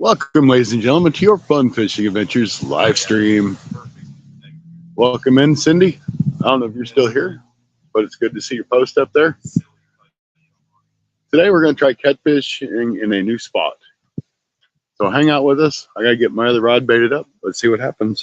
Welcome, ladies and gentlemen, to your Fun Fishing Adventures live stream. Welcome in, Cindy. I don't know if you're still here, but it's good to see your post up there. Today we're going to try catfishing in a new spot. So hang out with us. I got to get my other rod baited up. Let's see what happens.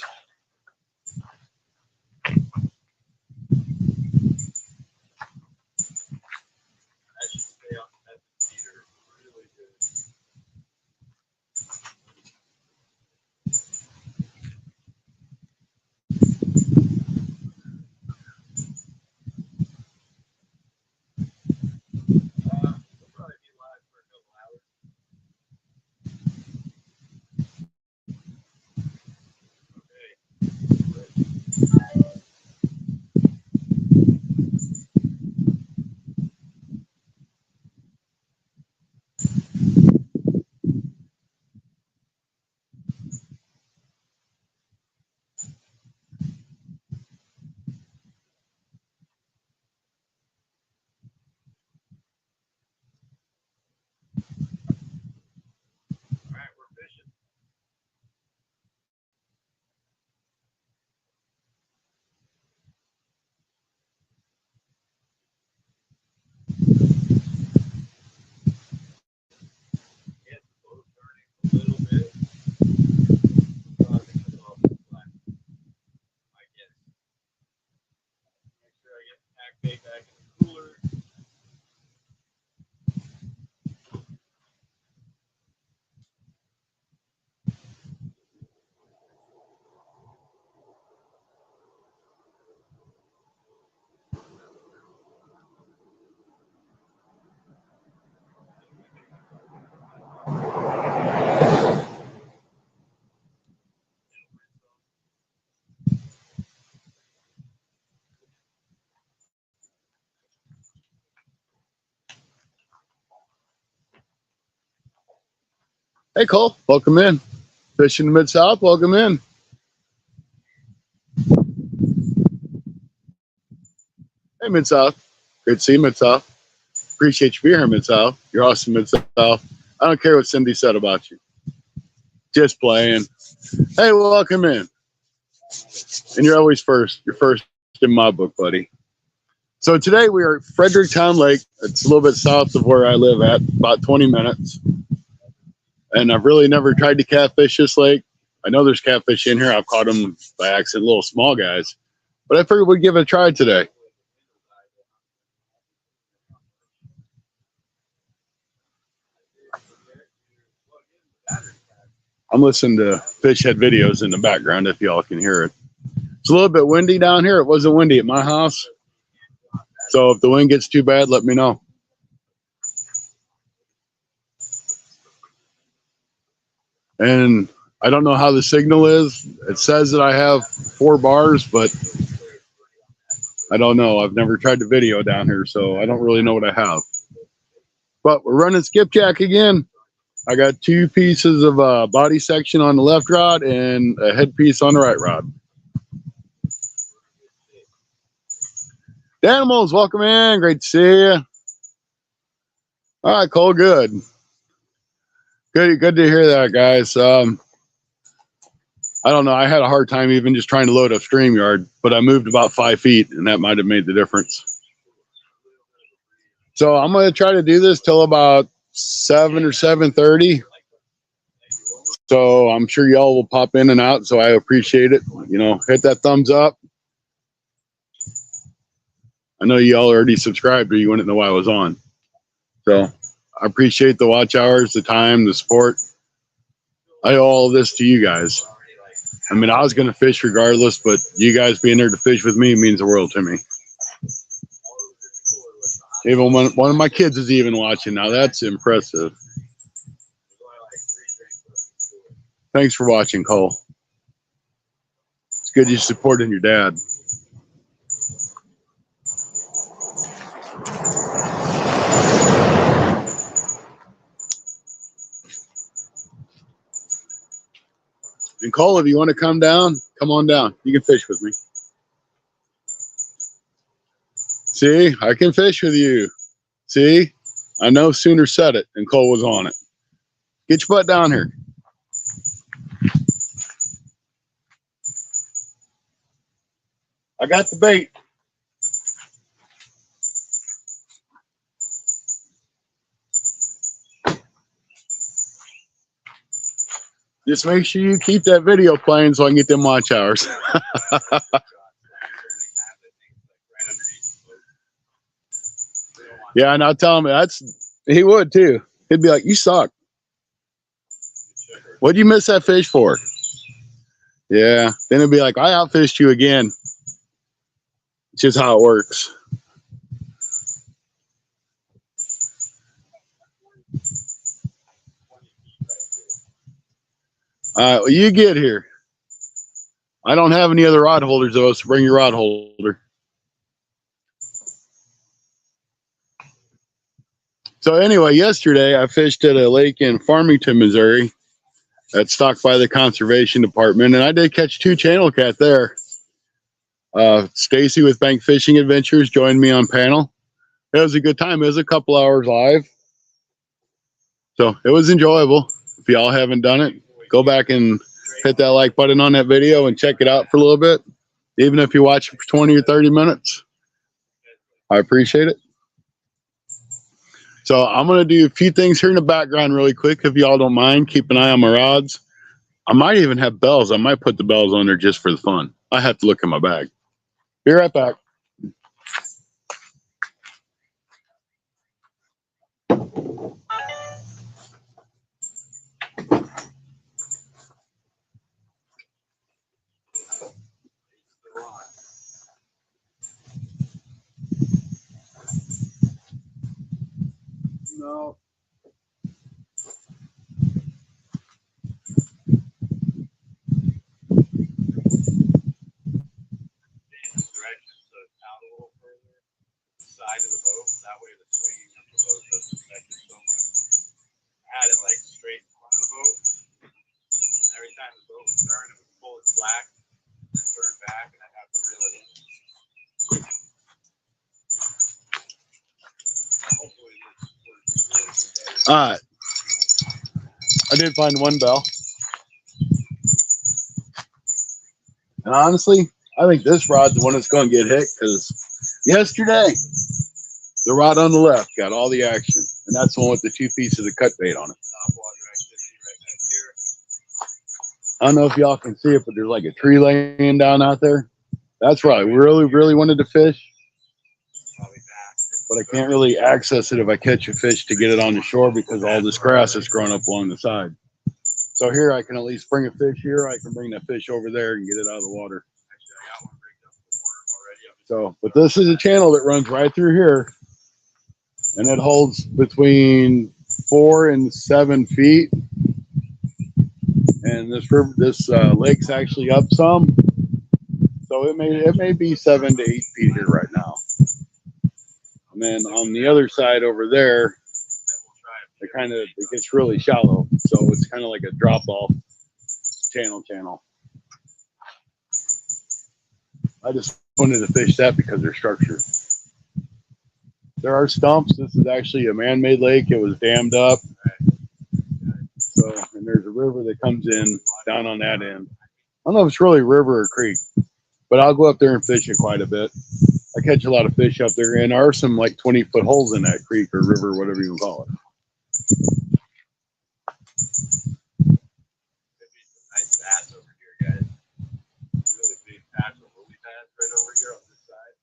Hey, Cole, welcome in. Fishing the Mid-South, welcome in. Hey, Mid-South. Great to see you, Mid-South. Appreciate you being here, Mid-South. You're awesome, Mid-South. I don't care what Cindy said about you. Just playing. Hey, welcome in. And you're always first. You're first in my book, buddy. So today we are at Fredericktown Lake. It's a little bit south of where I live at, about 20 minutes. And I've really never tried to catfish this lake. I know there's catfish in here. I've caught them by accident, little small guys. But I figured we'd give it a try today. I'm listening to fish head videos in the background if y'all can hear it. It's a little bit windy down here. It wasn't windy at my house. So if the wind gets too bad, let me know. And I don't know how the signal is. It says that I have 4 bars, but I don't know. I've never tried the video down here, so I don't really know what I have. But we're running skipjack again. I got 2 pieces of body section on the left rod and a headpiece on the right rod. The animals, welcome in. Great to see you. All right, Cole, good. Good to hear that, guys. I don't know. I had a hard time even just trying to load up StreamYard, but I moved about 5 feet, and that might have made the difference. So I'm going to try to do this till about 7 or 7:30. So I'm sure y'all will pop in and out, so I appreciate it. You know, hit that thumbs up. I know y'all already subscribed, or you wouldn't know why I was on. So I appreciate the watch hours, the time, the support. I owe all this to you guys. I mean, I was going to fish regardless, but you guys being there to fish with me means the world to me. Even one of my kids is even watching now. That's impressive. Thanks for watching, Cole. It's good you're supporting your dad. And Cole, if you want to come down, come on down. You can fish with me. See, I can fish with you. See, I know Sooner said it, and Cole was on it. Get your butt down here. I got the bait. Just make sure you keep that video playing so I can get them watch hours. Yeah, and I'll tell him he would too. He'd be like, "You suck. What'd you miss that fish for?" Yeah. Then it'd be like, "I outfished you again." It's just how it works. All right, well, you get here. I don't have any other rod holders though, so bring your rod holder. So anyway, yesterday I fished at a lake in Farmington, Missouri that's stocked by the conservation department, and I did catch 2 channel cat there. Stacy with Bank Fishing Adventures joined me on panel. It was a good time. It was a couple hours live, so it was enjoyable. If y'all haven't done it, go back and hit that like button on that video and check it out for a little bit. Even if you watch it for 20 or 30 minutes, I appreciate it. So I'm going to do a few things here in the background really quick. If y'all don't mind, keep an eye on my rods. I might even have bells. I might put the bells on there just for the fun. I have to look in my bag. Be right back. No. Side of the boat, that way the swinging of the boat doesn't affect it so much. I had it like straight in front of the boat, and every time the boat would turn, it would pull it slack and then turn back, and I'd have to reel it in. Hopefully this works. All right, I did find one bell, and honestly, I think this rod's the one that's going to get hit because yesterday the rod on the left got all the action, and that's the one with the 2 pieces of cut bait on it. I don't know if y'all can see it, but there's like a tree laying down out there. That's where I really wanted to fish, but I can't really access it if I catch a fish to get it on the shore because all this grass is growing up along the side. So here I can at least bring a fish here. I can bring that fish over there and get it out of the water. So, but this is a channel that runs right through here, and it holds between 4 and 7 feet. And this lake's actually up some, so it may be 7 to 8 feet here right now. And then on the other side over there, it gets really shallow, so it's kind of like a drop off channel. I just wanted to fish that because they're structured. There are stumps. This is actually a man-made lake. It was dammed up. So, and there's a river that comes in down on that end. I don't know if it's really a river or creek, but I'll go up there and fish it quite a bit. I catch a lot of fish up there, and there are some like 20-foot holes in that creek or river, whatever you call it. Nice bass over here, guys. Really big patch of lily pads right over here on this side.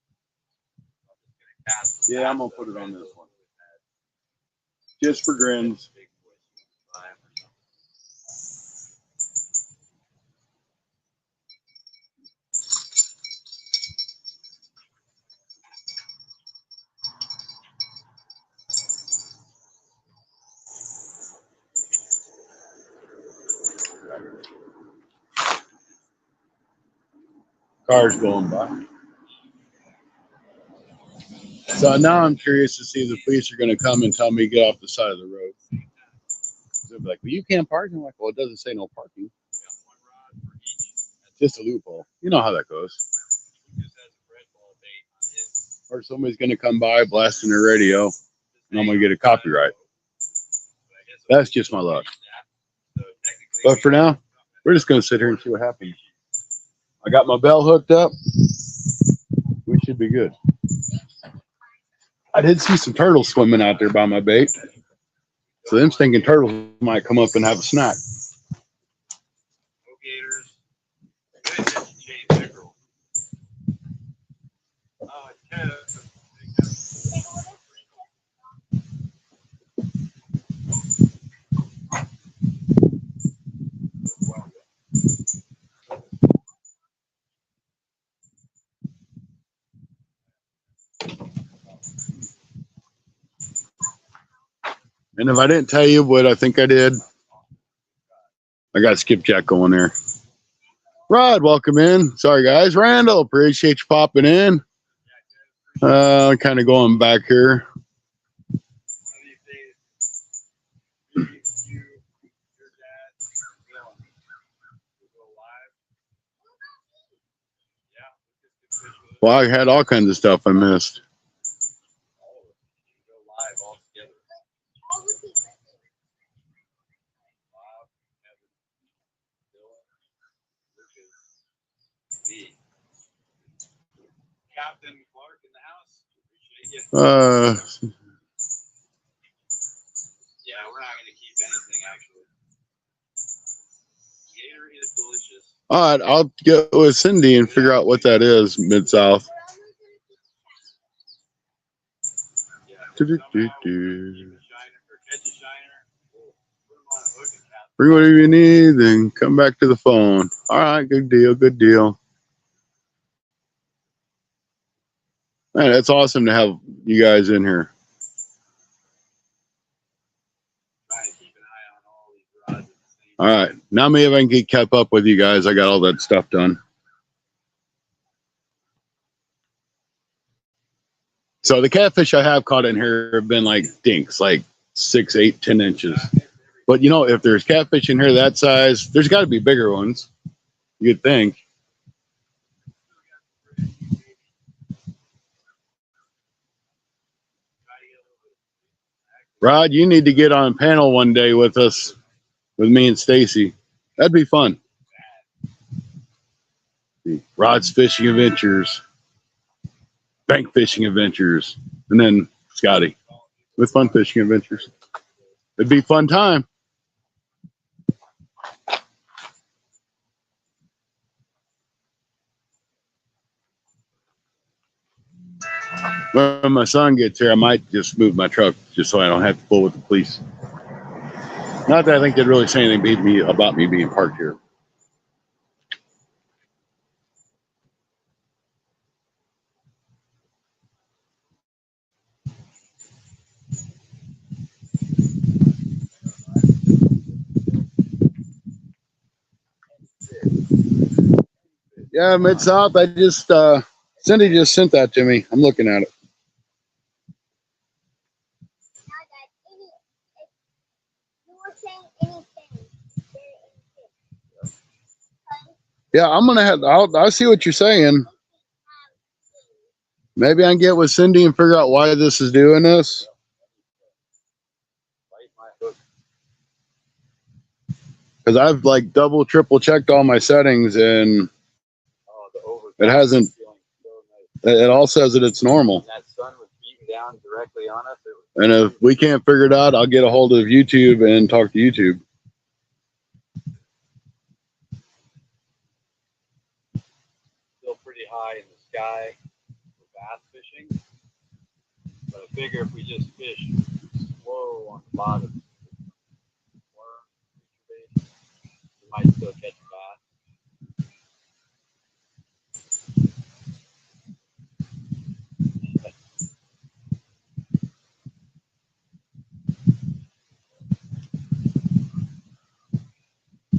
Yeah, I'm gonna put it on this one, just for grins. Cars going by. So now I'm curious to see if the police are going to come and tell me to get off the side of the road. They'll be like, "Well, you can't park." I'm like, "Well, it doesn't say no parking. It's just a loophole." You know how that goes. Or somebody's going to come by blasting their radio, and I'm going to get a copyright. That's just my luck. But for now, we're just going to sit here and see what happens. I got my bell hooked up. should be good. I did see some turtles swimming out there by my bait. So them stinking turtles might come up and have a snack. And if I didn't tell you what I think I did, I got skipjack going there. Rod, welcome in. Sorry, guys. Randall, appreciate you popping in. Kind of going back here. Well, I had all kinds of stuff I missed. Captain Clark in the house. Appreciate you. Yeah, we're not going to keep anything, actually. Gator is delicious. All right, I'll get with Cindy and figure out what that is, Mid-South. Bring whatever you need, then come back to the phone. All right, good deal, good deal. Man, that's awesome to have you guys in here. All right, now maybe if I can get kept up with you guys, I got all that stuff done. So the catfish I have caught in here have been like dinks, like 6, 8, 10 inches. But you know, if there's catfish in here that size, there's got to be bigger ones. You'd think. Rod, you need to get on a panel one day with us, with me and Stacy. That'd be fun. Rod's Fishing Adventures, Bank Fishing Adventures, and then Scotty with Fun Fishing Adventures. It'd be a fun time. When my son gets here, I might just move my truck just so I don't have to pull with the police. Not that I think they'd really say anything about me being parked here. Yeah, Mid-South, I just, Cindy just sent that to me. I'm looking at it. Yeah, I'm gonna have. I'll see what you're saying. Maybe I can get with Cindy and figure out why this is doing this. Because I've like double, triple checked all my settings and it hasn't. It all says that it's normal. That sun was beating down directly on us. And if we can't figure it out, I'll get a hold of YouTube and talk to YouTube. Still pretty high in the sky for bass fishing. But I figure if we just fish slow on the bottom, we might still catch a bass.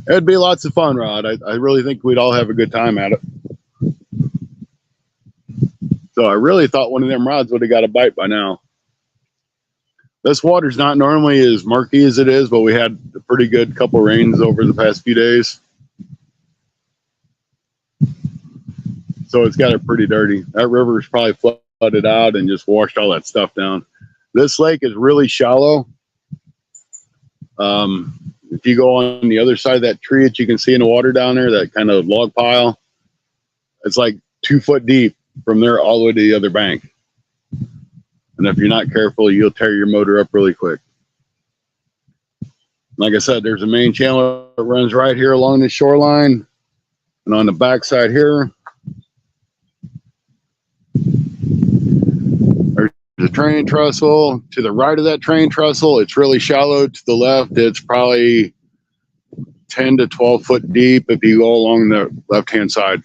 It'd be lots of fun, Rod. I really think we'd all have a good time at it. So I really thought one of them rods would have got a bite by now. This water's not normally as murky as it is, but we had a pretty good couple rains over the past few days. So it's got it pretty dirty. That river's probably flooded out and just washed all that stuff down. This lake is really shallow. If you go on the other side of that tree that you can see in the water down there, that kind of log pile, it's like 2 foot deep. from there all the way to the other bank. And if you're not careful, you'll tear your motor up really quick. Like I said, there's a main channel that runs right here along the shoreline. And on the backside here, there's the train trestle. To the right of that train trestle, it's really shallow. To the left, it's probably 10 to 12 foot deep if you go along the left-hand side.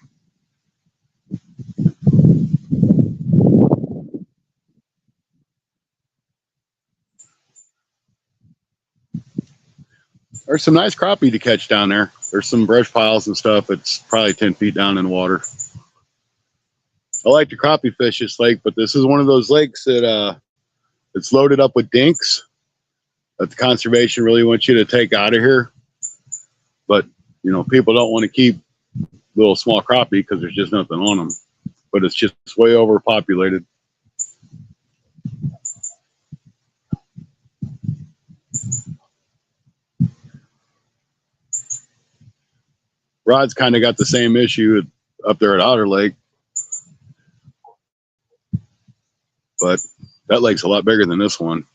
There's some nice crappie to catch down there. There's some brush piles and stuff. It's probably 10 feet down in the water. I like to crappie fish this lake, but this is one of those lakes that it's loaded up with dinks that the conservation really wants you to take out of here. But, you know, people don't want to keep little small crappie because there's just nothing on them. But it's just way overpopulated. Rod's kind of got the same issue up there at Otter Lake. But that lake's a lot bigger than this one.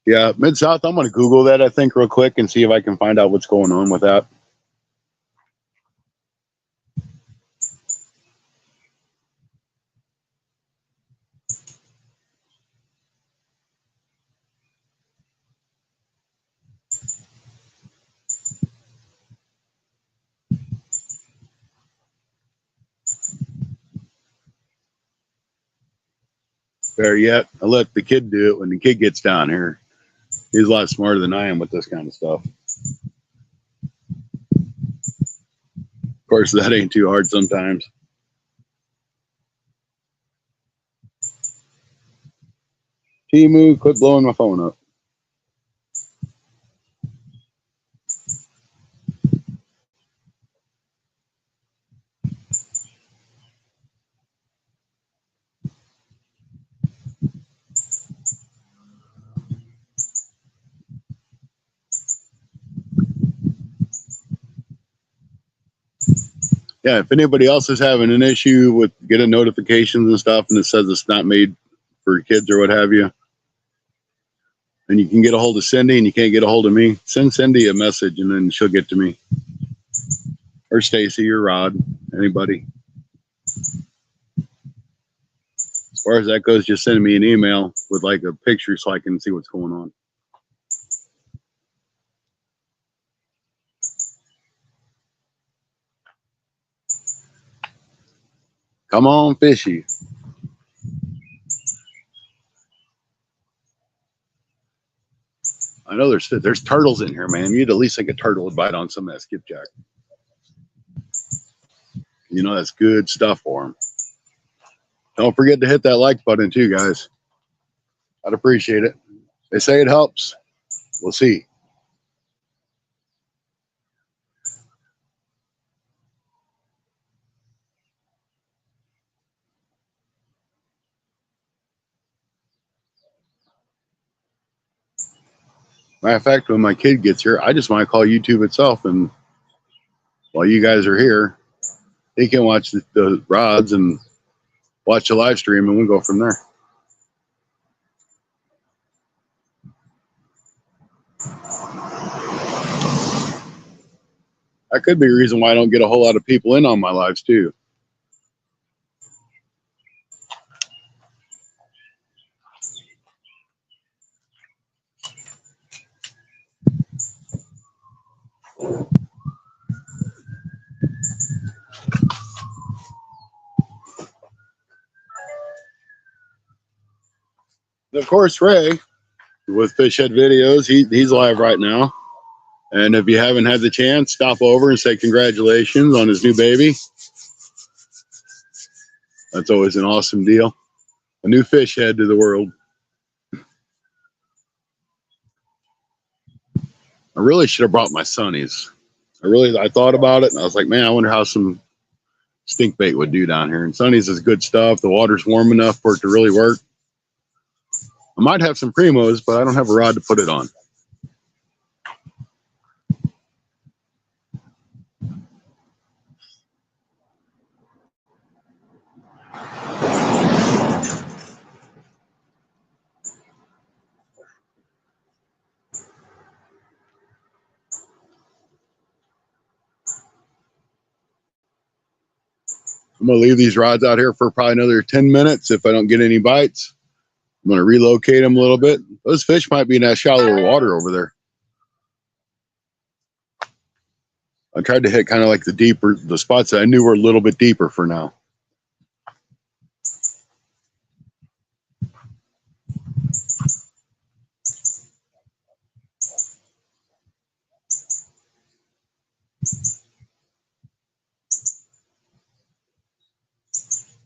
Yeah, Mid-South, I'm going to Google that, I think, real quick and see if I can find out what's going on with that. There yet. I'll let the kid do it when the kid gets down here. He's a lot smarter than I am with this kind of stuff. Of course, that ain't too hard sometimes. Timu, quit blowing my phone up. Yeah, if anybody else is having an issue with getting notifications and stuff and it says it's not made for kids or what have you, and you can get a hold of Cindy and you can't get a hold of me, send Cindy a message and then she'll get to me. Or Stacy or Rod, anybody. As far as that goes, just send me an email with like a picture so I can see what's going on. Come on, fishy. I know there's turtles in here, man. You'd at least think a turtle would bite on some of that skipjack. You know, that's good stuff for them. Don't forget to hit that like button too, guys. I'd appreciate it. They say it helps. We'll see. Matter of fact, when my kid gets here, I just want to call YouTube itself, and while you guys are here, he can watch the rods and watch the live stream, and we'll go from there. That could be a reason why I don't get a whole lot of people in on my lives too. And of course, Ray with Fishhead Videos, he's live right now. And if you haven't had the chance, stop over and say congratulations on his new baby. That's always an awesome deal. A new fish head to the world. I really should have brought my sunnies. I thought about it, and I was like, man, I wonder how some stink bait would do down here. And Sunny's is good stuff. The water's warm enough for it to really work. I might have some Primos, but I don't have a rod to put it on. I'm going to leave these rods out here for probably another 10 minutes. If I don't get any bites, I'm going to relocate them a little bit. Those fish might be in that shallower water over there. I tried to hit kind of like the spots that I knew were a little bit deeper for now.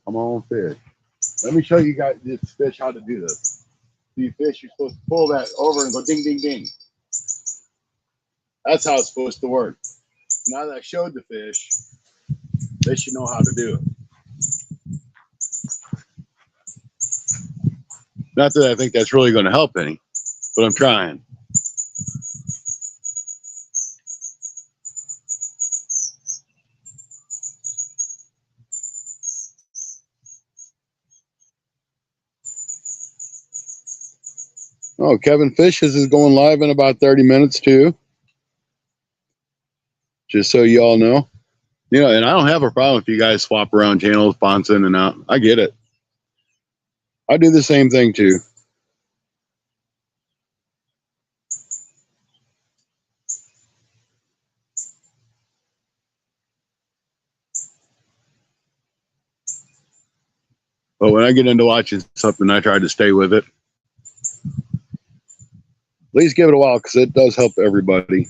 Come on, fish. Let me show you guys this fish how to do this. These fish, you're supposed to pull that over and go ding, ding, ding. That's how it's supposed to work. Now that I showed the fish, they should know how to do it. Not that I think that's really going to help any, but I'm trying. Oh, Kevin Fishes is going live in about 30 minutes too. Just so you all know. You know, and I don't have a problem if you guys swap around channels, bounce in and out. I get it. I do the same thing too. But when I get into watching something, I try to stay with it. At least give it a while because it does help everybody.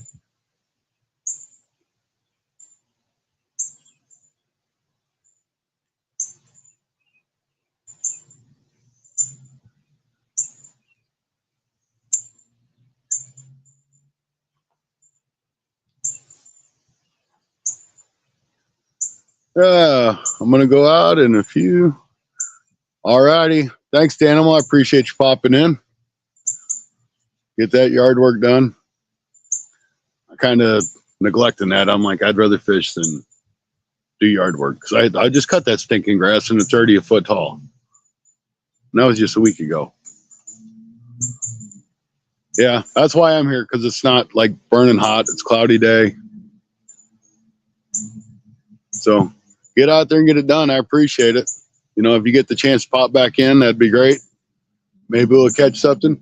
I'm going to go out in a few. All righty. Thanks, Danimal. I appreciate you popping in. Get that yard work done. I kind of neglecting that. I'm like, I'd rather fish than do yard work because I just cut that stinking grass and it's already a foot tall. And that was just a week ago. Yeah, that's why I'm here, because it's not like burning hot. It's a cloudy day. So get out there and get it done. I appreciate it. You know, if you get the chance to pop back in, that'd be great. Maybe we'll catch something.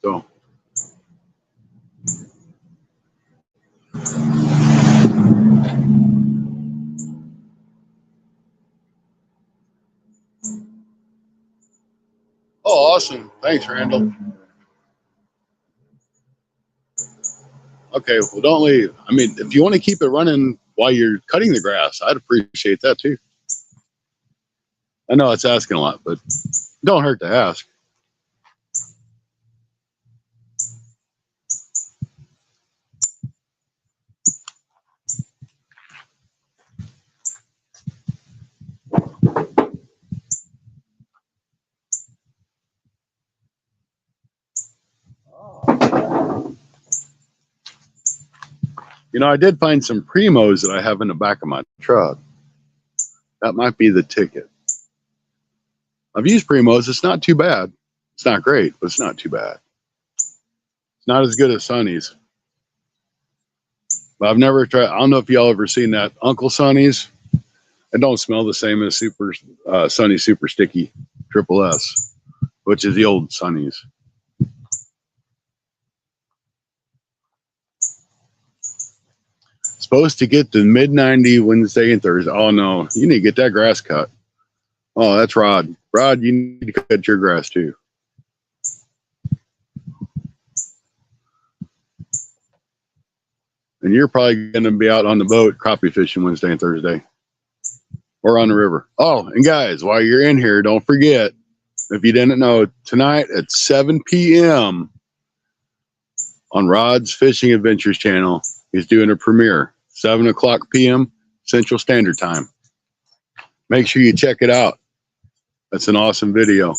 So. Oh, awesome. Thanks, Randall. Okay, well, don't leave. I mean, if you want to keep it running while you're cutting the grass, I'd appreciate that too. I know it's asking a lot, but don't hurt to ask. You know, I did find some Primos that I have in the back of my truck. That might be the ticket. I've used Primos. It's not too bad. It's not great, but it's not too bad. It's not as good as Sunny's. But I've never tried. I don't know if y'all ever seen that Uncle Sunny's. It don't smell the same as Super Sunny Super Sticky Triple S, which is the old Sunny's. Supposed to get to mid-90 Wednesday and Thursday. Oh no, you need to get that grass cut. Oh, that's Rod. Rod, you need to cut your grass too. And you're probably going to be out on the boat crappie fishing Wednesday and Thursday. Or on the river. Oh, and guys, while you're in here, don't forget, if you didn't know, tonight at 7 p.m. on Rod's Fishing Adventures channel, He's doing a premiere, 7 o'clock p.m. Central Standard Time. Make sure you check it out. That's an awesome video.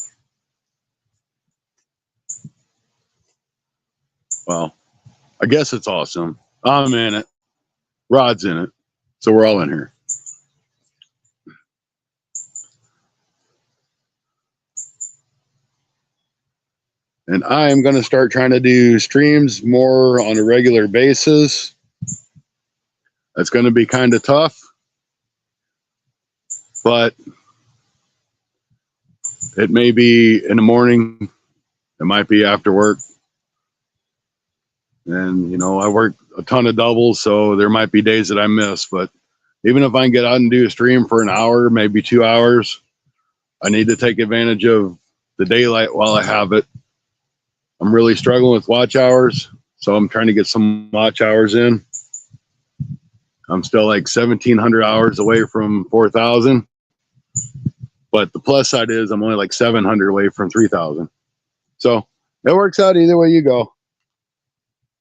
Well, I guess it's awesome. I'm in it. Rod's in it. So we're all in here. And I am going to start trying to do streams more on a regular basis. That's going to be kind of tough, but it may be in the morning. It might be after work. And, you know, I work a ton of doubles, so there might be days that I miss. But even if I can get out and do a stream for an hour, maybe 2 hours, I need to take advantage of the daylight while I have it. I'm really struggling with watch hours, so I'm trying to get some watch hours in. I'm still like 1,700 hours away from 4,000. But the plus side is I'm only like 700 away from 3,000. So it works out either way you go.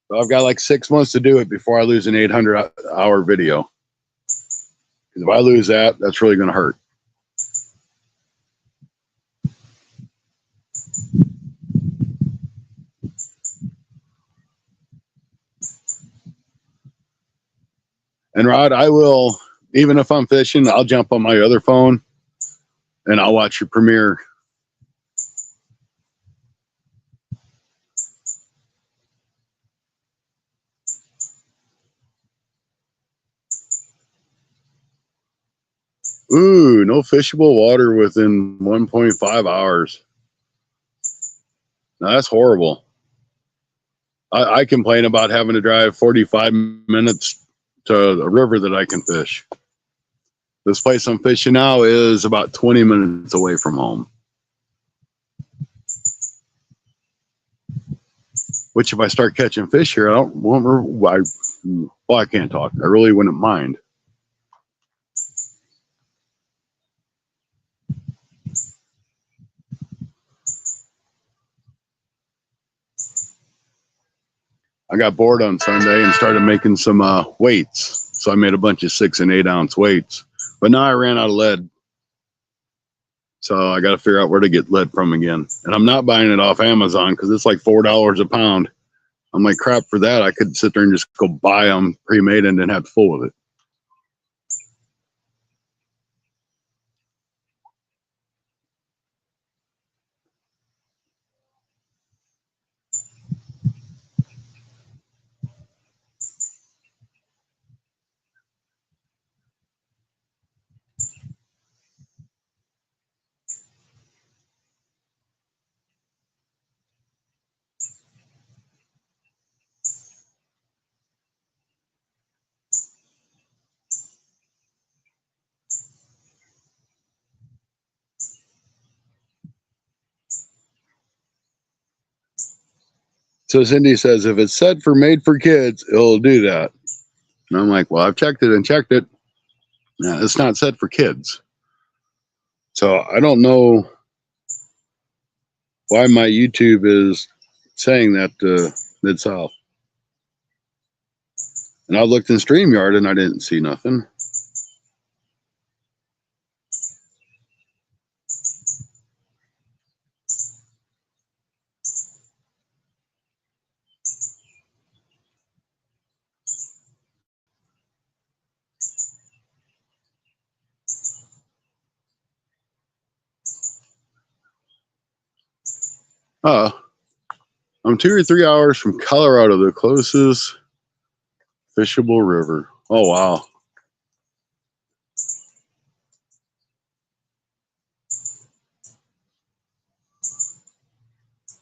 So I've got like 6 months to do it before I lose an 800-hour video. If I lose that, that's really going to hurt. And Rod, I will, even if I'm fishing, I'll jump on my other phone and I'll watch your premiere. Ooh, no fishable water within 1.5 hours. Now, that's horrible. I complain about having to drive 45 minutes to a river that I can fish. This place I'm fishing now is about 20 minutes away from home. Which if I start catching fish here, I can't talk. I really wouldn't mind. I got bored on Sunday and started making some weights. So I made a bunch of 6 and 8 ounce weights. But now I ran out of lead. So I got to figure out where to get lead from again. And I'm not buying it off Amazon because it's like $4 a pound. I'm like, crap, for that, I could sit there and just go buy them pre-made and then have full of it. So Cindy says, if it's set for made for kids, it'll do that. And I'm like, well, I've checked it and checked it. Yeah, it's not set for kids. So I don't know why my YouTube is saying that Mid-South. And I looked in StreamYard and I didn't see nothing. I'm 2 or 3 hours from Colorado, the closest fishable river. Oh, wow.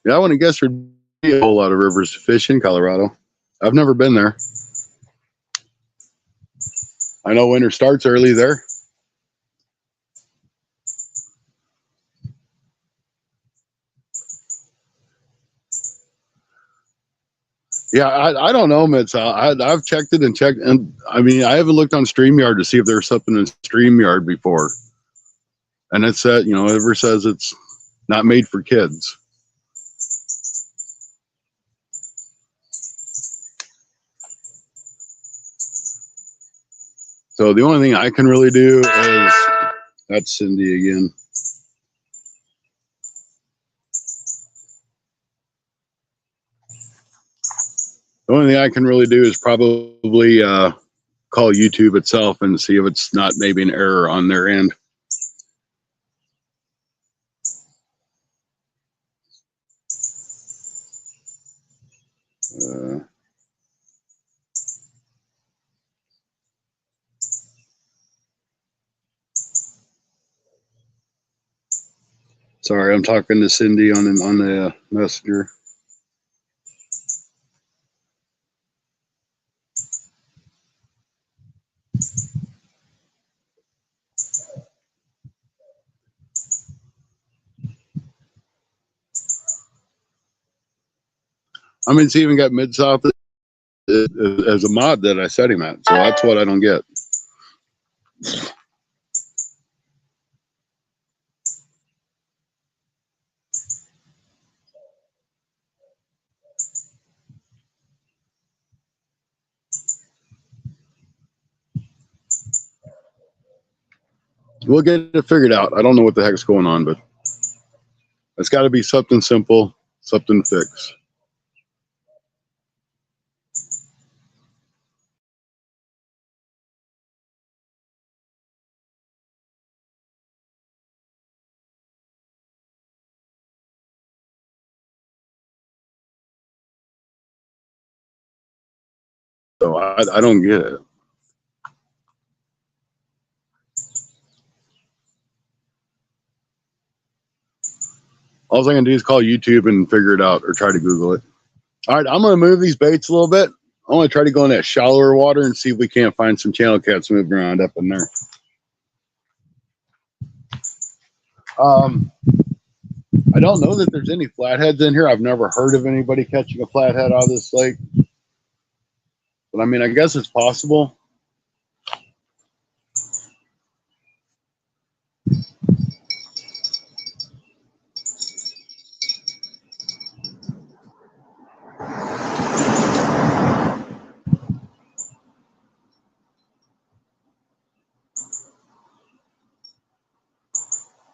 Yeah, I wouldn't guess there'd be a whole lot of rivers to fish in Colorado. I've never been there. I know winter starts early there. Yeah, I don't know, Mitz. I've checked it and checked, and I mean, I haven't looked on StreamYard to see if there's something in StreamYard before. And it said, you know, it ever says it's not made for kids. So the only thing I can really do is, that's Cindy again. The only thing I can really do is probably call YouTube itself and see if it's not maybe an error on their end. Sorry, I'm talking to Cindy on the messenger. I mean, it's even got Mid-South as a mod that I set him at. So that's what I don't get. We'll get it figured out. I don't know what the heck's going on, but it's got to be something simple, something fixed. So I don't get it. All I can do is call YouTube and figure it out or try to Google it. All right, I'm going to move these baits a little bit. I want to try to go in that shallower water and see if we can't find some channel cats moving around up in there. I don't know that there's any flatheads in here. I've never heard of anybody catching a flathead out of this lake. But I mean, I guess it's possible.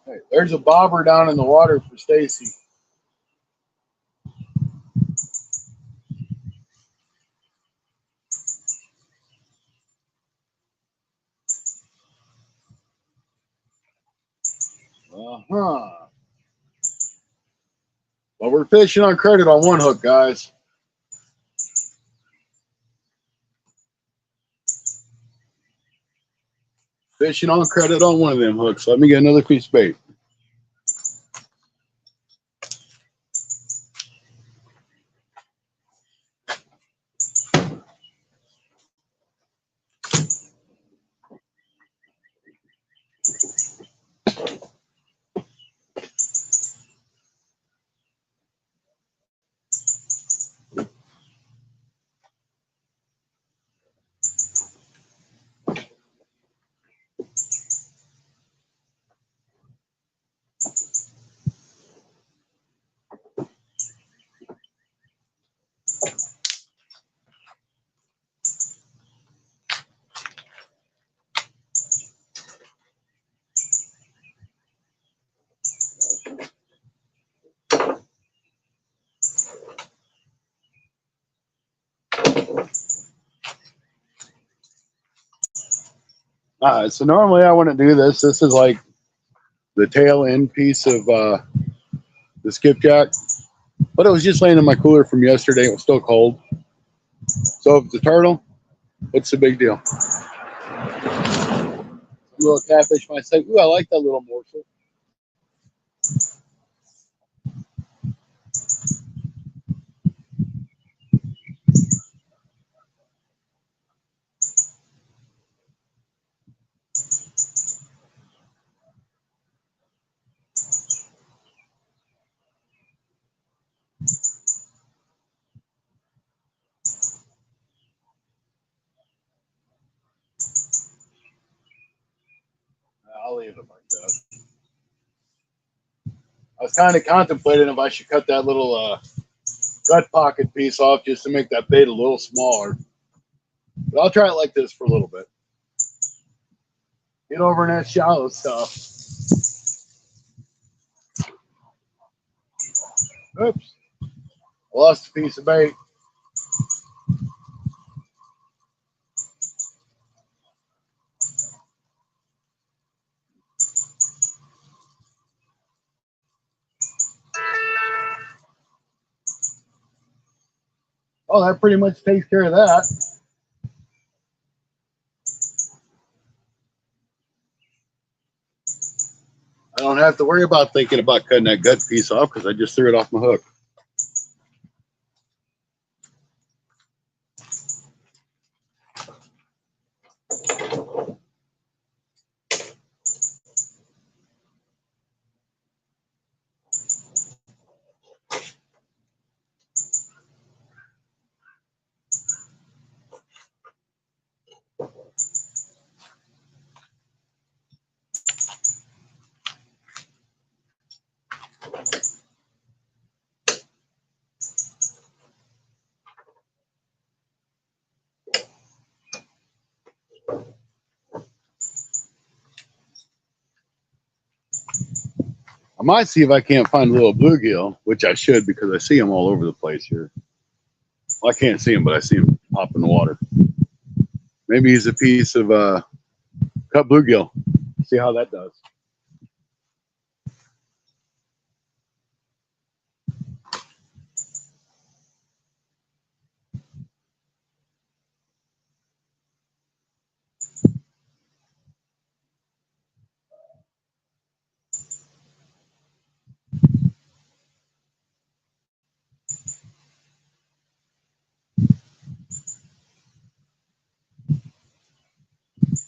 Hey, there's a bobber down in the water for Stacy. Uh-huh. Well, we're fishing on credit on one hook, guys. Fishing on credit on one of them hooks. Let me get another piece of bait. So normally I wouldn't do this. This is like the tail end piece of the skipjack. But it was just laying in my cooler from yesterday. It was still cold. So if it's a turtle, what's the big deal? A little catfish might say, ooh, I like that little morsel. I'll leave it like that. I was kind of contemplating if I should cut that little gut pocket piece off just to make that bait a little smaller. But I'll try it like this for a little bit. Get over in that shallow stuff. Oops. Lost a piece of bait. Oh, that pretty much takes care of that. I don't have to worry about thinking about cutting that gut piece off because I just threw it off my hook. I might see if I can't find a little bluegill, which I should because I see them all over the place here. Well, I can't see him, but I see him pop in the water. Maybe he's a piece of cut bluegill. See how that does.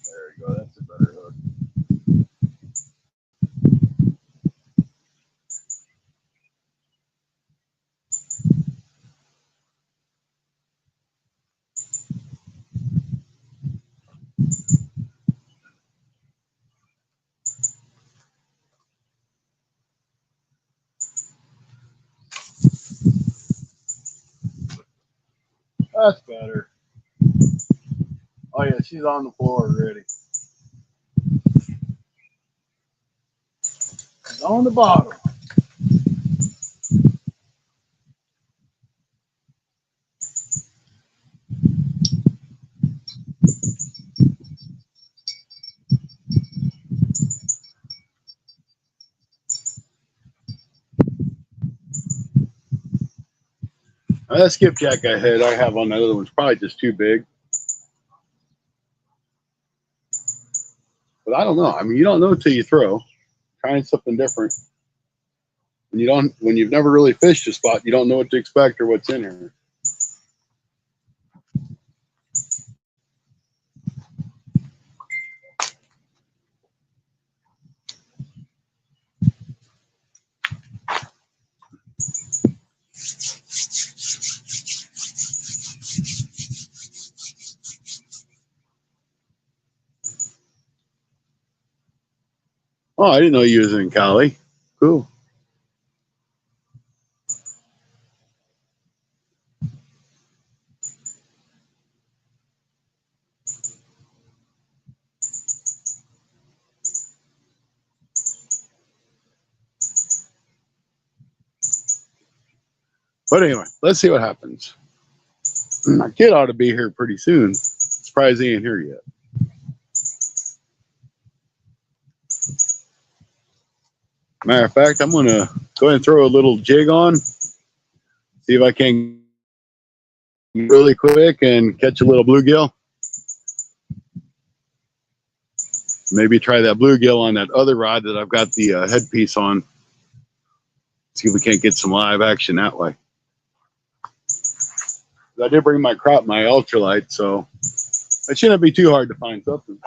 There you go. That's a better hook. That's better. Oh yeah, she's on the floor already. She's on the bottom. Now, that skipjack I have on that other one's probably just too big. But I don't know. I mean, you don't know until you throw. Trying something different. When you've never really fished a spot, you don't know what to expect or what's in here. Oh, I didn't know you was in Cali. Cool. But anyway, let's see what happens. My kid ought to be here pretty soon. Surprised he ain't here yet. Matter of fact, I'm gonna go ahead and throw a little jig on, see if I can really quick and catch a little bluegill. Maybe try that bluegill on that other rod that I've got the headpiece on. See if we can't get some live action that way. I did bring my ultralight, so it shouldn't be too hard to find something.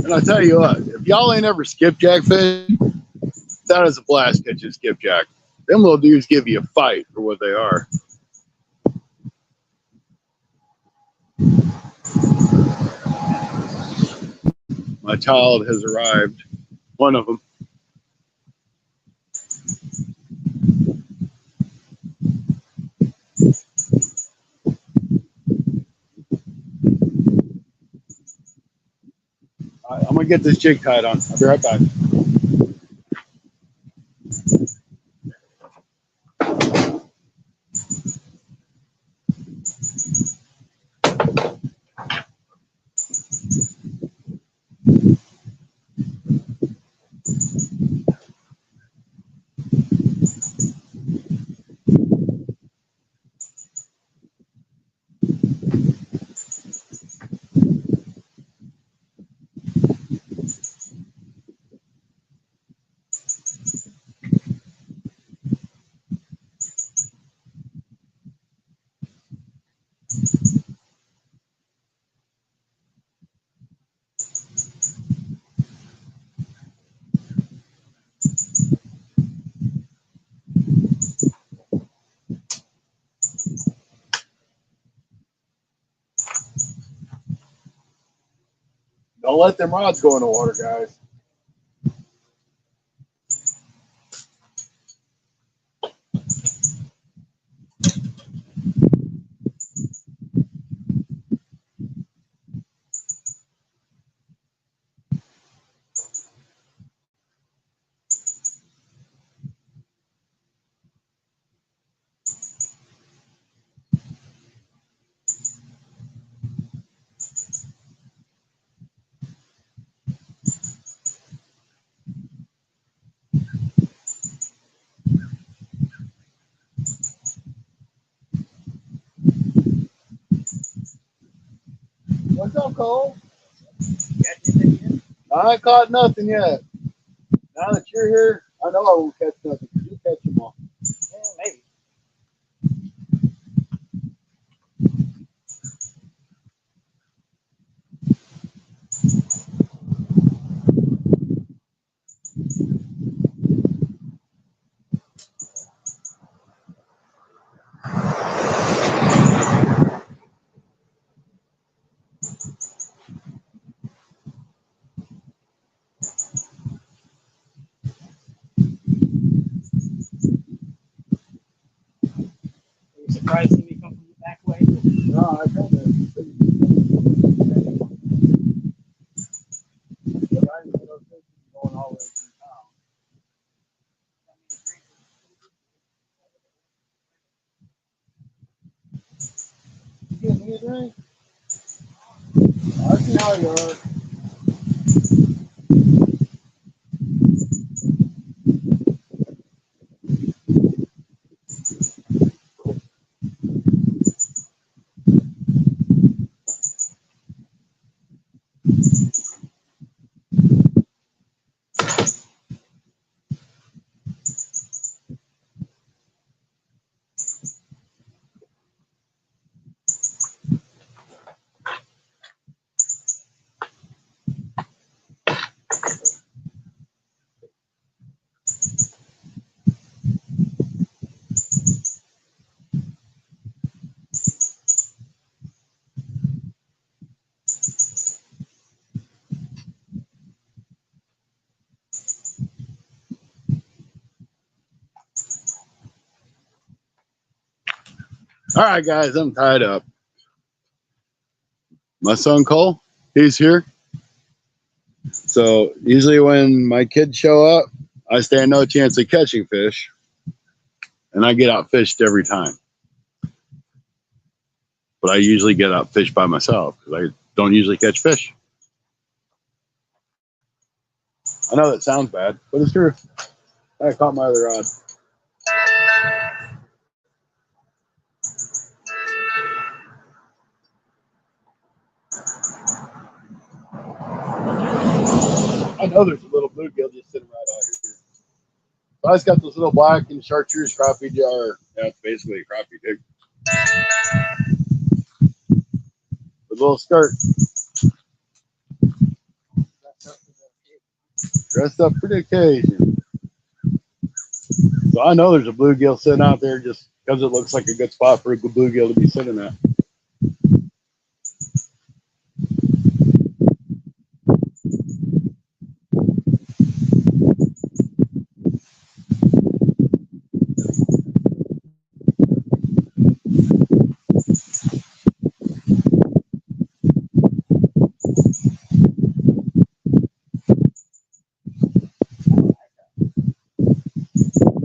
And I tell you what, if y'all ain't ever skipjack fish, that is a blast catching skipjack. Them little dudes give you a fight for what they are. My child has arrived. One of them. I'm gonna get this jig tied on. I'll be right back. Don't let them rods go in the water, guys. What's up, Cole? I ain't caught nothing yet. Now that you're here, I know I won't catch nothing. You catch them all. Yeah, maybe. Are you surprised to see me come from the back way? No, I kind of. Going all the way through town. You getting me a drink? I see how you are. All right, guys, I'm tied up. My son Cole, he's here. So usually when my kids show up, I stand no chance of catching fish, and I get out fished every time. But I usually get out fished by myself because I don't usually catch fish. I know that sounds bad, but it's true. I caught my other rod. I know there's a little bluegill just sitting right out here. So I just got this little black and chartreuse crappie jar. Yeah, it's basically a crappie jig. With a little skirt. Dressed up for the occasion. So I know there's a bluegill sitting out there just because it looks like a good spot for a bluegill to be sitting at.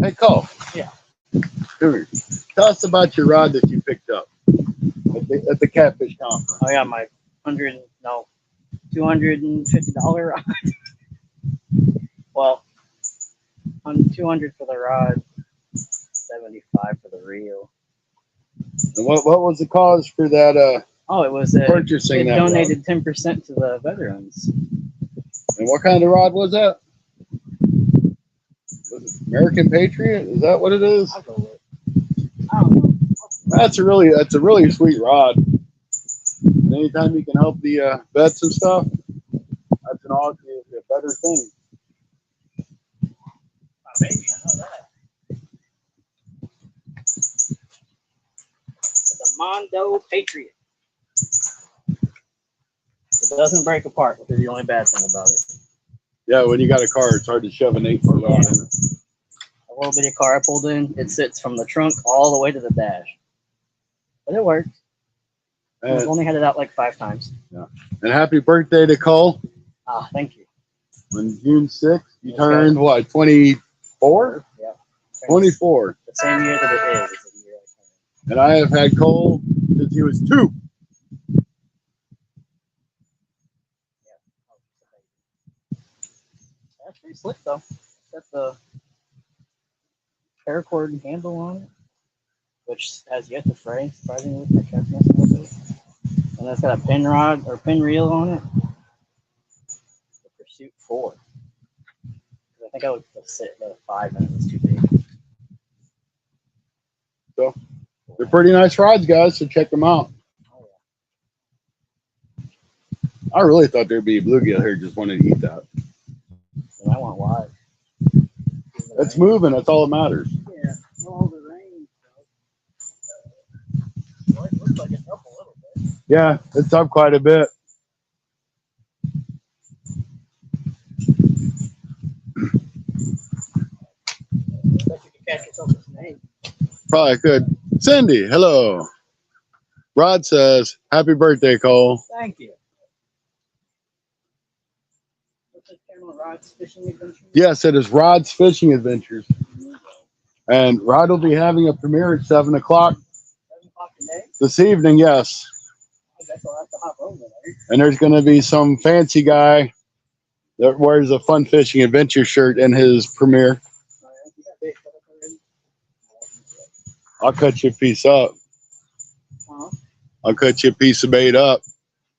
Hey, Cole. Yeah. Come here. Tell us about your rod that you picked up at the Catfish conference. Oh yeah, my $250 rod. Well, on 200 for the rod, 75 for the reel. And what was the cause for that Oh, it was purchasing it that donated 10% to the veterans. rod? And what kind of rod was that? Was it American Patriot? Is that what it is? I'll go with. I don't know. That's a really sweet rod. And anytime you can help the vets and stuff, that's a better thing. Maybe I know that. The Mondo Patriot. It doesn't break apart, which is the only bad thing about it. Yeah, when you got a car, it's hard to shove an 8-foot rod in it. A little bitty car I pulled in, it sits from the trunk all the way to the dash. But it worked. I've And, only had it out like 5 times. and happy birthday to Cole. Ah, thank you. On June 6th, you Okay. turned what, 24? Yeah. 24. The same year that it is the year I turned. And I have had Cole since he was 2. That's pretty slick though. Got the paracord handle on it, which has yet to fray. Surprisingly, I kept messing with it. And it's got a pin rod or pin reel on it. The Pursuit 4. I think I would sit at a 5 and it was too big. So they're pretty nice rods, guys. So check them out. Oh, I really thought there'd be a bluegill here. Just wanted to eat that. yeah. And I want wide. It's moving. That's all that matters. Yeah. All the rain. Well, it looks like it's up a little bit. Yeah, it's up quite a bit. Bet you can catch yourself a snake. Probably could. Cindy, hello. Rod says, happy birthday, Cole. Thank you. What's this channel, Rod's Fishing Adventures? Yes, it is Rod's Fishing Adventures. And Rod will be having a premiere at 7 o'clock 7 o'clock today? this evening, yes. I guess I'll have to hop over there. And there's going to be some fancy guy that wears a Fun Fishing Adventure shirt in his premiere. You got bait set up already? I'll cut you a piece up. Uh-huh. I'll cut you a piece of bait up.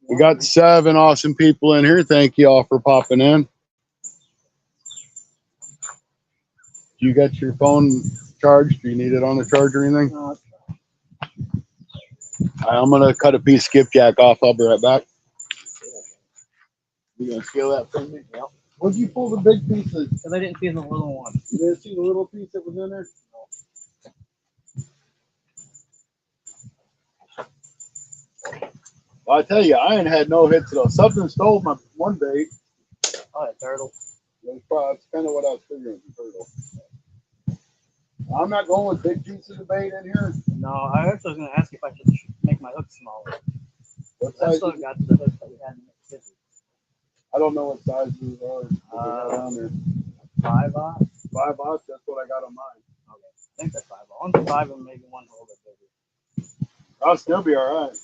We got 7 awesome people in here. Thank you all for popping in. You got your phone charged? Do you need it on the charge or anything? No, I'm going to cut a piece of skipjack off. I'll be right back. You going to steal that from me? Yep. What'd you pull the big pieces? because I didn't see the little one. You didn't see the little piece that was in there? Well, I tell you, I ain't had no hits at all. Something stole my one bait. Oh, a turtle. That's kind of what I was figuring, the turtle. I'm not going with big pieces of bait in here. No, I actually was going to ask if I should make my hook smaller. What I size? still got the hook that we had in the city. I don't know what sizes are. Down there. 5/0? 5/0. That's what I got on mine. Okay. I think they're 5/0. One's 5 and maybe one's a little bit bigger. I'll still be all right.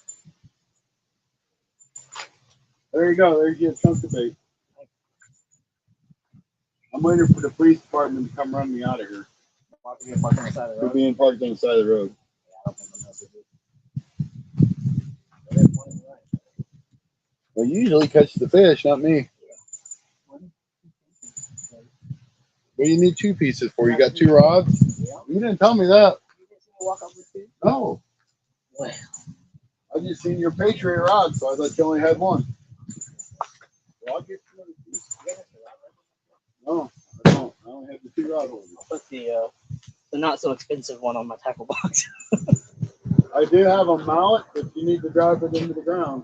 There you go. There's your chunk of bait. I'm waiting for the police department to come run me out of here. Parked on the side of the We're road. being parked on the side of the road. Yeah, I don't think I'm going to do it. Well, you usually catch the fish, not me. What do you need 2 pieces for? You got 2 rods? Yeah. You didn't tell me that. You didn't see me walk up with you? No. Well, I just seen your Patriot rod, so I thought you only had 1. Well, I'll get you another piece. I'll put the not so expensive one on my tackle box. I do have a mallet if you need to drive it into the ground.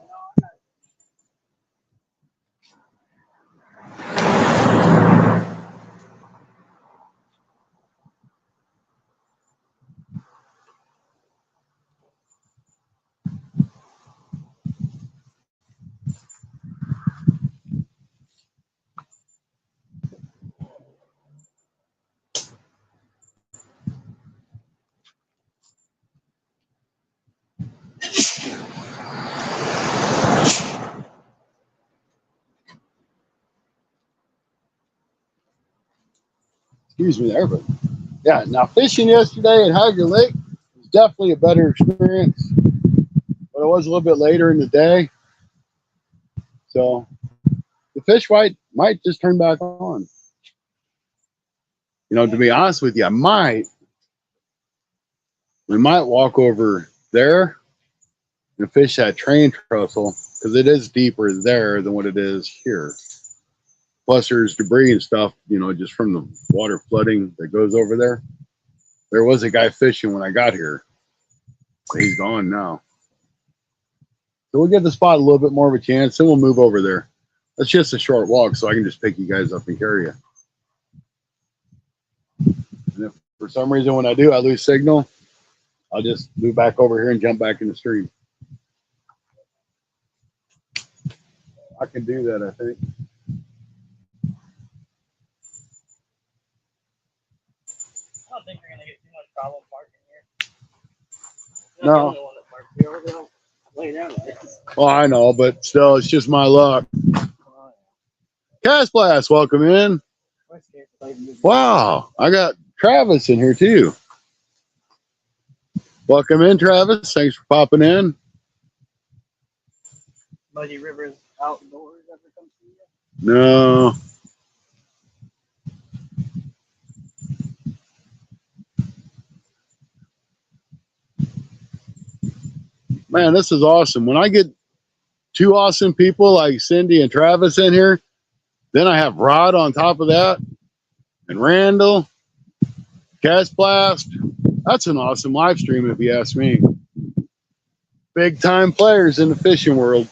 Excuse me there, but yeah. Now fishing yesterday at Hager Lake was definitely a better experience, but it was a little bit later in the day, so the fish might just turn back on. You know, to be honest with you, we might walk over there and fish that train trestle because it is deeper there than what it is here. Plus, there's debris and stuff, you know, just from the water flooding that goes over there. There was a guy fishing when I got here. He's gone now. So we'll give the spot a little bit more of a chance, and we'll move over there. That's just a short walk, so I can just pick you guys up and carry you. And if for some reason when I do, I lose signal, I'll just move back over here and jump back in the stream. I can do that, I think. I don't think you're gonna get too much problem parking here. No. You're not the only one that parks here. They'll lay down there. Well, I know, but still, it's just my luck. Cast Blast, welcome in. Wow, I got Travis in here too. Welcome in, Travis. Thanks for popping in. Muddy Rivers Outdoors ever come to you? No. Man, this is awesome. When I get two awesome people like Cindy and Travis in here, then I have Rod on top of that, and Randall, Cast Blast. That's an awesome live stream, if you ask me. Big time players in the fishing world.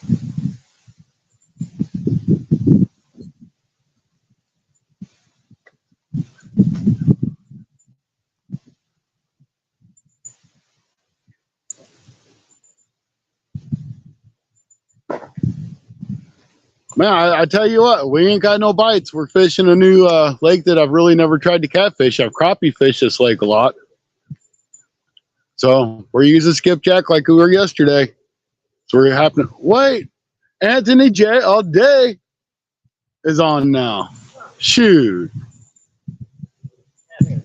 Man, I tell you what, we ain't got no bites. We're fishing a new lake that I've really never tried to catfish. I've crappie fished this lake a lot. So we're using skipjack like we were yesterday. So we're happening. Wait, Anthony J all day is on now. Shoot. Ain't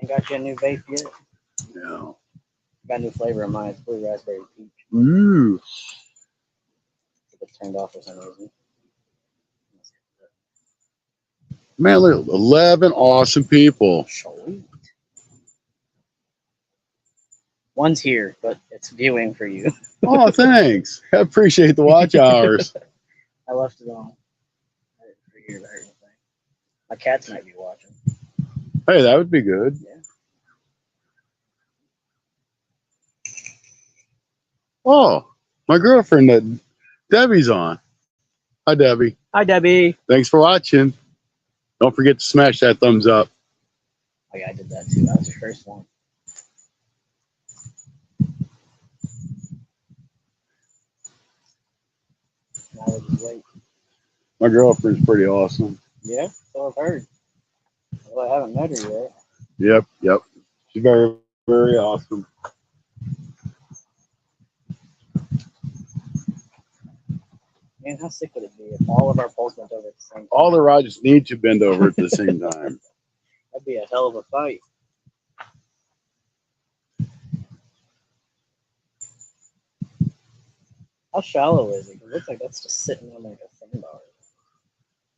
got you a new vape yet? No. Got a new flavor of mine. It's blue raspberry peach. Ooh. It's turned off for some reason. Man, look, 11 awesome people. Sweet. One's here, but it's viewing for you. Oh, thanks. I appreciate the watch hours. I left it on. I didn't figure that anything. My cats might be watching. Hey, that would be good. Yeah. Oh, my girlfriend, Debbie's on. Hi, Debbie. Hi, Debbie. Thanks for watching. Don't forget to smash that thumbs up. Oh, yeah, I did that too. That was your first one. Now we'll just wait. My girlfriend's pretty awesome. Yeah, so I've heard. Well, I haven't met her Yep, yet. yep. She's very, very awesome. Man, how sick would it be if all of our poles went over at the same time? All the rods need to bend over at the same time. That'd be a hell of a fight. How shallow is it? It looks like that's just sitting on like a sandbar.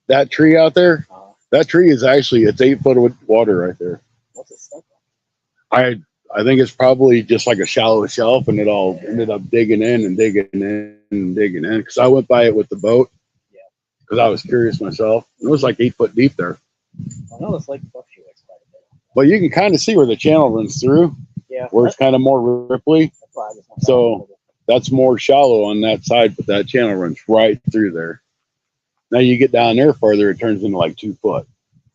That tree out there, that tree is actually, it's 8 foot of water right there. What's it stuck on? I think it's probably just like a shallow shelf, and it all ended up digging in and digging in and digging in. Because I went by it with the boat. Yeah. Because I was curious myself. It was like 8 foot deep there. I know this lake fluctuates quite a bit. But you can kind of see where the channel runs through, Yeah. where it's kind of more ripply. That's why I just went So back. that's more shallow on that side, but that channel runs right through there. Now you get down there further, it turns into like 2 foot.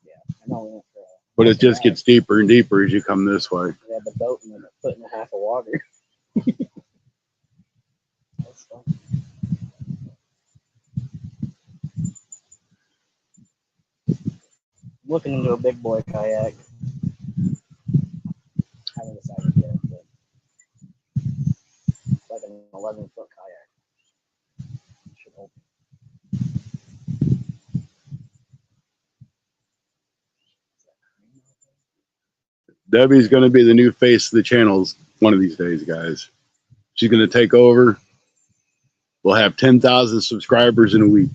Yeah. I know we went for But it just gets deeper and deeper as you come this way. we had the boat in a foot and a half of water. That's fun. Looking into a big boy kayak. Haven't decided yet, but it's like an 11-foot kayak. Should hold. Debbie's going to be the new face of the channels one of these days, guys. She's going to take over. We'll have 10,000 subscribers in a week.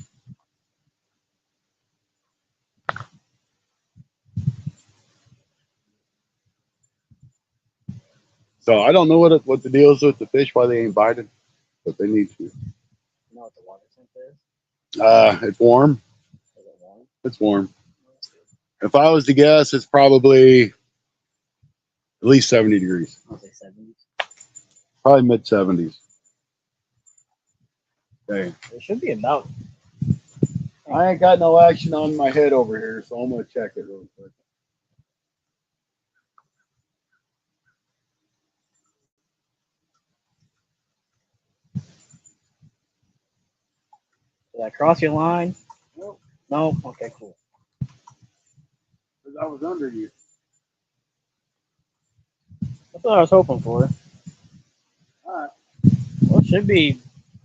So I don't know what the deal is with the fish, why they ain't biting, but they need to. You know what the water temp is? It's warm. Is it warm? It's warm. If I was to guess, it's probably at least 70 degrees. I'll say 70s. Probably mid 70s. Okay. It should be about. I ain't got no action on my head over here, so I'm going to check it real quick. Did I cross your line? Nope. No? Okay, cool. Because I was under you. That's what I was hoping for. All right. Well, it should be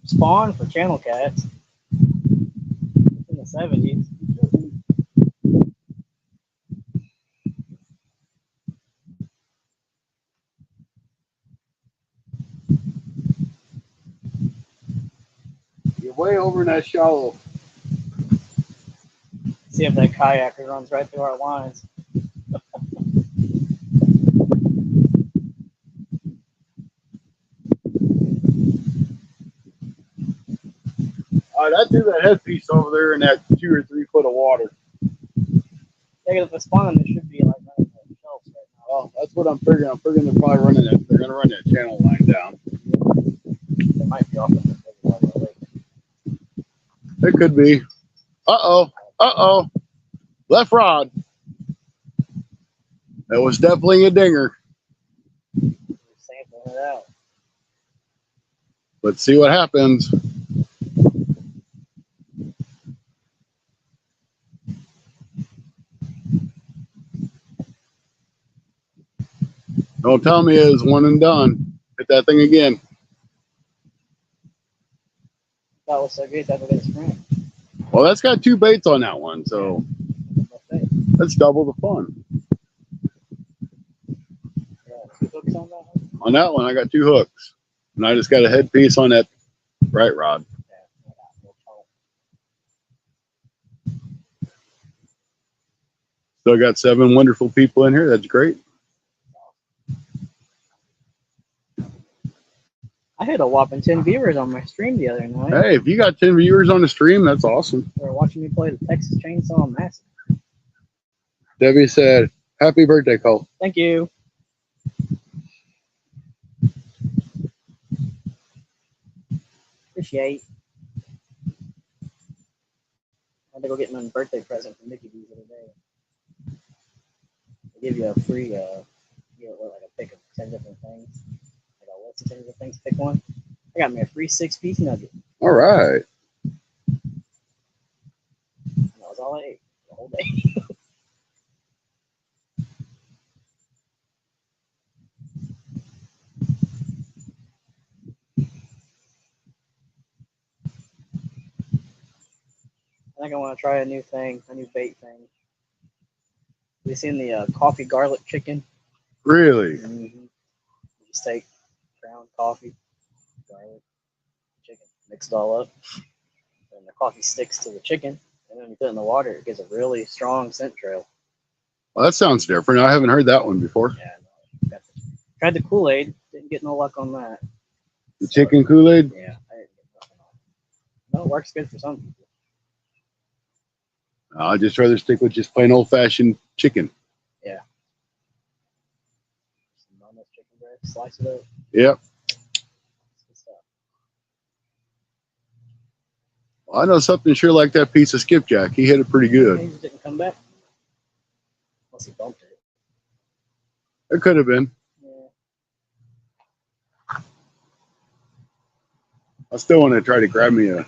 spawn for channel cats. It's in the 70s. You're way over in that shallow. See if that kayaker runs right through our lines. All right, I threw that headpiece over there in that 2 or 3 foot of water. Yeah, if it's spawning, it should be like running the shelves right now. Well, that's what I'm figuring. I'm figuring they're probably running it. They're going to run that channel line down. They might be off the lake. It could be. Uh-oh. Uh-oh. Left rod. That was definitely a dinger. Sampling it out. Let's see what happens. Don't tell me it was one and done. Hit that thing again. That was so good, that was a spring. Well, that's got 2 baits on that one, so that's double the fun. Yeah, 2 hooks on that one? On that one, I got 2 hooks. And I just got a headpiece on that right rod. Yeah, Still got 7 wonderful people in here. That's great. I had a whopping 10 viewers on my stream the other night. Hey, if you got 10 viewers on the stream, that's awesome. They were watching me play the Texas Chainsaw Massacre. Debbie said, happy birthday, Cole. Thank you. Appreciate. I had to go get my birthday present from Mickey D's the other day. They give you a free, like a pick of 10 different things. Like a list of 10 different things, pick one. I got me a free 6-piece nugget. All right. And that was all I ate the whole day. I think I want to try a new thing, a new bait thing. Have you seen the coffee garlic chicken? Really? Mm-hmm. Just take ground coffee, garlic, chicken, mix it all up, and the coffee sticks to the chicken. And then when you put it in the water, it gives a really strong scent trail. Well, that sounds different. I haven't heard that one before. Yeah, no, Tried the Kool-Aid. Didn't get no luck on that. The chicken Kool-Aid? Yeah, I didn't get nothing on it. No, it works good for some people. I'd just rather stick with just plain old-fashioned chicken. Yeah. Some normal chicken breast, slice it up. Yep. Good stuff. I know something sure like that piece of skipjack. He hit it pretty He good. just didn't come back. Unless he bumped it. It could have been. Yeah. I still want to try to grab me a.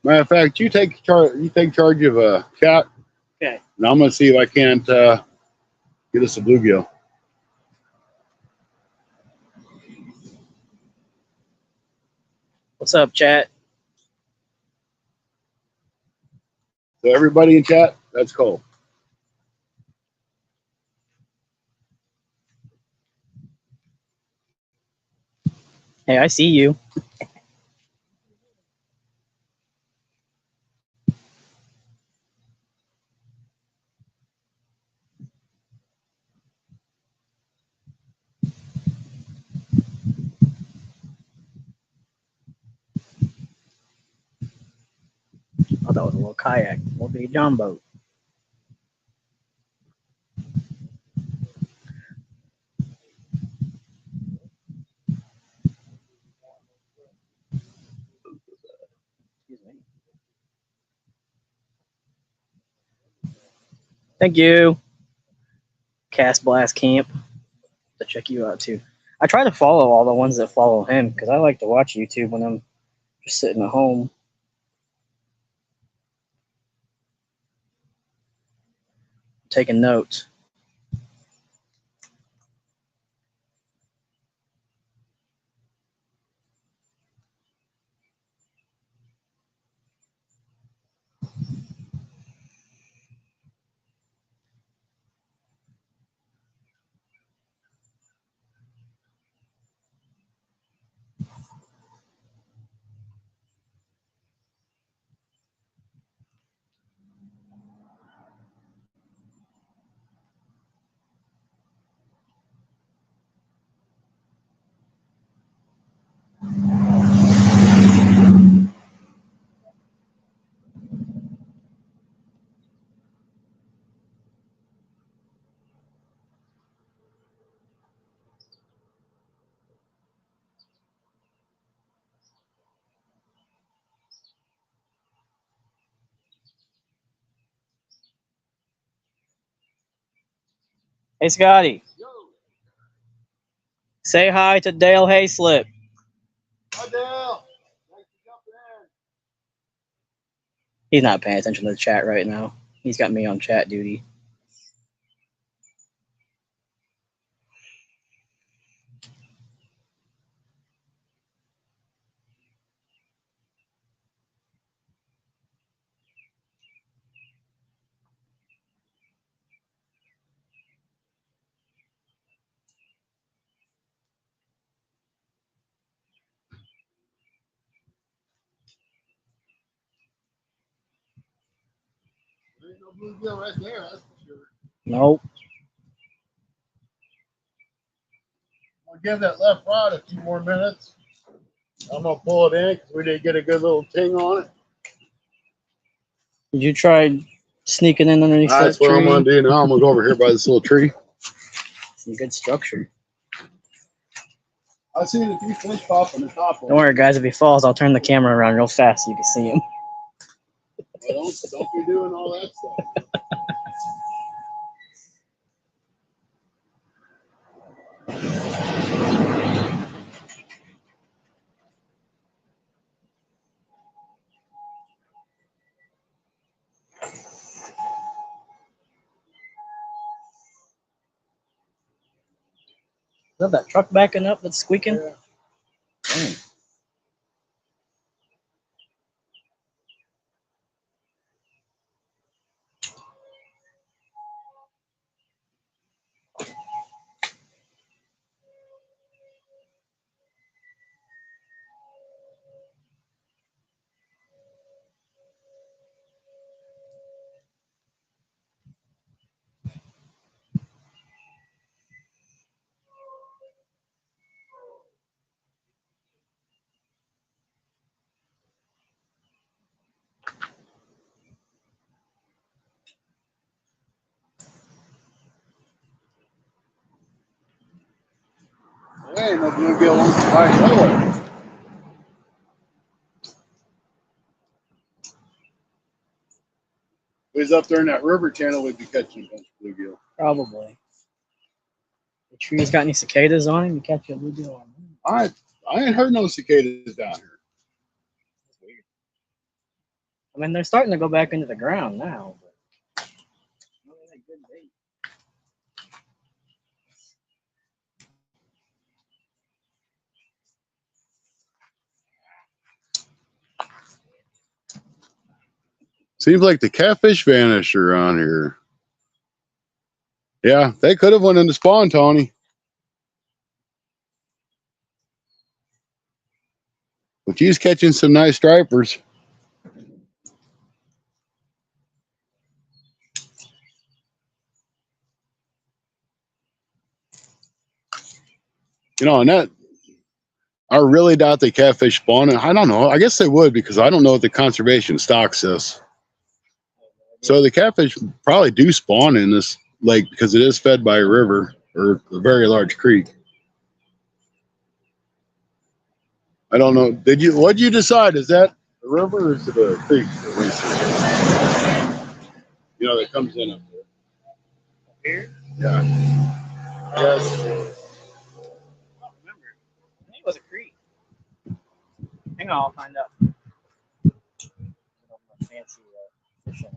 Matter of fact, you take charge of a cat, Okay. and I'm gonna see if I can't get us a bluegill. What's up, chat? So everybody in chat, that's Cole. Hey, I see you. Oh, that was a little kayak. Little bitty John boat. Excuse me. Thank you. Cast Blast Camp. To check you out too. I try to follow all the ones that follow him because I like to watch YouTube when I'm just sitting at home. Taking notes. Hey, Scotty. Say hi to Dale Hayslip. Hi, Dale. Thanks for jumping in. He's not paying attention to the chat right now. He's got me on chat duty. There ain't no bluegill right there, that's for sure. Nope. I'll give that left rod a few more minutes. I'm gonna pull it in because we did get a good little ting on it. Did you try sneaking in underneath That's that what I'm tree? gonna do now. I'm gonna go over here by this little tree. Some good structure. I've seen a few fish pop on the top of Don't worry, guys. If he falls, I'll turn the camera around real fast so you can see him. Well, don't be doing all that stuff. Is that that truck backing up that's squeaking? Yeah. Dang. ain't no bluegill on the bite nowhere. If we was up there in that river channel, we'd be catching a bunch of bluegill. Probably. The tree's got any cicadas on him? You catch a bluegill on him. I ain't heard no cicadas down here. That's weird. I mean, they're starting to go back into the ground now. But not really good bait. Seems like the catfish vanished around here. Yeah, they could have went into spawn, Tony. But he's catching some nice stripers. You know, and that, I really doubt they catfish spawn. And I don't know. I guess they would because I don't know what the conservation stock says. So the catfish probably do spawn in this lake because it is fed by a river or a very large creek. I don't know. What'd you decide? Is that the river or is it a creek? You know, that comes in up there. Here? Yeah. Yes. I don't remember. I think it was a creek. Hang on, I'll find out. Fancy fishing.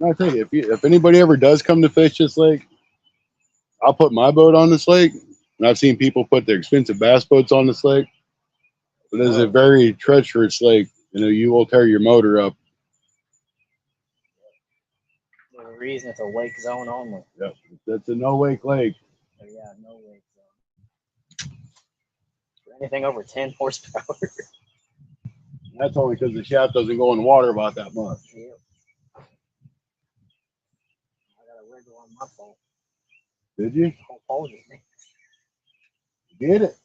I tell you, if anybody ever does come to fish this lake, I'll put my boat on this lake. And I've seen people put their expensive bass boats on this lake. But it is a very treacherous lake. You know, you will tear your motor up. There's a reason it's a wake zone only. Yep. That's a no-wake lake. So yeah, no wake zone. For anything over 10 horsepower. That's only because the shaft doesn't go in the water about that much. Yep. I got a wiggle on my pole. Did you? Whole pole just Get it.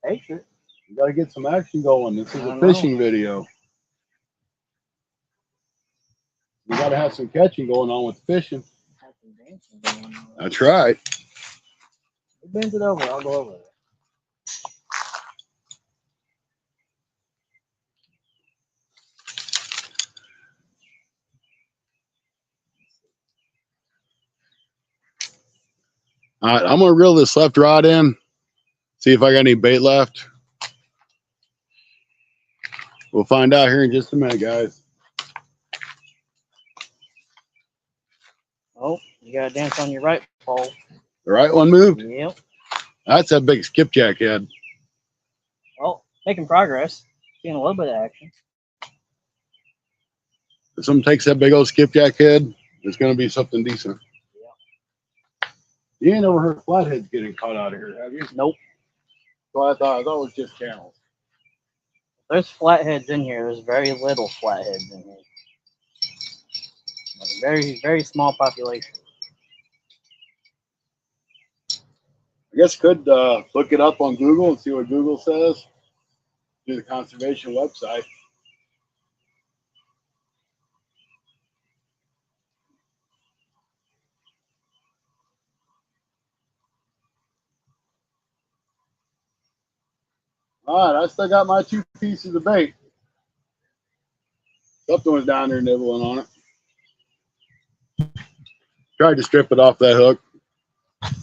takes it. You got to get some action going. This is I a know. fishing video. You got to have some catching going on with fishing. Have some dancing going on. That's right. Who bends it over? I'll go over it. All right, I'm going to reel this left rod in. See if I got any bait left. We'll find out here in just a minute, guys. Oh, you gotta dance on your right pole. The right one moved? Yep. That's that big skipjack head. Well, making progress. Seeing a little bit of action. If something takes that big old skipjack head, it's going to be something decent. Yeah. You ain't never heard flatheads getting caught out of here, have you? Nope. So I thought it was just channels. There's flatheads in here. There's very little flatheads in here. Like a very, very small population. I guess could look it up on Google and see what Google says. Do the conservation website. All right, I still got my 2 pieces of bait. Something was down there nibbling on it. Tried to strip it off that hook. It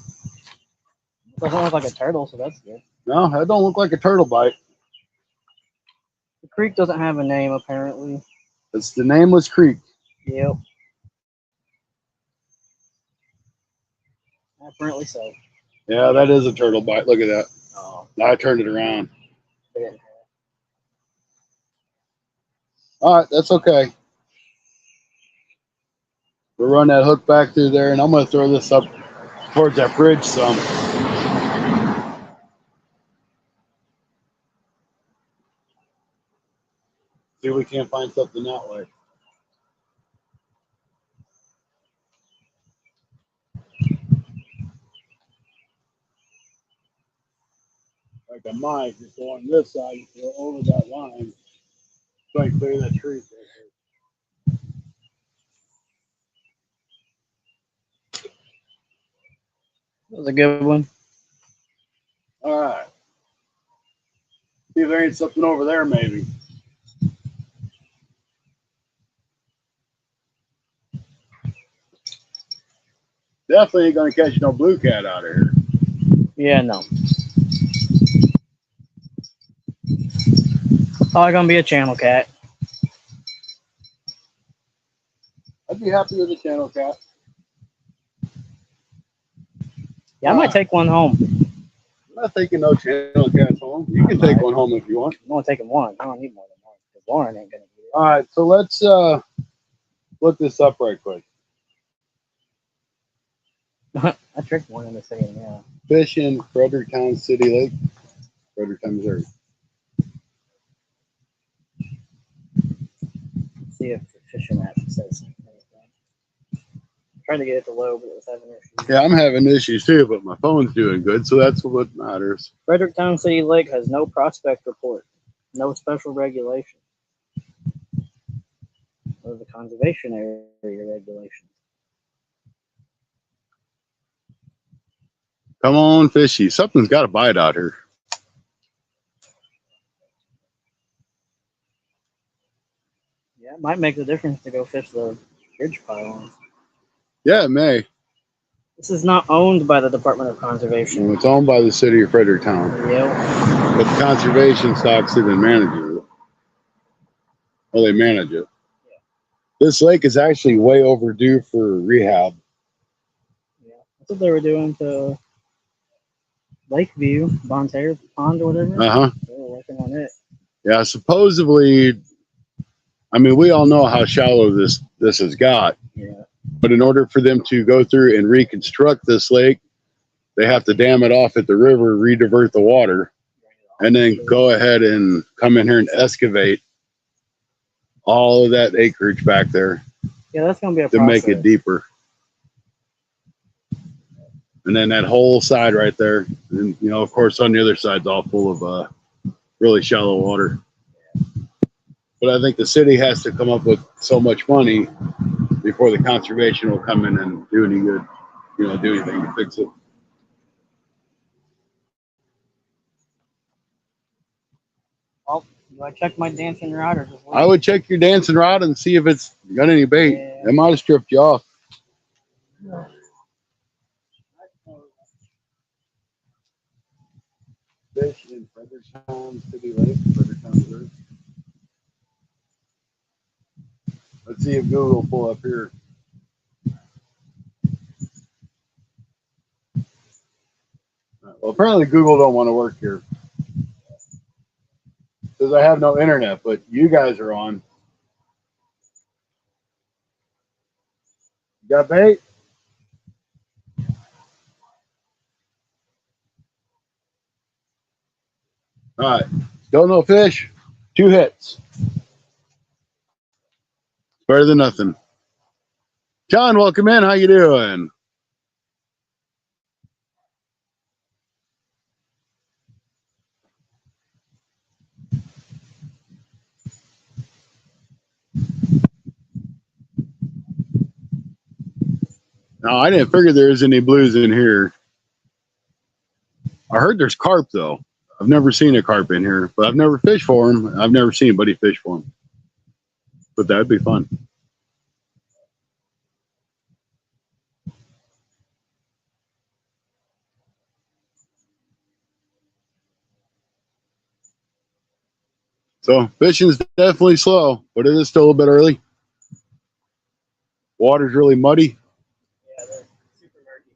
doesn't look like a turtle, so that's good. No, that don't look like a turtle bite. The creek doesn't have a name, apparently. It's the nameless creek. Yep. Apparently so. Yeah, that is a turtle bite. Look at that. Oh. Now I turned it around. Yeah. All right, that's okay. We'll run that hook back through there, and I'm going to throw this up towards that bridge some. See if we can't find something that way. Like I might just go on this side and go over that line so I can clear that tree. was a good one. All right. See if there ain't something over there, maybe. Definitely ain't gonna catch no blue cat out of here. Yeah, no. Probably gonna be a channel cat. I'd be happy with a channel cat. Yeah, I might take one home. I'm not taking no channel cats home. You can take one home if you want. I'm only taking one. I don't need more than one. Because Lauren ain't gonna get it. All right, so let's look this up right quick. I tricked one in the city, yeah. Fish in Fredericktown City Lake, Fredericktown, Missouri. See if the fishing app says anything. Trying to get it to load, but it was having issues. Yeah, I'm having issues too, but my phone's doing good, so that's what matters. Fredericktown City Lake has no prospect report, no special regulations, or the conservation area regulations. Come on, fishy. Something's got to bite out here. Yeah, it might make the difference to go fish the ridge pylons. Yeah, it may. This is not owned by the Department of Conservation. Well, it's owned by the city of Fredericktown, Yep. but the conservation stocks have been managing it. Well, they manage it. Yeah. This lake is actually way overdue for rehab. Yeah. That's what they were doing to Lakeview, Bonterre Pond or whatever. Uh-huh. They were working on it. Yeah, supposedly, I mean, we all know how shallow this has got. Yeah. But in order for them to go through and reconstruct this lake, they have to dam it off at the river, redivert the water, and then go ahead and come in here and excavate all of that acreage back there Yeah, that's gonna be a to process. make it deeper. And then that whole side right there, and you know, of course, on the other side's all full of really shallow water. But I think the city has to come up with so much money before the conservation will come in and do any good, you know, do anything to fix it. Oh, do I check my dancing rod or just? I would check your dancing rod and see if it's got any bait. Yeah. It might have stripped you off. Yeah. Fish in Fredericktown City Lake, Fredericktown, Missouri. Let's see if Google will pull up here. Well, apparently Google don't want to work here because I have no internet, but you guys are on. You got bait? All right. Don't know fish. 2 hits. Better than nothing. John, welcome in. How you doing? No, I didn't figure there was any blues in here. I heard there's carp though. I've never seen a carp in here, but I've never fished for them. I've never seen anybody fish for them. But that'd be fun. So fishing's definitely slow, but it is still a bit early. Water's really muddy. Yeah, they're super murky.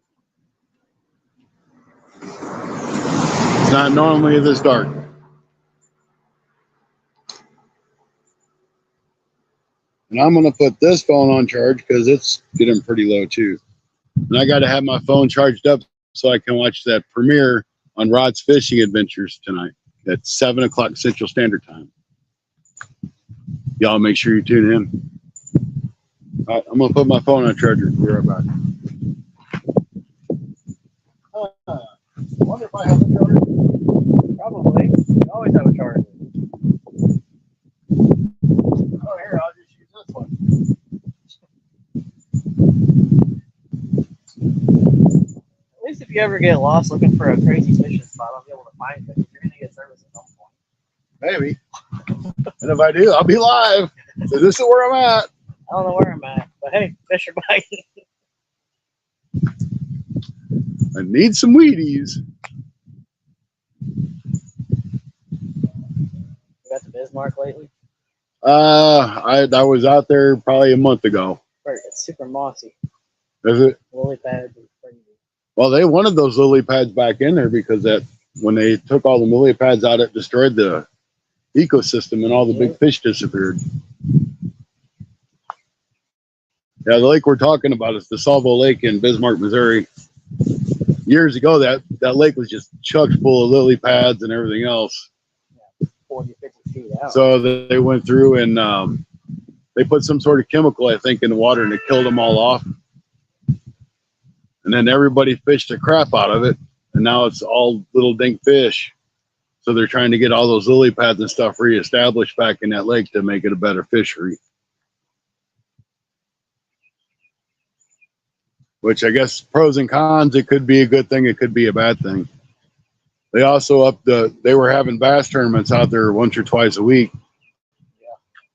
It's not normally this dark. And I'm going to put this phone on charge because it's getting pretty low too. And I got to have my phone charged up so I can watch that premiere on Rod's Fishing Adventures tonight at 7 o'clock Central Standard Time. Y'all make sure you tune in. All right, I'm going to put my phone on charger. Be right back. I wonder if I have a charger. Probably. You always have a charger. Oh, here, I'll just use this one. At least if if you ever get lost looking for a crazy fishing spot, I'll be able to find it. You're gonna get service at some point. Maybe. And if I do, I'll be live. So this is where I'm at. I don't know where I'm at, but hey, fish are biting. I need some Wheaties. You got to Bismarck lately? I was out there probably a month ago. It's super mossy. Is it? Lily pads are crazy. Well, they wanted those lily pads back in there because that when they took all the lily pads out, it destroyed the ecosystem and all the big fish disappeared. Yeah, the lake we're talking about is the Salvo Lake in Bismarck, Missouri. Years ago, that lake was just chock full of lily pads and everything else. 40, 50 feet out. So they went through and they put some sort of chemical, I think, in the water and it killed them all off. And then everybody fished the crap out of it. And now it's all little dink fish. So they're trying to get all those lily pads and stuff reestablished back in that lake to make it a better fishery. Which I guess pros and cons, it could be a good thing, it could be a bad thing. They also they were having bass tournaments out there once or twice a week,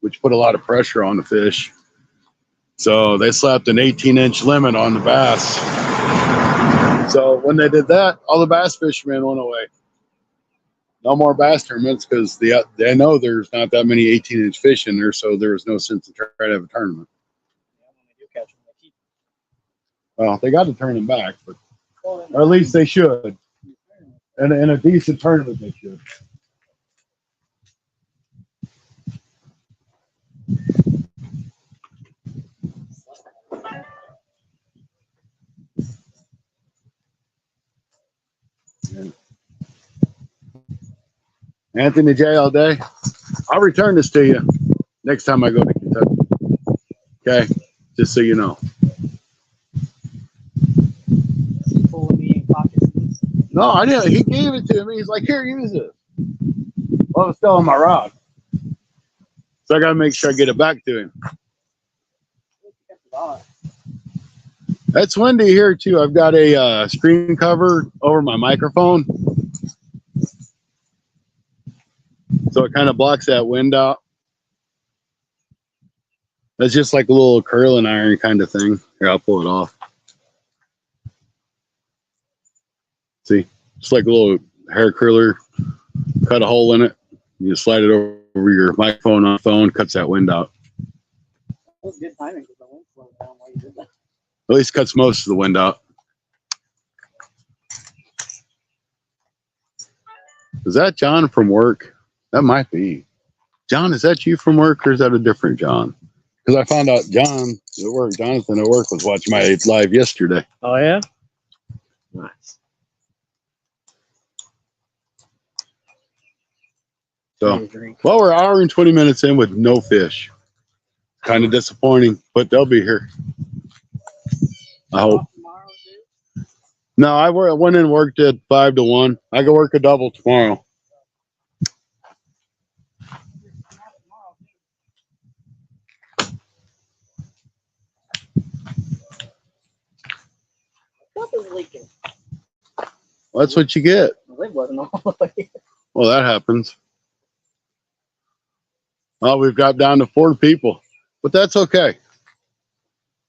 which put a lot of pressure on the fish. So they slapped an 18-inch limit on the bass. So when they did that, all the bass fishermen went away. No more bass tournaments because they know there's not that many 18-inch fish in there, so there was no sense to try to have a tournament. Well, they got to turn them back, but or at least they should. And in a decent tournament, they should. Yeah. Anthony J all day. I'll return this to you next time I go to Kentucky. Okay, just so you know. No, I didn't. He gave it to me. He's like, here, use it. Well, it's still on my rod. So I got to make sure I get it back to him. It's windy here, too. I've got a screen cover over my microphone. So it kind of blocks that wind out. That's just like a little curling iron kind of thing. Here, I'll pull it off. See, it's like a little hair curler. Cut a hole in it. You slide it over your microphone on the phone, cuts that wind out. That was good timing because the wind slowed down while you did that. At least cuts most of the wind out. Is that John from work? That might be. John, is that you from work or is that a different John? Because I found out John at work, Jonathan at work was watching my live yesterday. Oh, yeah? Nice. So, well, we're an hour and 20 minutes in with no fish. Kind of disappointing, but they'll be here. I hope. No, I went and worked at 5 to 1. I go work a double tomorrow. Leaking. Well, that's what you get. The lid wasn't all the way. Well, that happens. Well, we've got down to 4 people, but that's okay.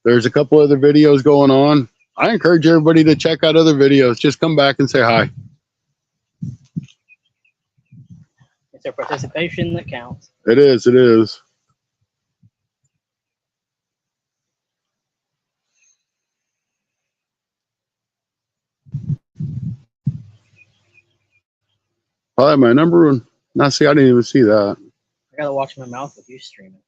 There's a couple other videos going on. I encourage everybody to check out other videos. Just come back and say hi. It's their participation that counts. It is. It is. Probably my number one. Now, see, I didn't even see that. I gotta watch my mouth with you streaming.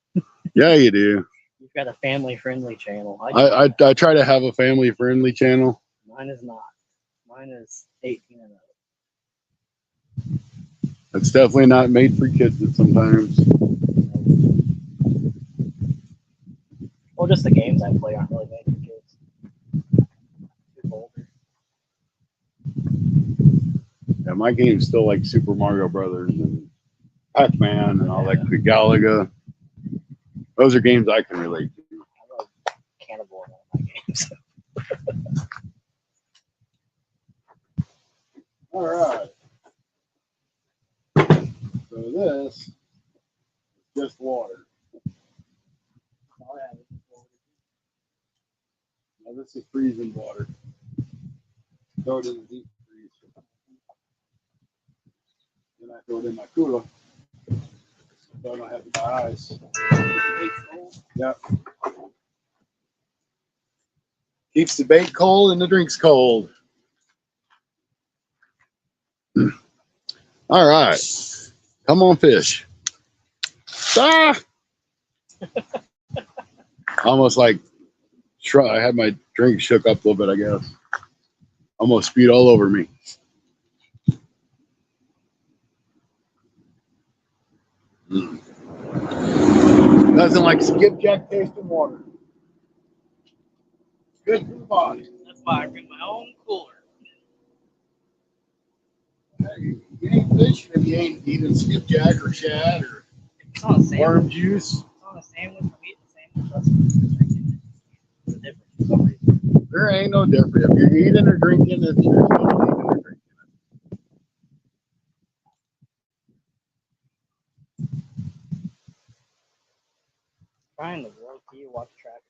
Yeah, you do. You've got a family-friendly channel. I try to have a family-friendly channel. Mine is not. Mine is 18 and up. It's definitely not made for kids sometimes. Well, just the games I play aren't really made for kids. Too older. Yeah, my game's still like Super Mario Brothers and Pac-Man and all that. Galaga. Those are games I can relate to. I love Cannibal in all my games. All right. So this is just water. Oh, yeah. Now this is freezing water. Throw it in the deep freeze. Then I throw it in my cooler. So I don't have to buy ice. Yep. Keeps the bait cold and the drinks cold. All right. Come on, fish. Ah! Almost like I had my drink shook up a little bit, I guess. Almost spewed all over me. Mm. Nothing like skipjack tasting water. Good for the body. That's why I bring my own cooler. Hey, you ain't fishing if you ain't eating skipjack or shad or It's on a sandwich. worm juice. It's on a sandwich. I'm eating a sandwich. That's drinking. It's a difference for some reason. There ain't no different. If you're eating or drinking, it's you're still eating or drinking. Trying to low key watch traffic.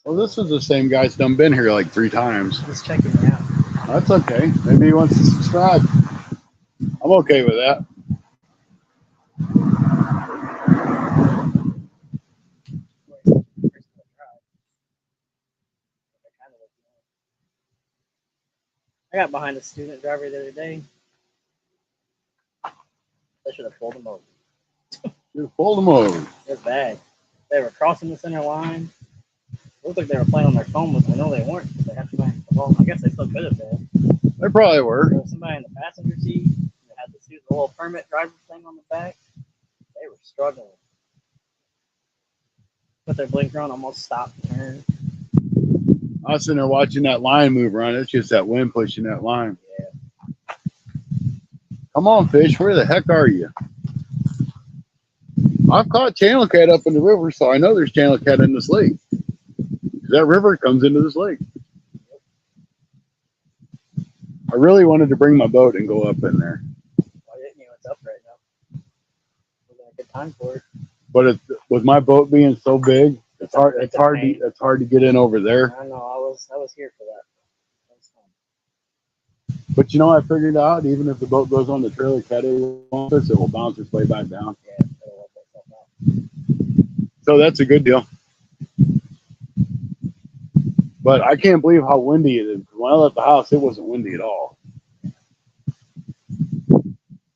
Well, this is the same guy's done been here like 3 times. Just checking me out. That's okay. Maybe he wants to subscribe. I'm okay with that. I got behind a student driver the other day. I should have pulled him over. Just pulled him over. It was bad. They were crossing the center line. It looked like they were playing on their phone, but I know they weren't. They had to find the ball. I guess they still could have been. They probably were. There was somebody in the passenger seat. They had the little permit driver thing on the back. They were struggling. Put their blinker on, almost stopped the turn. I was sitting there watching that line move around. It's just that wind pushing that line. Yeah. Come on, fish. Where the heck are you? I've caught channel cat up in the river, so I know there's channel cat in this lake. That river comes into this lake. I really wanted to bring my boat and go up in there. Why didn't you? It's up right now. We're having a good time for it. But with my boat being so big, it's hard. It's hard to get in over there. I know. I was here for that. That's fun. But you know, I figured out even if the boat goes on the trailer caddy office, it will bounce its way back down. Yeah, it'll work itself out. So that's a good deal. But I can't believe how windy it is. When I left the house, it wasn't windy at all.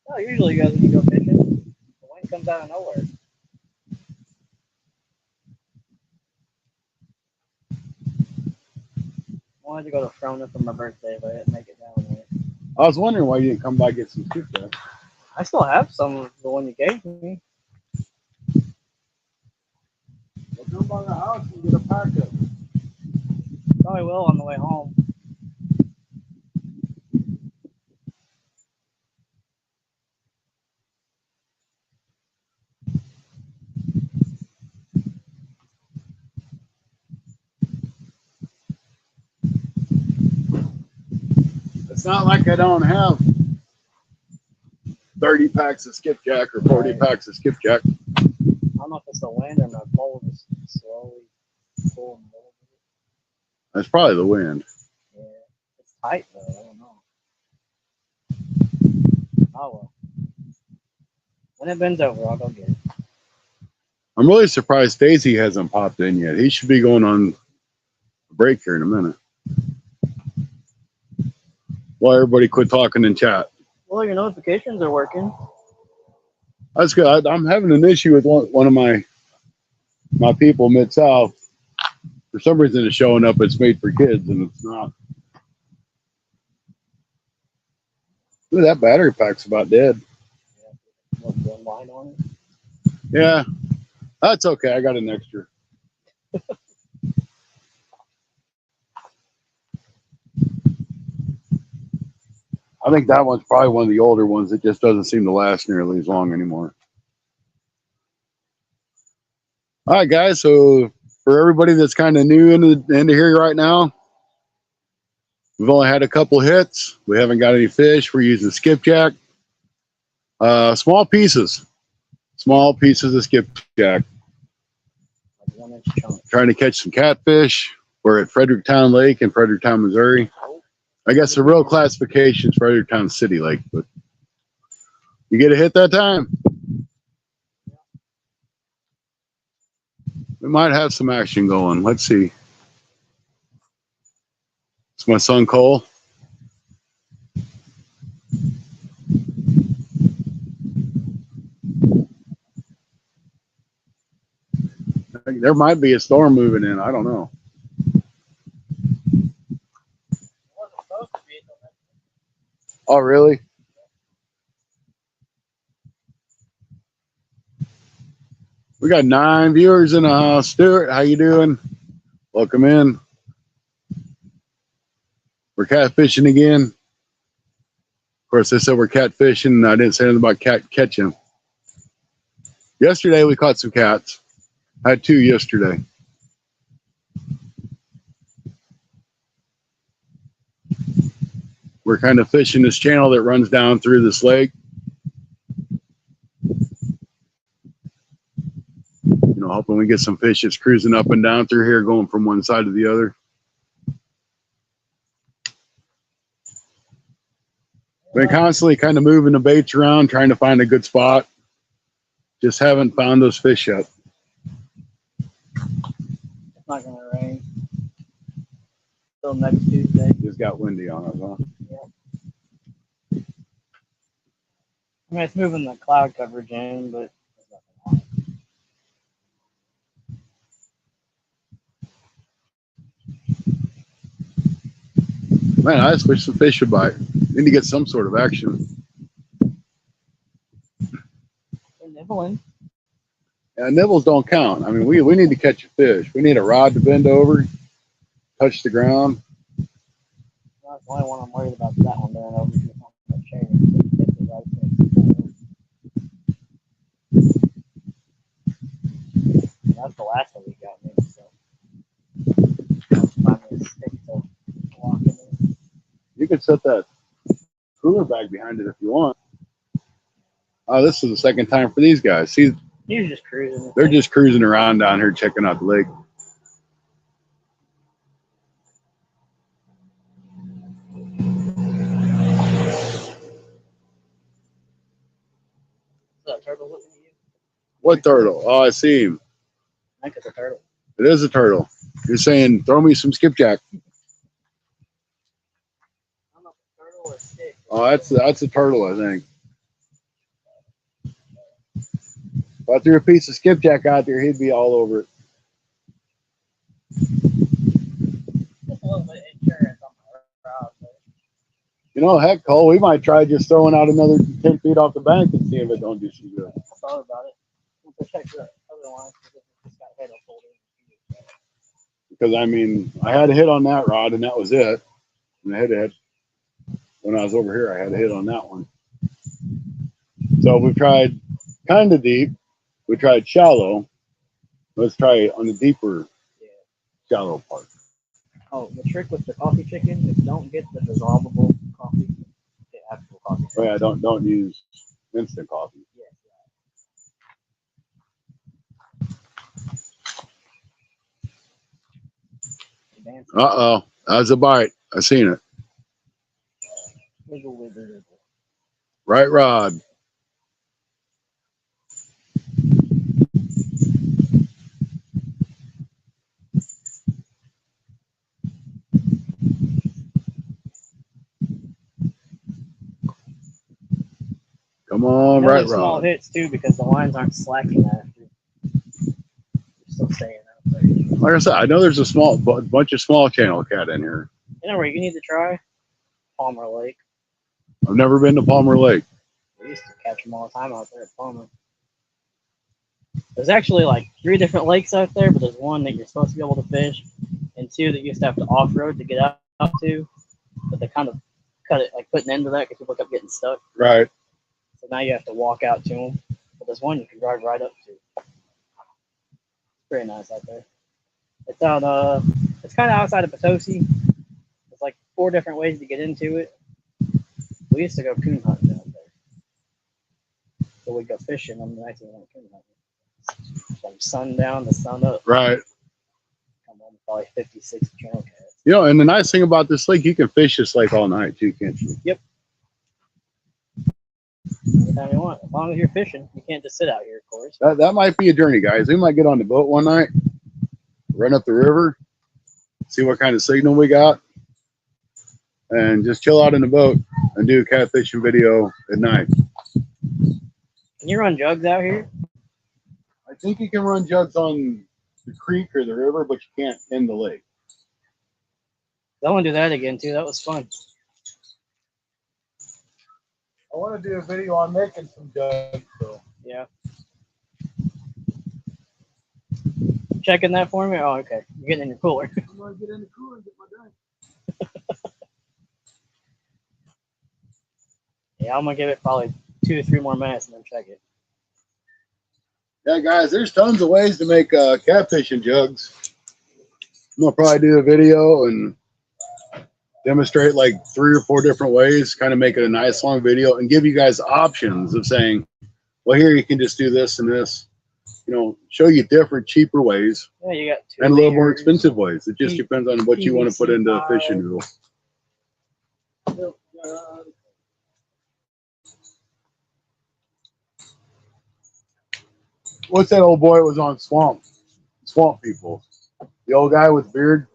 No, usually you guys when you go fishing, the wind comes out of nowhere. I wanted to go to Frona for my birthday, but I didn't make it down there. I was wondering why you didn't come by and get some skipjack. I still have some of the one you gave me. Well, come by the house and get a pack of it. Probably will on the way home. It's not like I don't have 30 packs of skipjack or 40 packs of skipjack. I don't know if it's the wind or my pole is slowly pulling a little bit. That's probably the wind. Yeah, it's tight though. I don't know. Oh well. When it bends over, I'll go get it. I'm really surprised Daisy hasn't popped in yet. He should be going on a break here in a minute. Well, everybody quit talking in chat. Well, your notifications are working. That's good. I'm having an issue with one of my people mid-south. For some reason, it's showing up. It's made for kids, and it's not. Ooh, that battery pack's about dead. Yeah, one line on it. Yeah, that's okay. I got an extra. I think that one's probably one of the older ones that just doesn't seem to last nearly as long anymore. All right, guys. So for everybody that's kind of new into here right now, We've only had a couple hits. We haven't got any fish. We're using skipjack. Small pieces of skipjack. Like 1-inch chunk. Trying to catch some catfish. We're at Fredericktown Lake in Fredericktown, Missouri. I guess the real classification is Fredericktown City Lake, but you get a hit that time. We might have some action going. Let's see. It's my son Cole. There might be a storm moving in. I don't know. Oh, really? We got 9 viewers in the house. Stuart, how you doing? Welcome in. We're catfishing again. Of course, they said we're catfishing. I didn't say anything about cat catching. Yesterday, we caught some cats. I had 2 yesterday. We're kind of fishing this channel that runs down through this lake. You know, hoping we get some fish that's cruising up and down through here, going from one side to the other. Been constantly kind of moving the baits around, trying to find a good spot. Just haven't found those fish yet. It's not gonna rain till next Tuesday. Just got windy on us, huh? Yeah. I mean, it's moving the cloud coverage in, but there's nothing on it. Man, I just wish some fish would bite. Need to get some sort of action. They're nibbling. Yeah, nibbles don't count. I mean, we need to catch a fish. We need a rod to bend over, touch the ground. That's the only one I'm worried about. That one there over here on the chain. That's the last one we got, maybe. So find me a stick to walk in it. You could set that cooler bag behind it if you want. Oh, this is the second time for these guys. See, You're just cruising. they're just cruising around down here checking out the lake. Is that a turtle looking at you? What turtle? Oh, I see him. I think it's a turtle. It is a turtle. You're saying, throw me some skipjack. I don't know if it's a turtle or a stick. Oh, that's a turtle, I think. If I threw a piece of skipjack out there, he'd be all over it. Just a little bit of insurance on my rod. But You know, heck, Cole, we might try just throwing out another 10 feet off the bank and see if it don't do some good. I thought about it. Once I check the other one, it's got head up holding. Because, I mean, I had a hit on that rod, and that was it. And I had a hit. When I was over here, I had a hit on that one. So we tried kind of deep. We tried shallow. Let's try on the deeper, shallow part. Oh, the trick with the coffee chicken is don't get the dissolvable coffee. Get actual coffee. Oh, yeah, don't use instant coffee. Yeah. Uh-oh. That was a bite. I seen it. Wiggle, wiggle, wiggle. Right rod. Come on, right Small rod. hits too because the lines aren't slacking after. You're still staying out there. Like I said, I know there's a bunch of small channel cat in here. You know where you need to try? Palmer Lake. I've never been to Palmer Lake. We used to catch them all the time out there at Palmer. There's actually like 3 different lakes out there, but there's one that you're supposed to be able to fish, and 2 that you used to have to off-road to get out to. But they kind of cut it, like put an end to that because people kept getting stuck. Right. So now you have to walk out to them. But there's one you can drive right up to. It's very nice out there. It's out. It's kind of outside of Potosi. It's like 4 different ways to get into it. We used to go coon hunting out there. So we'd go fishing on the nights we went coon hunting. From sundown to sun up. Right. Come home with probably 50, 60 channel cats. You know, and the nice thing about this lake, you can fish this lake all night too, can't you? Yep. Anytime you want. As long as you're fishing, you can't just sit out here, of course. That might be a journey, guys. We might get on the boat one night, run up the river, see what kind of signal we got, and just chill out in the boat and do a catfishing video at night. Can you run jugs out here? I think you can run jugs on the creek or the river, but you can't in the lake. I want to do that again too. That was fun. I want to do a video on making some jugs. So. Yeah. Checking that for me? Oh, okay. You're getting in your cooler. I'm going to get in the cooler and get my drink. Yeah, I'm going to give it probably 2 or 3 more minutes and then check it. Yeah, guys, there's tons of ways to make catfishing jugs. I'm going to probably do a video and demonstrate like 3 or 4 different ways, kind of make it a nice long video and give you guys options of saying, well, here you can just do this and this, you know, show you different, cheaper ways. Yeah, you got 2 and a little more layers. expensive ways. It just depends on what you want to put into a fishing reel. What's that old boy that was on Swamp People? The old guy with the beard?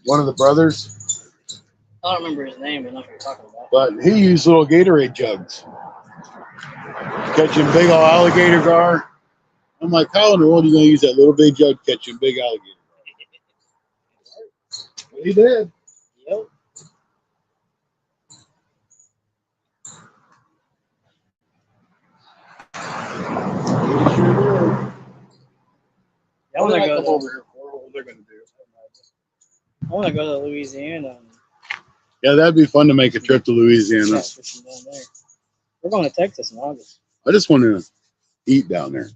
One of the brothers? I don't remember his name, but I know what you're talking about. But he used little Gatorade jugs. Catching big old alligator gar. I'm like, how in the world are you going to use that little big jug catching big alligator? Well, he did. Yep. He sure did. I want to Come go over here for what they're going to do. I want to go to Louisiana. And Yeah, that'd be fun to make a trip to Louisiana. catfishing down there. We're going to Texas in August. I just want to eat down there.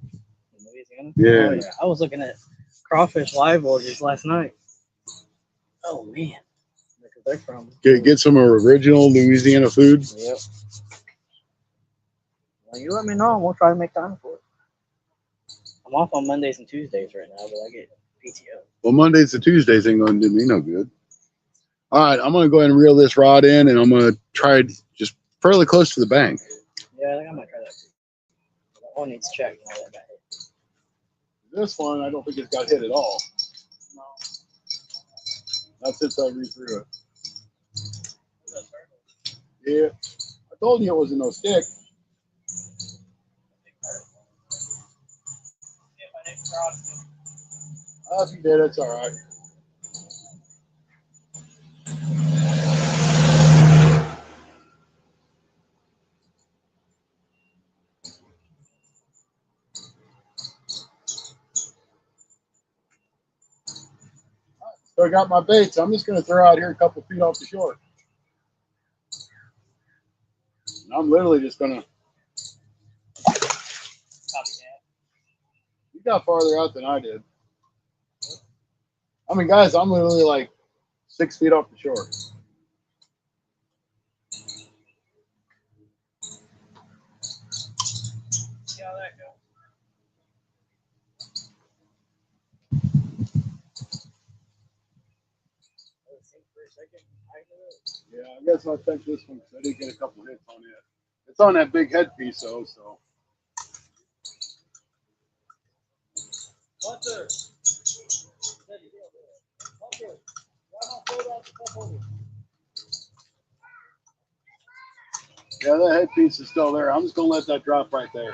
In Louisiana? Yeah. Oh, yeah. I was looking at crawfish live orders last night. Oh, man. Because they're from. Get some original Louisiana food. Yep. Well, you let me know and we'll try to make time for it. I'm off on Mondays and Tuesdays right now, but I get PTO. Well, Mondays to Tuesdays ain't going to do me no good. All right, I'm going to go ahead and reel this rod in, and I'm going to try it just fairly close to the bank. Yeah, I think I might try that too. That one needs checked. Now that got hit. This one, I don't think it's got hit at all. No. Not since I re-threw it. Yeah, I told you it wasn't no stick. If you did, it's all right. So I got my baits. I'm just going to throw out here a couple feet off the shore. And I'm literally just going to. You got farther out than I did. I mean, guys, I'm literally like 6 feet off the shore. See how that goes. Yeah, I guess I'll take this one because I did get a couple hits on it. It's on that big headpiece, though, so. Yeah, that headpiece is still there. I'm just going to let that drop right there.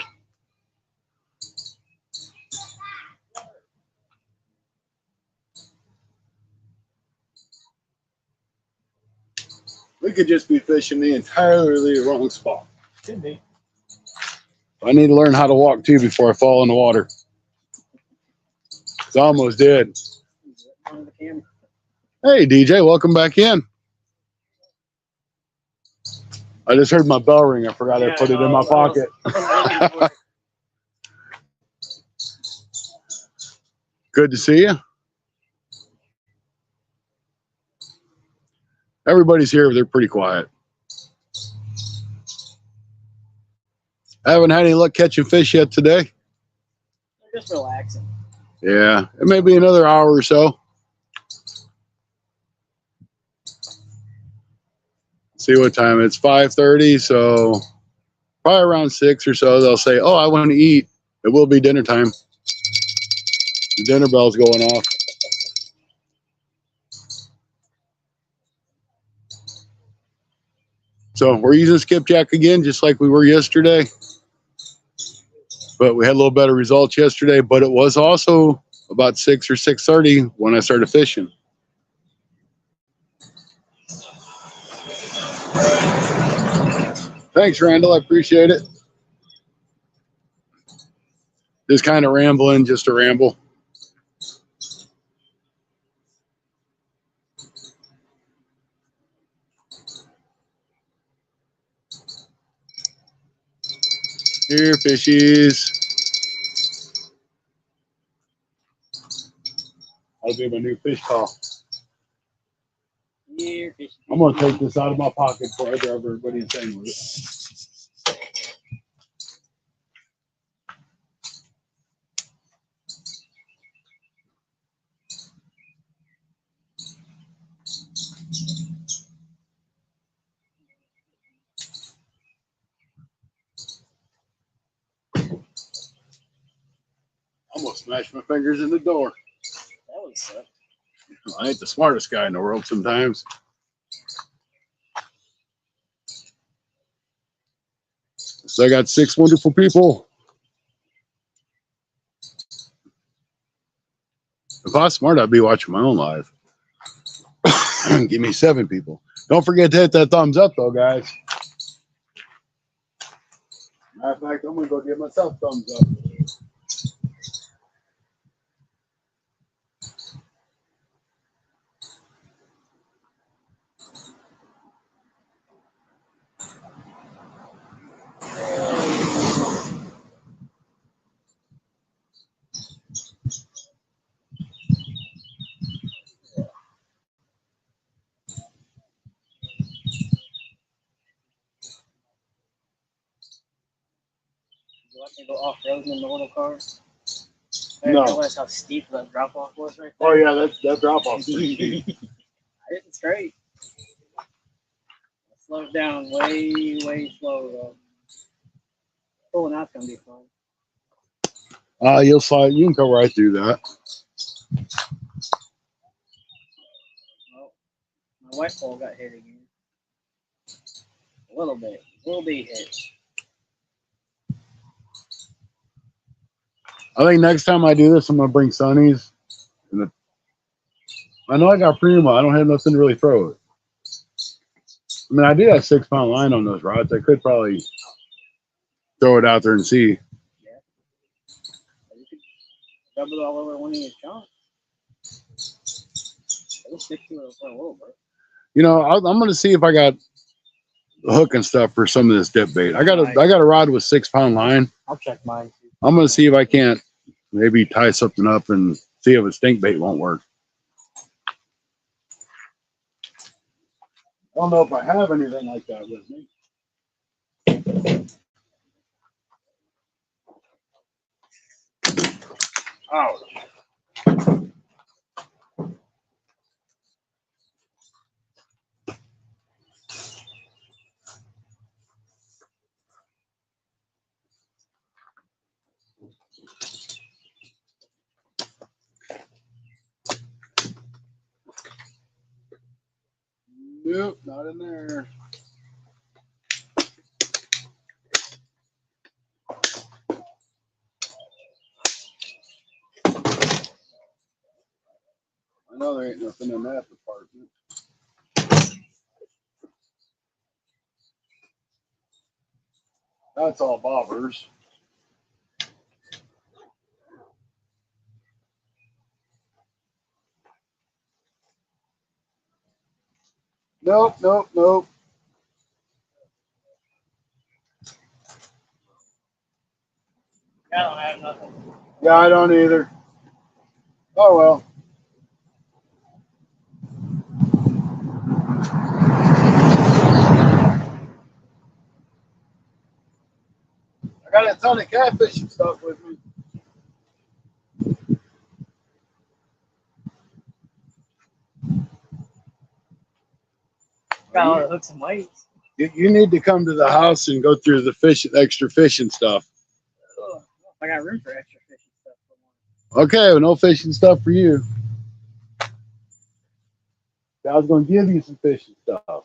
We could just be fishing the entirely wrong spot. Could be. I need to learn how to walk too before I fall in the water. I almost did. Hey, DJ, welcome back in. I just heard my bell ring. I forgot I put it in my pocket. Good to see you. Everybody's here. They're pretty quiet. I haven't had any luck catching fish yet today. They're just relaxing. Yeah, it may be another hour or so. See what time it's 5:30, so probably around 6 or so they'll say, oh, I want to eat. It will be dinner time. The dinner bell's going off. So we're using skipjack again, just like we were yesterday. But we had a little better results yesterday, but it was also about 6 or 6:30 when I started fishing. Thanks, Randall. I appreciate it. Just kind of rambling, just a ramble. Here, fishies. I'll do my new fish call. Here, fish. I'm going to take this out of my pocket before I drive everybody insane with it. Almost smashed my fingers in the door. That would suck. I ain't the smartest guy in the world sometimes. So I got 6 wonderful people. If I was smart, I'd be watching my own live. Give me 7 people. Don't forget to hit that thumbs up, though, guys. Matter of fact, I'm going to go give myself thumbs up. You want me to go off-roading in the little car? I No. didn't realize how steep that drop-off was right there. Oh, yeah, that drop off. It's great. Slow it down way, way slow, though. Pulling out's going to be fun. You'll slide. You can go right through that. Well, my white pole got hit again. A little bit. Will be hit. I think next time I do this, I'm going to bring sunnies. I know I got Prima. I don't have nothing to really throw it. I mean, I do have 6-pound line on those rods. I could probably throw it out there and see. Yeah. You could rub it all over one of your chunks. It'll stick to it for a little bit. You know, I'm going to see if I got the hook and stuff for some of this dip bait. I got a rod with 6-pound line. I'll check mine too. I'm going to see if I can't maybe tie something up and see if a stink bait won't work. I don't know if I have anything like that with me. Ouch. Nope, not in there. I know there ain't nothing in that department. That's all bobbers. Nope, nope, nope. I don't have nothing. Yeah, I don't either. Oh well. got a ton of catfishing stuff with me. Got all the hooks and weights. You need to come to the house and go through the extra fishing stuff. Oh, I got room for extra fishing stuff. Okay, well, no fishing stuff for you. I was going to give you some fishing stuff. No,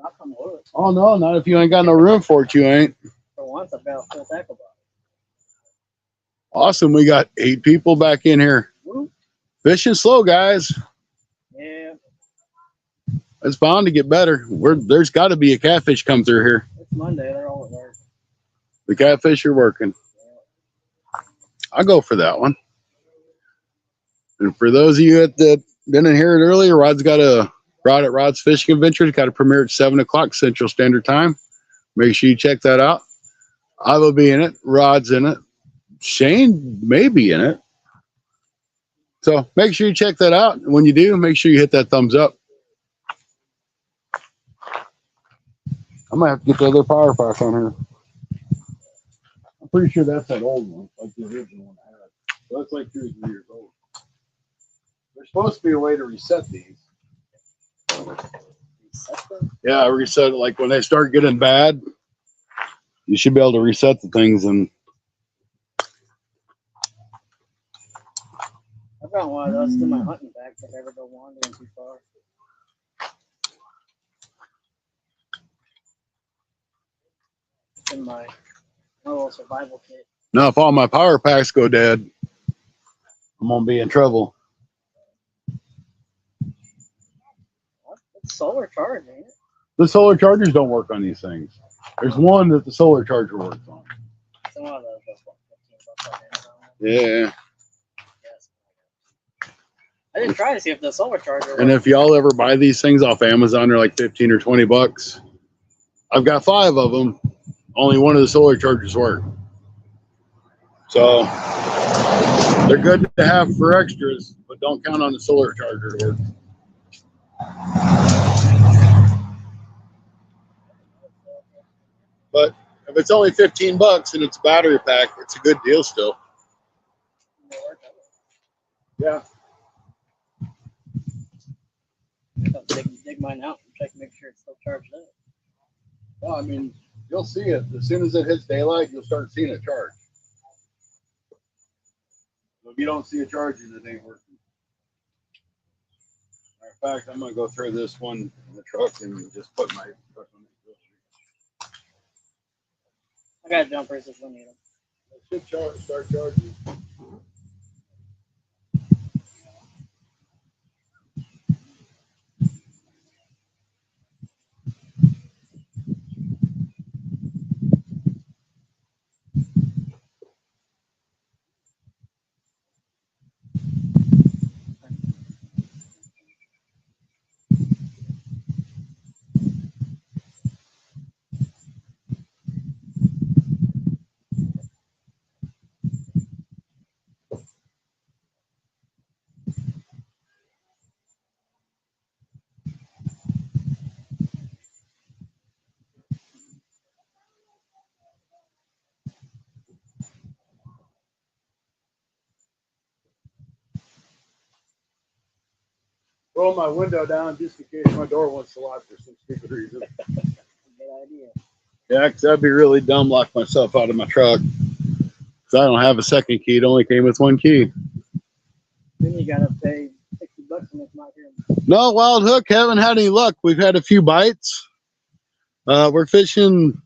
I'll come look. Oh, no, not if you ain't got no room for it, you ain't. For once, I've got a full tackle box. Awesome. We got 8 people back in here. Woo. Fishing slow, guys. Yeah, It's bound to get better. There's got to be a catfish come through here. it's Monday. They're all at work. The catfish are working. I'll go for that one. And for those of you that didn't hear it earlier, Rod's got a Rod at Rod's Fishing Adventure. It's got to premiere at 7 o'clock Central Standard Time. Make sure you check that out. I will be in it. Rod's in it. Shane may be in it. So make sure you check that out. And when you do, make sure you hit that thumbs up. I might have to get the other power pack on here. I'm pretty sure that's that old one, like the original one I had. So that's like 2 or 3 years old. There's supposed to be a way to reset these. Yeah, reset it. Like when they start getting bad, you should be able to reset the things. And I've got one of those in my hunting bag if I ever go wandering too far. It's in my little survival kit. now, if all my power packs go dead, I'm gonna be in trouble. It's solar charged, ain't it? The solar chargers don't work on these things. There's one that the solar charger works on. It's one of those. That's what, $15 on Amazon. Yeah. Yes. I didn't try to see if the solar charger. And if y'all ever buy these things off Amazon, they're like 15 or 20 bucks. I've got 5 of them. Only one of the solar chargers work. So they're good to have for extras, but don't count on the solar charger to work. But if it's only 15 bucks and it's a battery pack, it's a good deal still. Yeah. Dig mine out and check, make sure it's still charged up. Well, I mean, you'll see it. As soon as it hits daylight, you'll start seeing it charge. So if you don't see it charging, it ain't working. Matter of fact, I'm going to go throw this one in the truck and just put my truck on the grocery. I got jumpers if we need them. It should start charging. Roll my window down just in case my door wants to lock for some stupid reason. Good idea. Yeah, because that'd be really dumb, lock myself out of my truck. Because I don't have a second key. It only came with 1 key. Then you gotta pay $60 and it's not here. No, wild hook. Haven't had any luck. We've had a few bites. We're fishing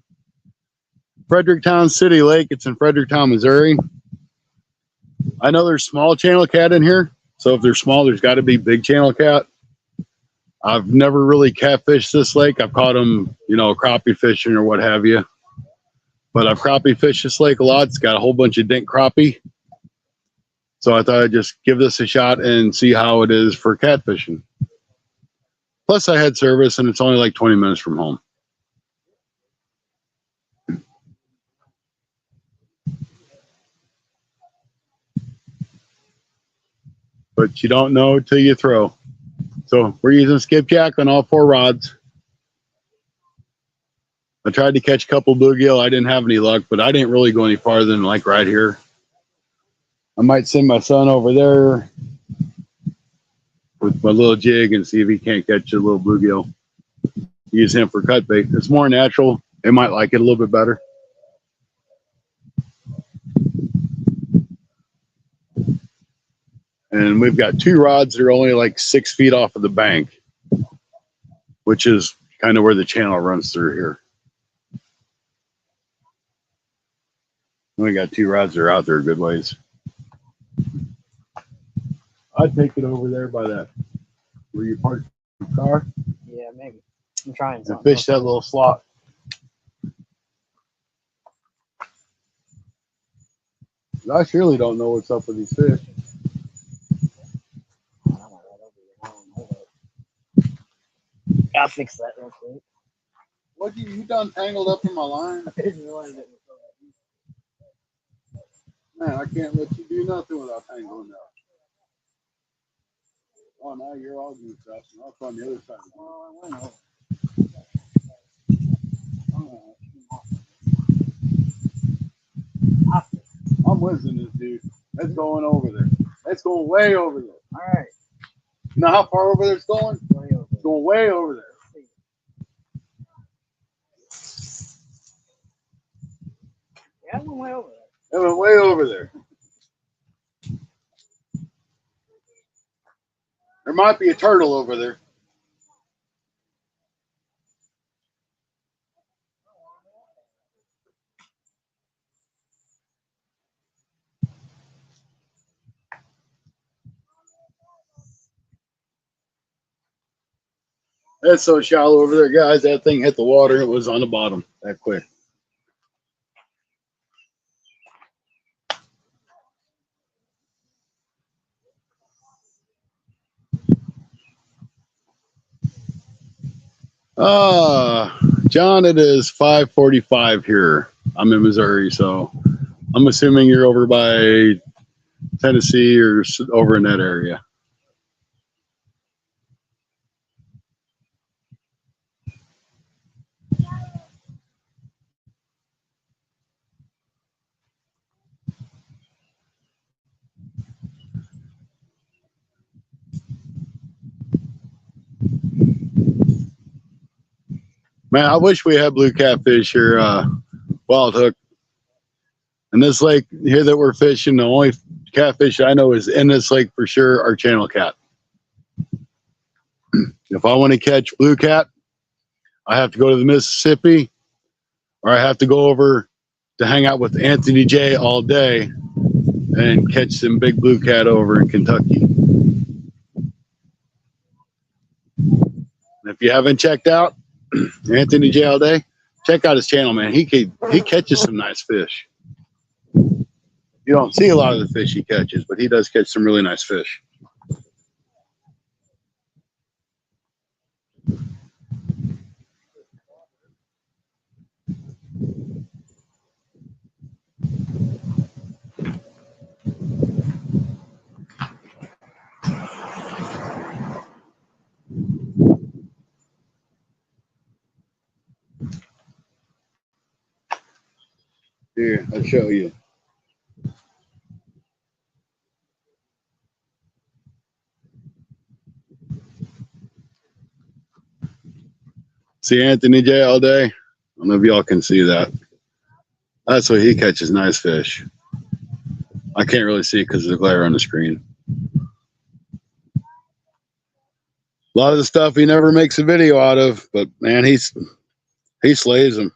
Fredericktown City Lake. It's in Fredericktown, Missouri. I know there's small channel cat in here. So if they're small, there's got to be big channel cat. I've never really catfished this lake. I've caught them, crappie fishing or what have you. But I've crappie fished this lake a lot. It's got a whole bunch of dink crappie. So I thought I'd just give this a shot and see how it is for catfishing. Plus I had service and it's only like 20 minutes from home. But you don't know till you throw. So we're using skipjack on all 4 rods. I tried to catch a couple bluegill. I didn't have any luck, but I didn't really go any farther than like right here. I might send my son over there with my little jig and see if he can't catch a little bluegill. Use him for cut bait. It's more natural. They might like it a little bit better. And we've got 2 rods that are only like 6 feet off of the bank, which is kind of where the channel runs through here. We got 2 rods that are out there a good ways. I'd take it over there by that where you park your car. Yeah, maybe. I'm trying And something. fish that little slot. I surely don't know what's up with these fish. I'll fix that real quick. What you done tangled up in my line? I didn't realize it was so Man, I can't let you do nothing without tangling up. Oh, now you're all goofed up. And I'll on the other side. I'm whizzing this dude. That's going over there. That's going way over there. All right. You know how far over there it's going? Way over. It's going way over there. Yeah, I went way over there. It went way over there. There might be a turtle over there. That's so shallow over there, guys. That thing hit the water. It was on the bottom that quick. John, it is 5:45 here. I'm in Missouri, so I'm assuming you're over by Tennessee or over in that area. Man, I wish we had blue catfish here, wild hook. And this lake here that we're fishing, the only catfish I know is in this lake for sure are channel cat. If I want to catch blue cat, I have to go to the Mississippi, or I have to go over to hang out with Anthony J all day and catch some big blue cat over in Kentucky. If you haven't checked out Anthony J all day, check out his channel, man. He catches some nice fish. You don't see a lot of the fish he catches, but he does catch some really nice fish. Here, I'll show you. See Anthony J all day? I don't know if y'all can see that. That's where he catches nice fish. I can't really see it because of the glare on the screen. A lot of the stuff he never makes a video out of, but man, he slays them.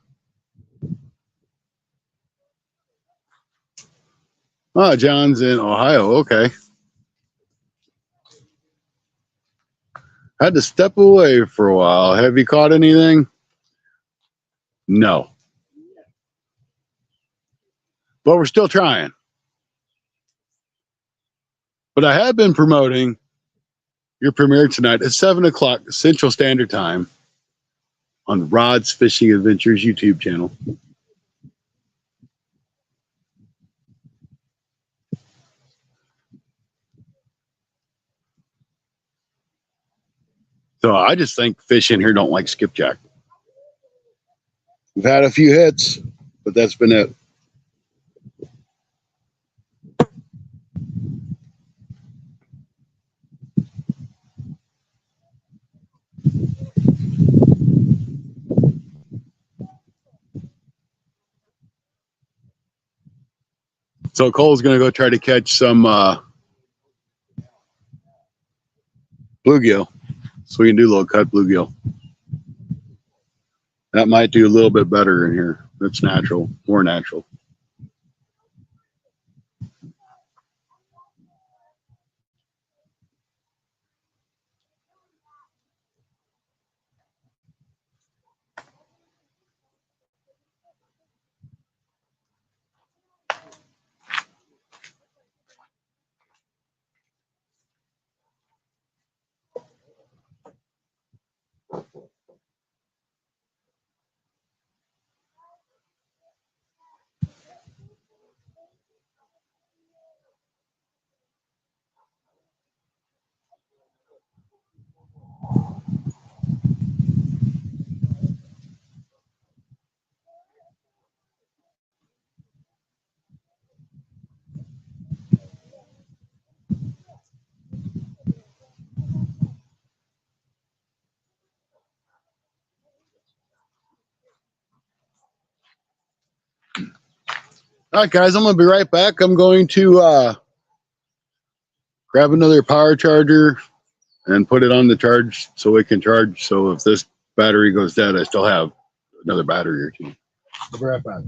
Oh, John's in Ohio. Okay. Had to step away for a while. Have you caught anything? No. But we're still trying. But I have been promoting your premiere tonight at 7 o'clock Central Standard Time on Rod's Fishing Adventures YouTube channel. So I just think fish in here don't like skipjack. We've had a few hits, but that's been it. So Cole's going to go try to catch some bluegill, so we can do a little cut bluegill. That might do a little bit better in here. That's natural, more natural. All right, guys, I'm going to be right back. I'm going to grab another power charger and put it on the charge so it can charge. So if this battery goes dead, I still have another battery or two. I'll be right back.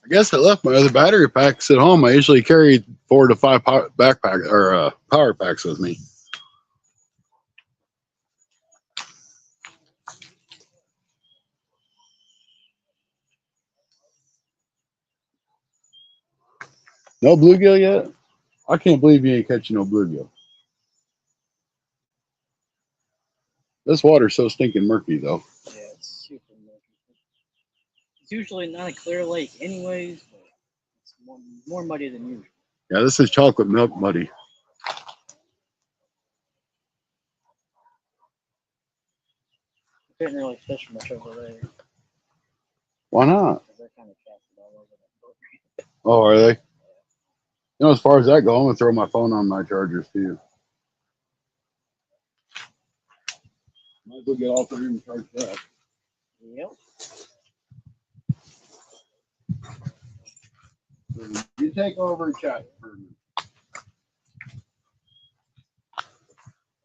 I guess I left my other battery packs at home. I usually carry 4 to 5 power packs with me. No bluegill yet? I can't believe you ain't catching no bluegill. This water's so stinking murky, though. Yeah, it's super murky. It's usually not a clear lake, anyways, but it's more muddy than usual. Yeah, this is chocolate milk muddy. I couldn't really fish much over there. Why not? They're kind of casted all over that boat. Oh, are they? You know, as far as that goes, I'm going to throw my phone on my chargers, too. Might as well get all 3 of them charged up. Yep. You take over and chat for a minute.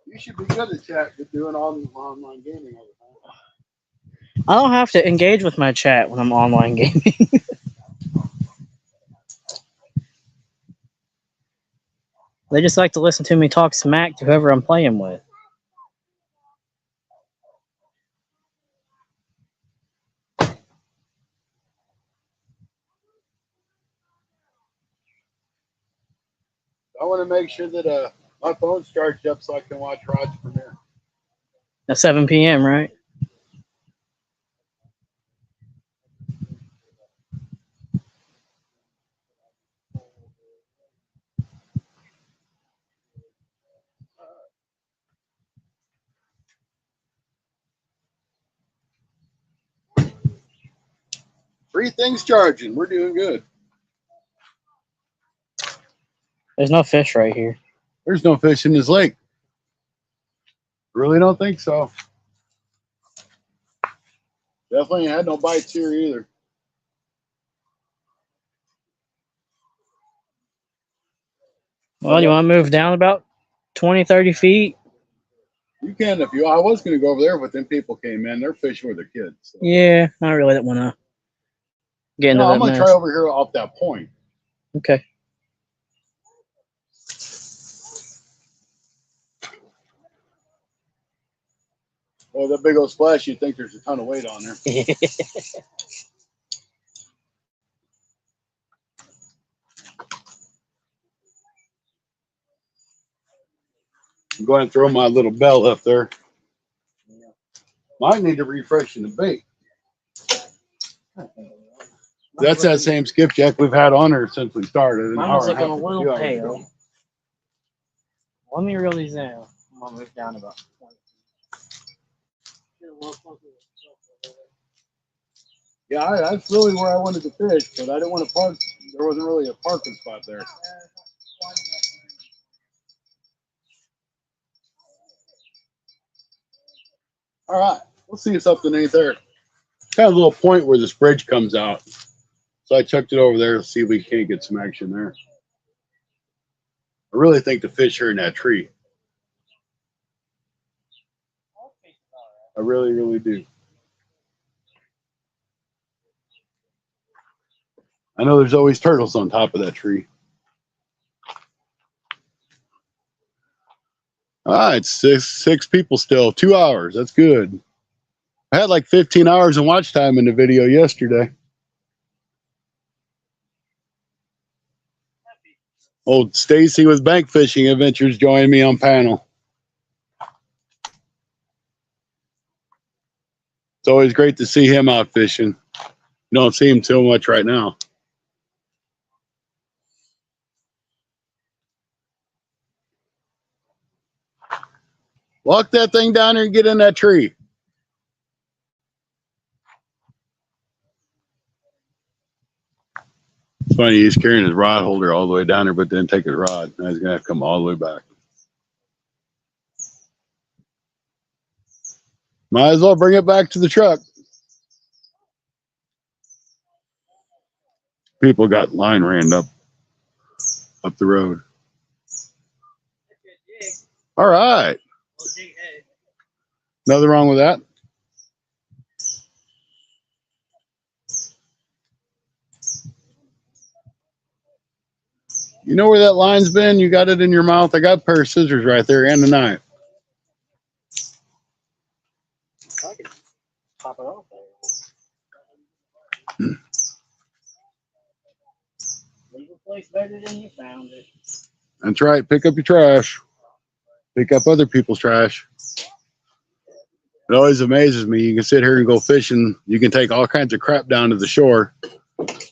You should be good at chat with doing online gaming all the time. I don't have to engage with my chat when I'm online gaming. They just like to listen to me talk smack to whoever I'm playing with. I want to make sure that my phone's charged up so I can watch Rod's premiere. At 7 p.m., right? Three things charging. We're doing good. There's no fish right here. There's no fish in this lake. Really don't think so. Definitely had no bites here either. Well, you want to move down about 20, 30 feet? You can if you. I was going to go over there, but then people came in. They're fishing with their kids. So. Yeah, I really don't want to get into No, that I'm going to mess. try over here off that point. Okay. Oh, that big old splash, you'd think there's a ton of weight on there. I'm going to throw my little bell up there. Might need to refreshen the bait. That's that same skipjack we've had on her since we started. Mine was looking a little pale. Let me reel these in. I'm going to move down about 20 feet. Yeah, that's really where I wanted to fish, but I didn't want to park. There wasn't really a parking spot there. All right, we'll see if something ain't there. Kind of a little point where this bridge comes out. So I chucked it over there to see if we can't get some action there. I really think the fish are in that tree. I really, really do. I know there's always turtles on top of that tree. All right, six people still. 2 hours. That's good. I had like 15 hours of watch time in the video yesterday. Old Stacy with Bank Fishing Adventures joined me on panel. It's always great to see him out fishing. You don't see him too much right now. Walk that thing down there and get in that tree. It's funny, he's carrying his rod holder all the way down there, but didn't take his rod. Now he's going to have to come all the way back. Might as well bring it back to the truck. People got line ran up the road. All right. Nothing wrong with that. You know where that line's been? You got it in your mouth. I got a pair of scissors right there and a knife. I can pop it off there. Leave a place better than you found it. That's right. Pick up your trash. Pick up other people's trash. It always amazes me. You can sit here and go fishing. You can take all kinds of crap down to the shore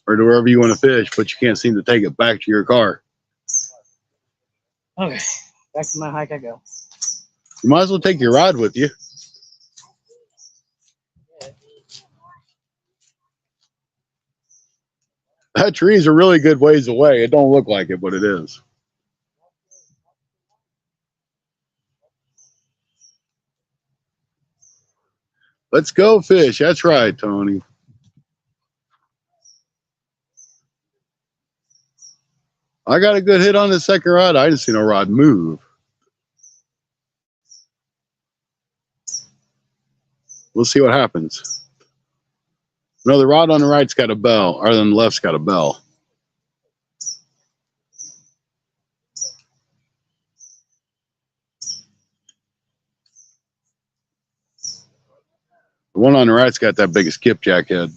or to wherever you want to fish, but you can't seem to take it back to your car. Okay, back to my hike I go. You might as well take your rod with you. That tree is a really good ways away. It don't look like it, but it is. Let's go fish. That's right, Tony. I got a good hit on the second rod. I didn't see no rod move. We'll see what happens. No, the rod on the right's got a bell, or on the left's got a bell. The one on the right's got that big skipjack head.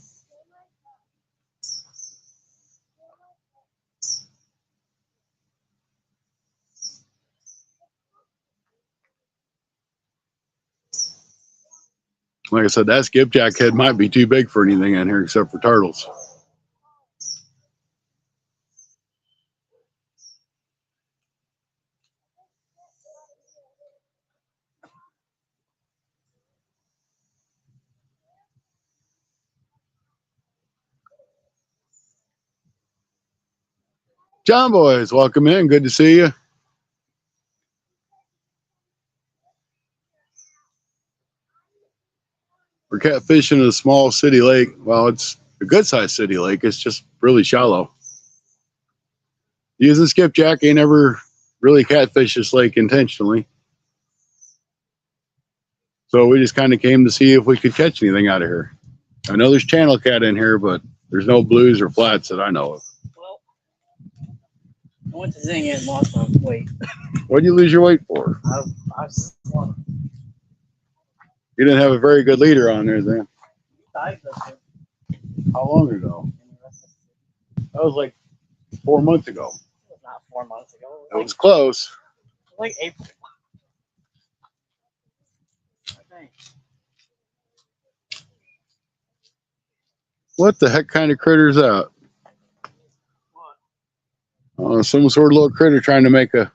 Like I said, that skipjack head might be too big for anything in here except for turtles. John Boys, welcome in. Good to see you. We're catfishing in a small city lake. Well, it's a good sized city lake. It's just really shallow. Using skipjack, ain't never really catfish this lake intentionally. So we just kind of came to see if we could catch anything out of here. I know there's channel cat in here, but there's no blues or flats that I know of. Well, I went to Zing and lost my weight. What'd you lose your weight for? I swung. You didn't have a very good leader on there then. How How long ago? That was like 4 months ago. It was not 4 months ago. It was close. Like April. I think. What the heck kind of critter is that? What? Some sort of little critter trying to make a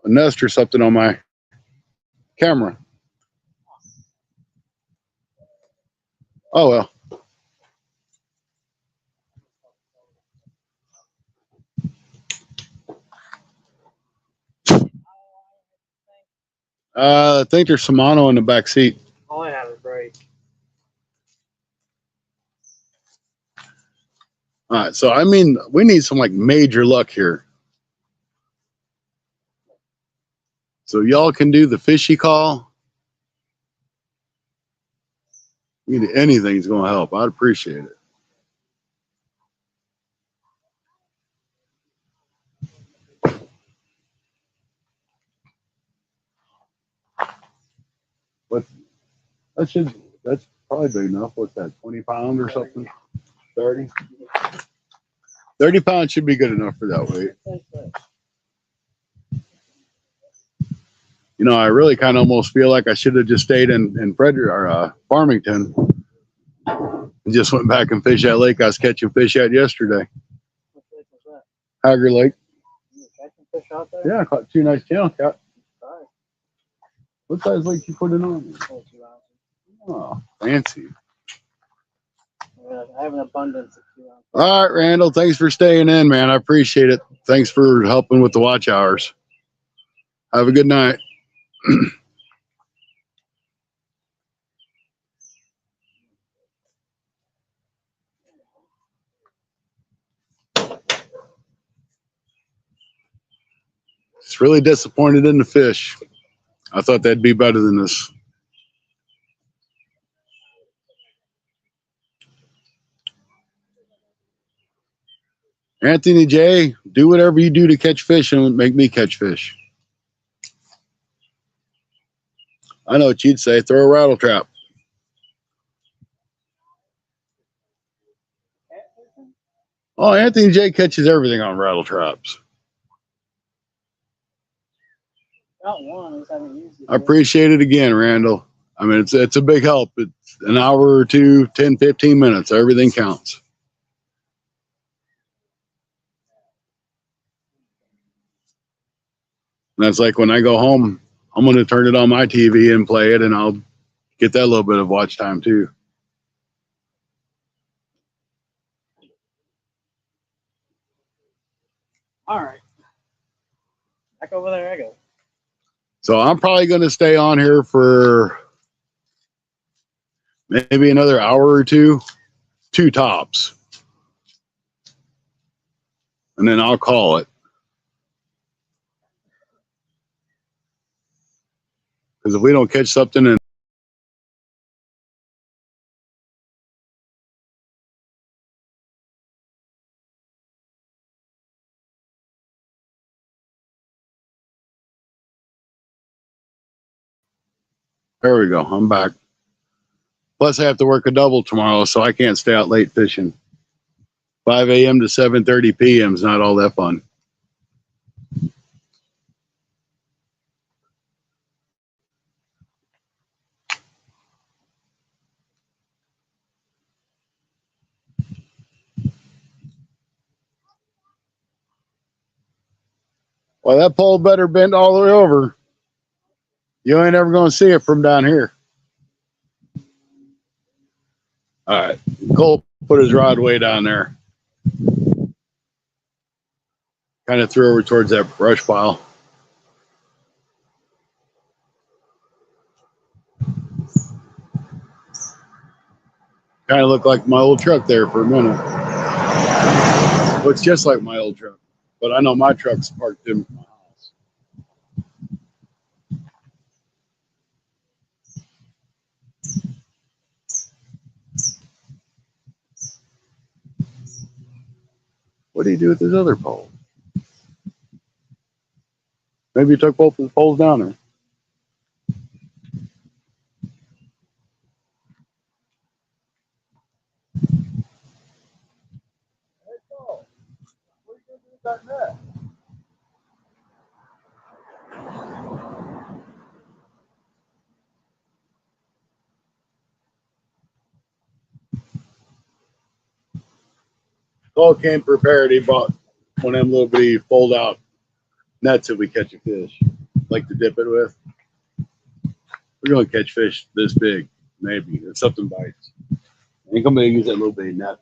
nest or something on my camera. Oh well. I think there's some mono in the back seat. All I have is break. All right, so I mean, we need some like major luck here. So y'all can do the fishy call. Anything's going to help. I'd appreciate it. But that's probably big enough. What's that, 20 pounds or something? 30? 30 pounds should be good enough for that weight. You know, I really kind of almost feel like I should have just stayed in Frederick or Farmington and just went back and fished that lake I was catching fish at yesterday. What lake was Hager Lake. that? You were catching fish out there? Yeah, I caught 2 nice channel cat. Right. What size lake you put it on? 22 ounces. Oh, fancy. I have an abundance of 2 ounces. All right, Randall. Thanks for staying in, man. I appreciate it. Thanks for helping with the watch hours. Have a good night. Just really disappointed in the fish. I thought they'd be better than this. Anthony J, do whatever you do to catch fish and make me catch fish. I know what you'd say. Throw a rattle trap. Oh, Anthony J catches everything on rattle traps. Got one, I just haven't used it. I appreciate it again, Randall. I mean, it's a big help. It's an hour or two, 10, 15 minutes. Everything counts. And that's like when I go home, I'm going to turn it on my TV and play it, and I'll get that little bit of watch time too. All right. Back over there I go. So I'm probably going to stay on here for maybe another hour or two tops. And then I'll call it. Because if we don't catch something in there we go. I'm back. Plus I have to work a double tomorrow, so I can't stay out late fishing. 5 a.m. to 7:30 p.m. is not all that fun. Well, that pole better bend all the way over. You ain't ever going to see it from down here. All right. Cole put his rod way down there. Kind of threw over towards that brush pile. Kind of looked like my old truck there for a minute. Looks just like my old truck. But I know my truck's parked in my house. What do you do with this other pole? Maybe you took both of the poles down there. What are you going to do with that net? Cole came prepared. He bought one of them little bitty fold out nets that we catch a fish. Like to dip it with. We're going to catch fish this big, maybe, if something bites. Ain't going to use that little bitty net.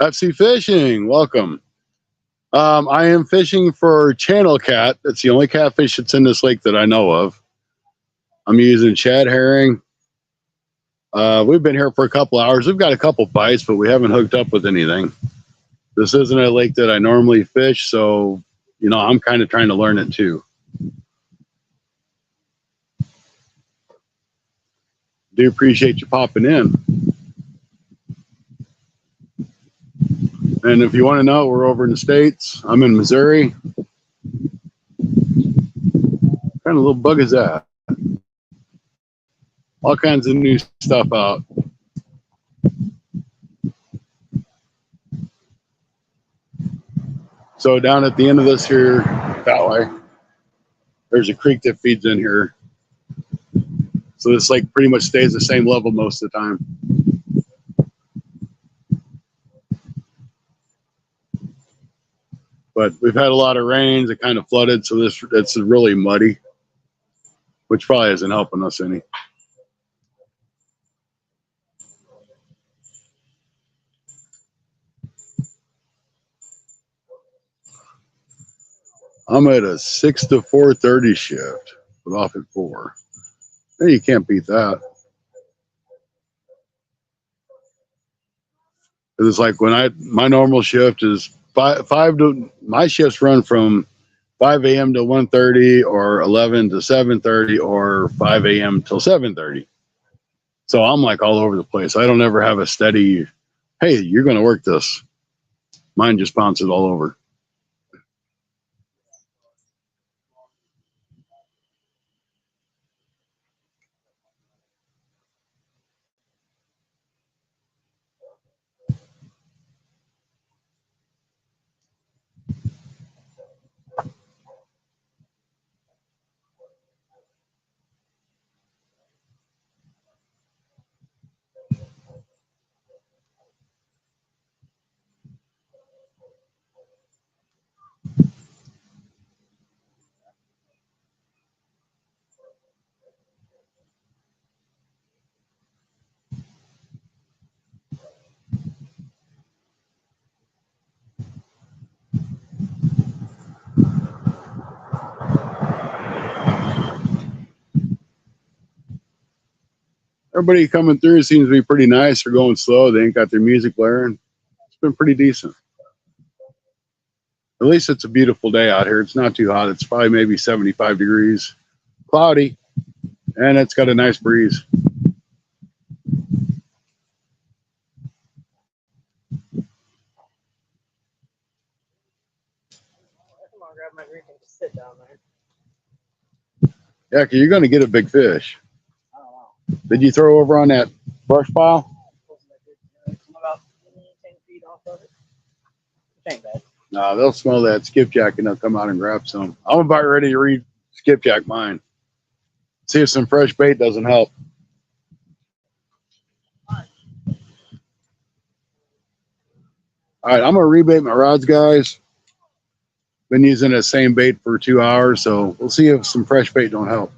FC Fishing, welcome. I am fishing for channel cat. That's the only catfish that's in this lake that I know of. I'm using shad herring. We've been here for a couple hours. We've got a couple bites, but we haven't hooked up with anything. This isn't a lake that I normally fish, so, you know, I'm kind of trying to learn it too. Do appreciate you popping in. And if you want to know, we're over in the States. I'm in Missouri. What kind of little bug is that? All kinds of new stuff out. So down at the end of this here, that way, there's a creek that feeds in here. So this lake pretty much stays the same level most of the time. But we've had a lot of rains. It kind of flooded, so it's really muddy, which probably isn't helping us any. I'm at a 6 to 4:30 shift, but off at 4. Hey, you can't beat that. It's like when my normal shift is my shifts run from 5 a.m. to 1:30 or 11 to 7:30 or 5 a.m. till 7:30. So I'm like all over the place. I don't ever have a steady, hey, you're going to work this. Mine just bounces all over. Everybody coming through seems to be pretty nice. They're going slow. They ain't got their music blaring. It's been pretty decent. At least it's a beautiful day out here. It's not too hot. It's probably maybe 75 degrees. Cloudy. And it's got a nice breeze. Grab my drink and just sit down there. Yeah, because you're going to get a big fish. I don't know. Did you throw over on that brush pile? I'm about 10 feet off of it. It ain't bad. No, they'll smell that skipjack and they'll come out and grab some. I'm about ready to skipjack mine. See if some fresh bait doesn't help. All right, I'm gonna rebait my rods, guys. Been using the same bait for 2 hours, so we'll see if some fresh bait don't help.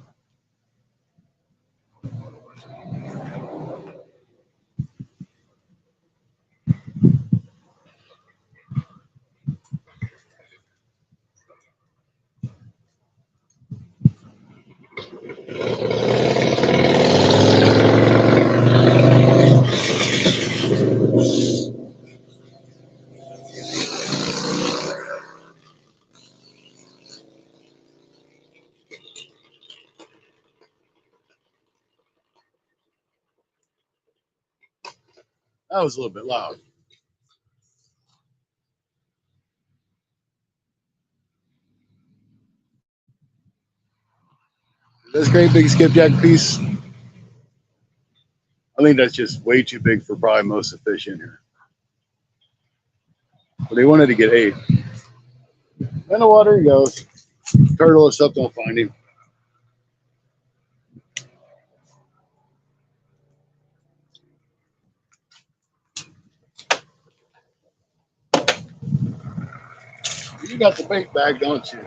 That was a little bit loud. This great big skipjack piece, I think that's just way too big for probably most of the fish in here. But they wanted to get 8. In the water he goes. Turtle or stuff don't find him. You got the bait bag, don't you?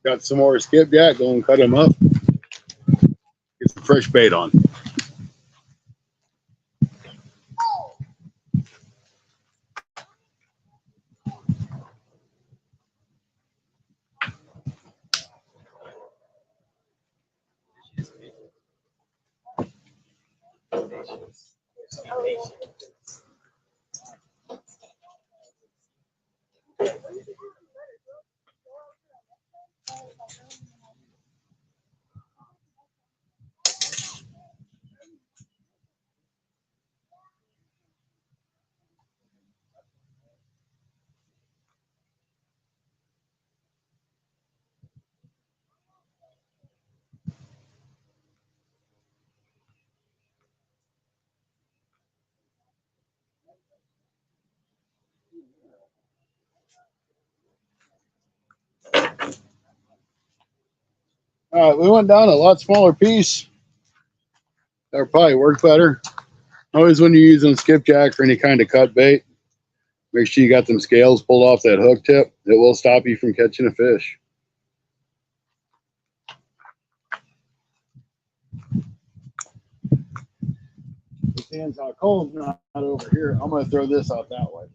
Got some more skipjack. Go and cut him up. Get some fresh bait on. All right, we went down a lot smaller piece. That'll probably work better. Always when you're using skipjack or any kind of cut bait, make sure you got them scales pulled off that hook tip. It will stop you from catching a fish. Depends how cold not over here. I'm going to throw this out that way.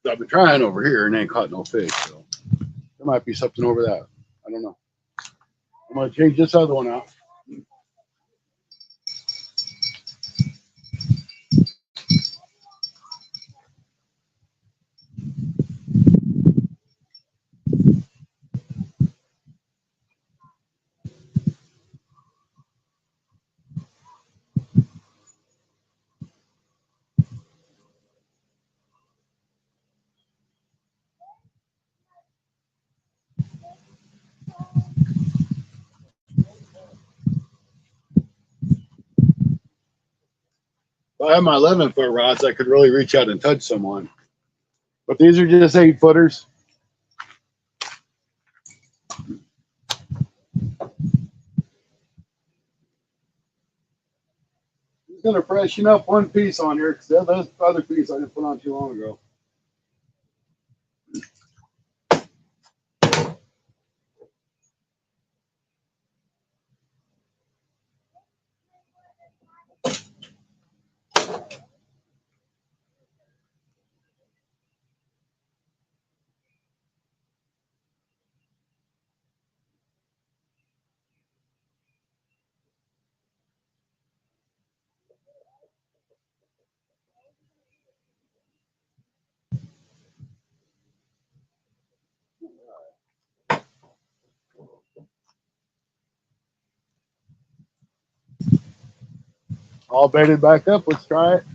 I've been trying over here and ain't caught no fish. So there might be something over that. I don't know. I'm going to change this other one out. If I had my 11-foot rods, I could really reach out and touch someone. But these are just 8-footers. Just going to freshen up one piece on here because that other piece I just put on too long ago. All baited back up. Let's try it.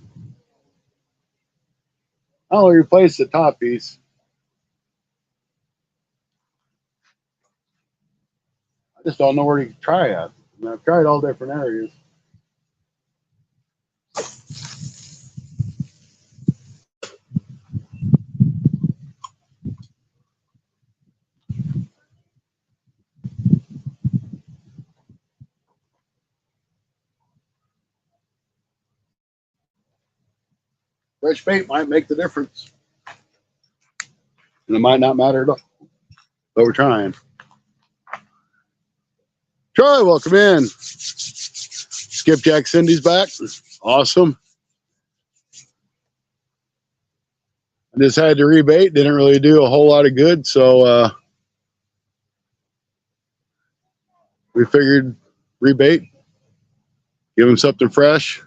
I'll replace the top piece. I just don't know where to try at. And I've tried all different areas. Fresh bait might make the difference. And it might not matter at all. But we're trying. Troy, welcome in. Skipjack Cindy's back. Awesome. I just had to rebait. Didn't really do a whole lot of good. So we figured rebait. Give them something fresh.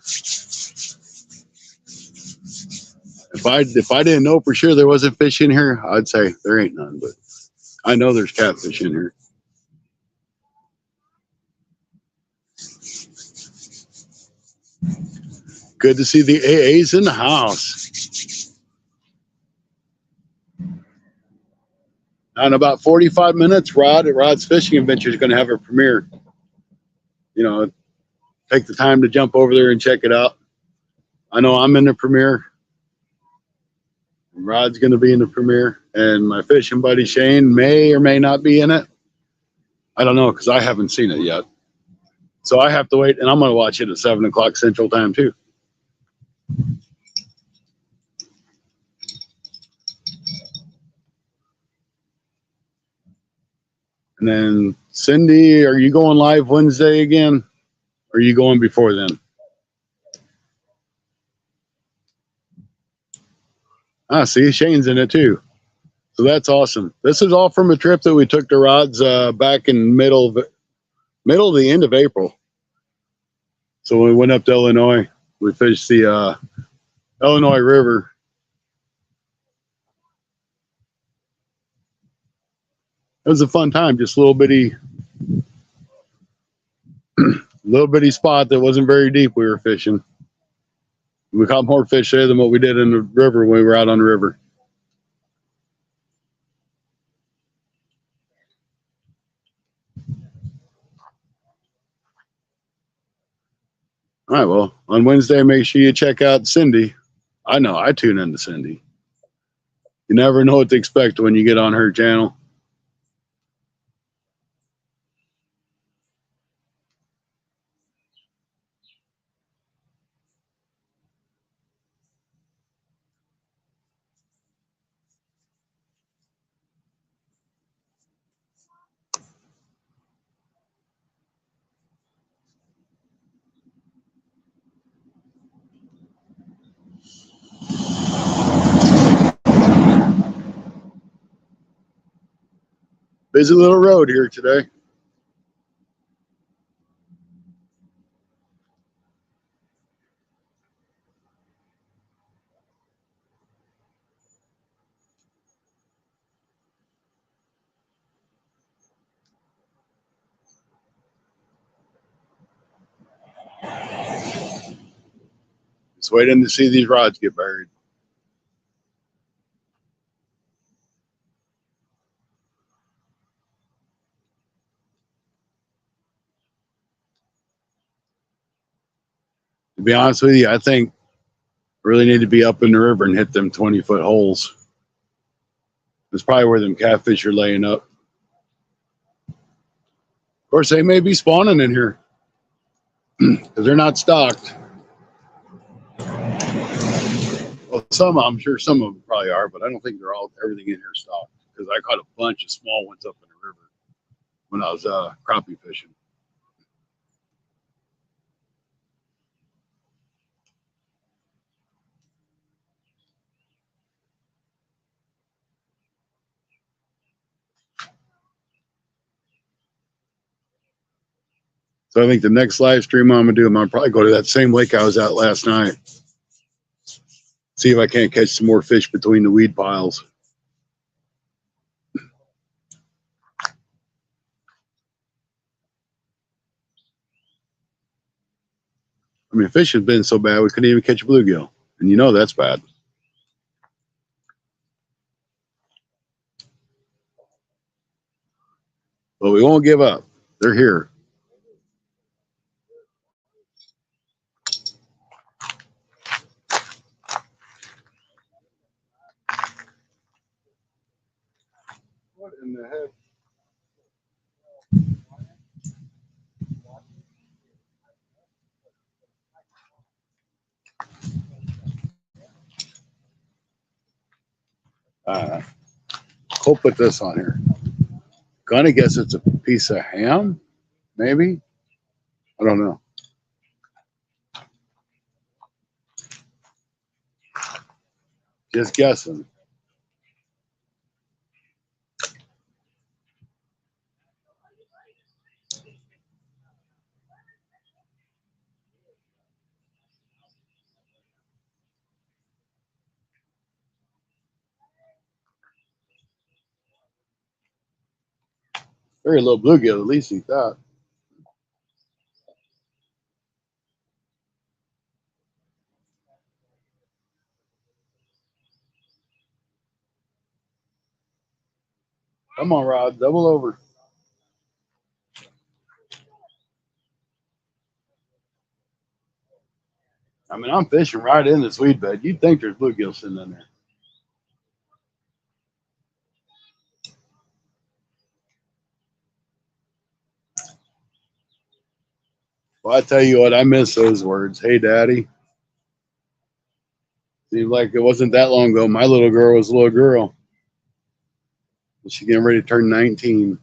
If I didn't know for sure there wasn't fish in here, I'd say there ain't none. But I know there's catfish in here. Good to see the AAs in the house. In about 45 minutes, Rod at Rod's Fishing Adventure is going to have a premiere. You know, take the time to jump over there and check it out. I know I'm in the premiere. Rod's going to be in the premiere. And my fishing buddy Shane may or may not be in it. I don't know because I haven't seen it yet. So I have to wait, and I'm going to watch it at 7 o'clock Central Time too. And then Cindy, are you going live Wednesday again? Or are you going before then? Ah, see, Shane's in it too. So that's awesome. This is all from a trip that we took to Rod's back in middle of the end of April. So we went up to Illinois. We fished the Illinois River. It was a fun time. Just a little bitty spot that wasn't very deep. We were fishing. We caught more fish there than what we did in the river when we were out on the river. All right, well, on Wednesday, make sure you check out Cindy. I know, I tune into Cindy. You never know what to expect when you get on her channel. Busy little road here today. Just waiting to see these rods get buried. To be honest with you, I think I really need to be up in the river and hit them 20-foot holes. That's probably where them catfish are laying up. Of course, they may be spawning in here because they're not stocked. Well, I'm sure some of them probably are, but I don't think everything in here stocked because I caught a bunch of small ones up in the river when I was crappie fishing. So I think the next live stream I'm gonna do, I'm gonna probably go to that same lake I was at last night. See if I can't catch some more fish between the weed piles. I mean, fishing's been so bad we couldn't even catch a bluegill, and you know that's bad. But we won't give up. They're here. What in the heck? We'll put this on here. Gonna guess it's a piece of ham, maybe. I don't know. Just guessing. Very little bluegill, at least eat that. Come on, Rod, double over. I mean, I'm fishing right in this weed bed. You'd think there's bluegill sitting in there. Well, I tell you what, I miss those words. Hey, Daddy. Seems like it wasn't that long ago. My little girl was a little girl. She's getting ready to turn 19.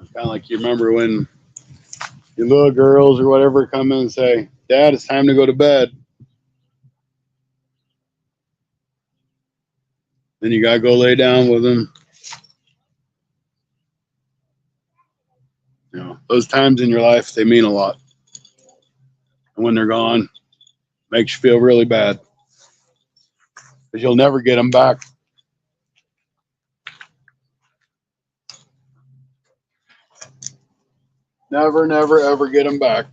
It's kind of like you remember when your little girls or whatever come in and say, Dad, it's time to go to bed. Then you got to go lay down with them. You know, those times in your life, they mean a lot. And when they're gone, makes you feel really bad. Because you'll never get them back. Never, never, ever get them back.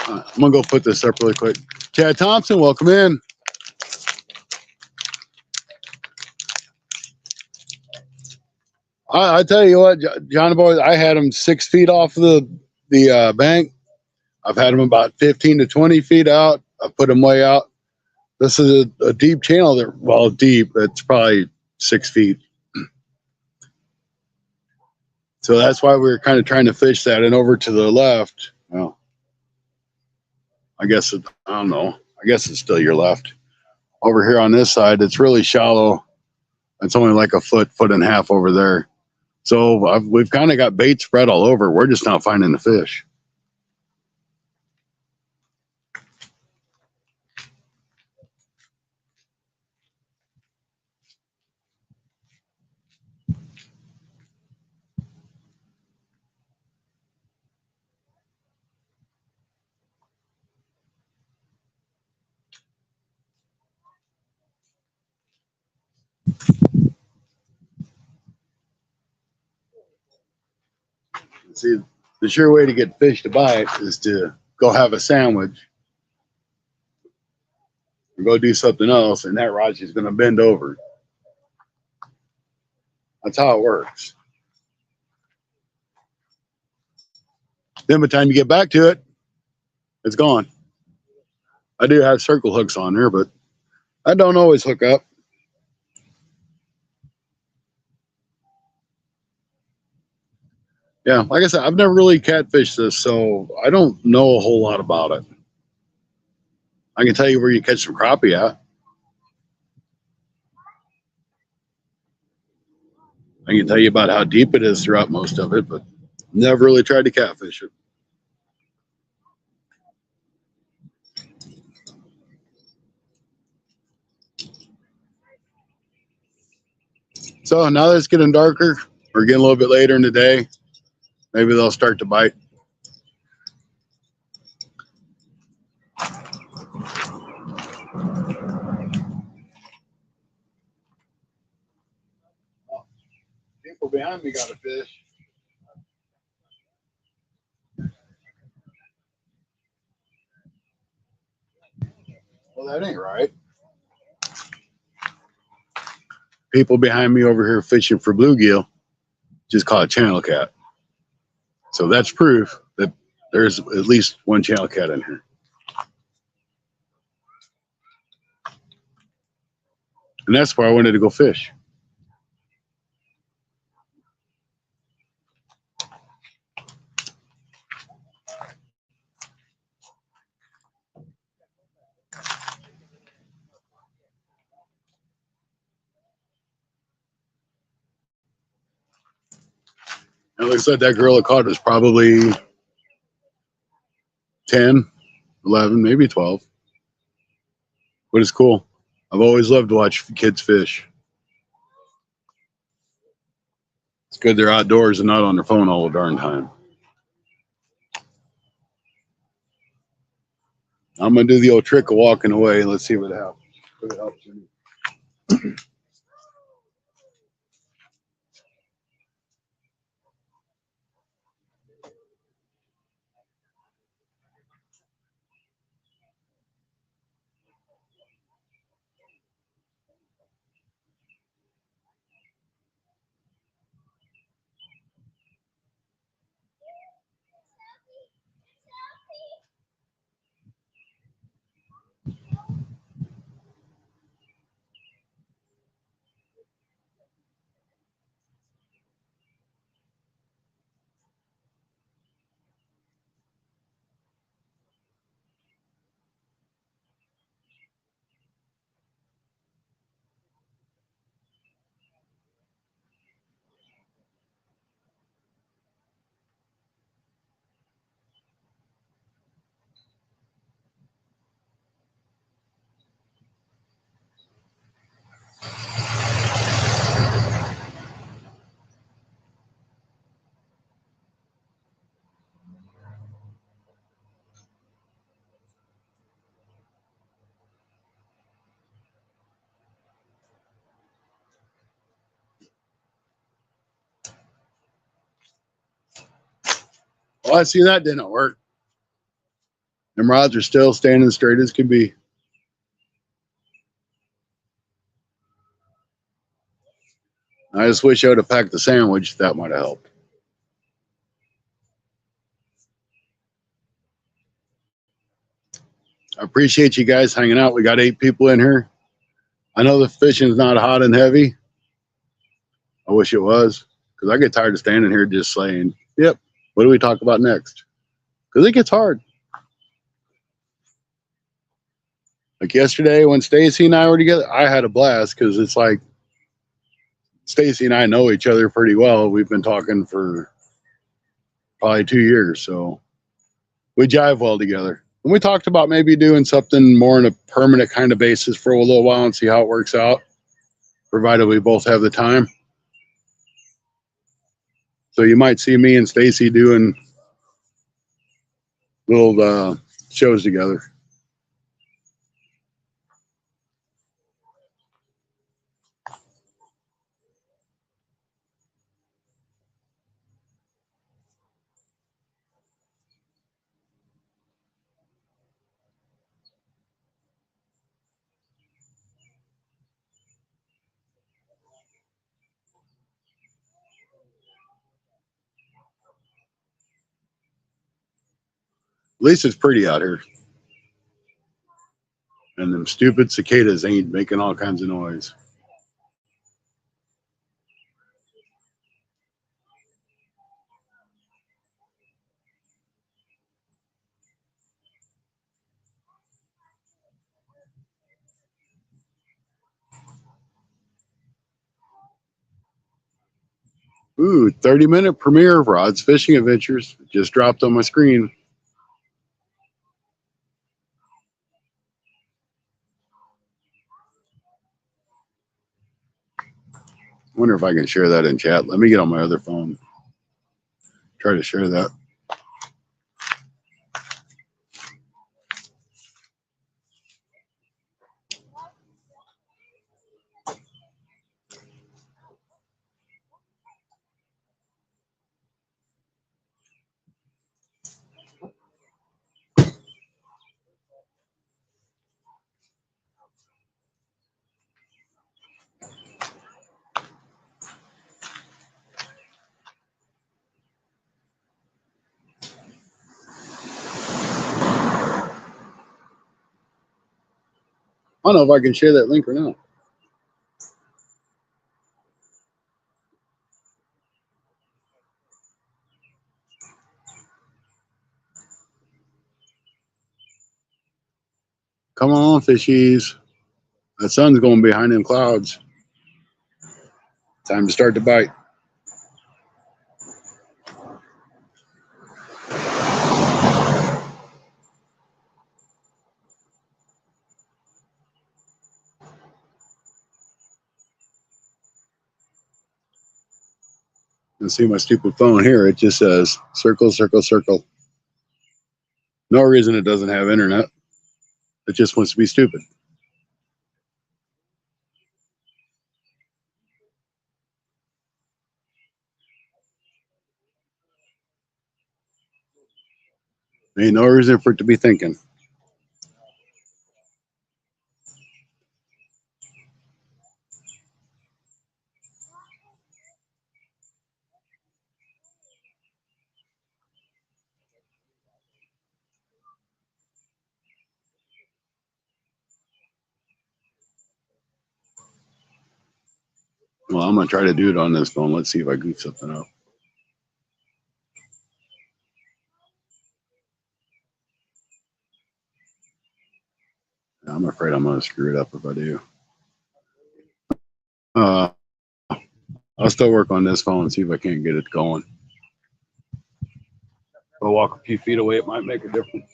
I'm going to go put this up really quick. Chad Thompson, welcome in. I tell you what, John Boy, I had them 6 feet off the bank. I've had them about 15 to 20 feet out. I put them way out. This is a deep channel. That, well, deep. It's probably 6 feet. So that's why we were kind of trying to fish that. And over to the left, well, I guess I don't know. I guess it's still your left. Over here on this side, it's really shallow. It's only like a foot and a half over there. So we've kind of got bait spread all over. We're just not finding the fish. See, the sure way to get fish to bite is to go have a sandwich and go do something else, and that rod is going to bend over. That's how it works. Then by the time you get back to it, it's gone. I do have circle hooks on there, but I don't always hook up. Yeah, like I said, I've never really catfished this, so I don't know a whole lot about it. I can tell you where you catch some crappie at. I can tell you about how deep it is throughout most of it, but never really tried to catfish it. So now that it's getting darker, we're getting a little bit later in the day, maybe they'll start to bite. People behind me got a fish. Well, that ain't right. People behind me over here fishing for bluegill just caught a channel cat. So that's proof that there's at least one channel cat in here. And that's why I wanted to go fish. And like I said, that girl I caught was probably 10, 11, maybe 12. But it's cool. I've always loved to watch kids fish. It's good they're outdoors and not on their phone all the darn time. I'm going to do the old trick of walking away and let's see what happens. If it helps me. Well, I see that didn't work. Them rods are still standing straight as can be. I just wish I would have packed the sandwich. That might have helped. I appreciate you guys hanging out. We got 8 people in here. I know the fishing's not hot and heavy. I wish it was, because I get tired of standing here just saying, yep, what do we talk about next? Because it gets hard. Like yesterday when Stacy and I were together, I had a blast because it's like Stacy and I know each other pretty well. We've been talking for probably 2 years, so we jive well together. And we talked about maybe doing something more on a permanent kind of basis for a little while and see how it works out, provided we both have the time. So you might see me and Stacy doing little shows together. At least it's pretty out here. And them stupid cicadas ain't making all kinds of noise. Ooh, 30-minute premiere of Rod's Fishing Adventures. Just dropped on my screen. Wonder if I can share that in chat. Let me get on my other phone. Try to share that. I don't know if I can share that link or not. Come on, fishies. The sun's going behind them clouds. Time to start the bite. You see my stupid phone here. It just says circle, circle, circle. No reason it doesn't have internet. It just wants to be stupid. Ain't no reason for it to be thinking. Well, I'm going to try to do it on this phone. Let's see if I goof something up. I'm afraid I'm going to screw it up if I do. I'll still work on this phone and see if I can't get it going. If I walk a few feet away, it might make a difference.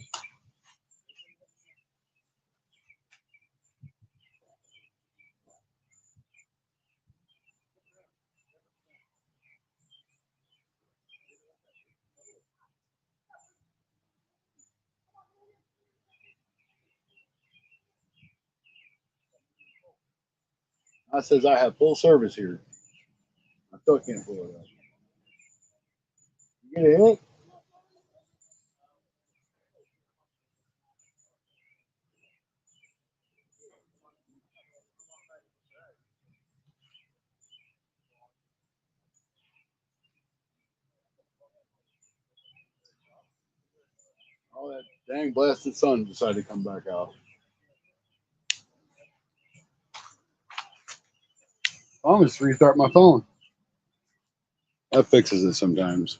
It says I have full service here. I still can't pull it up. You get a hit? Oh, that dang blasted sun decided to come back out. I'll just restart my phone. That fixes it sometimes.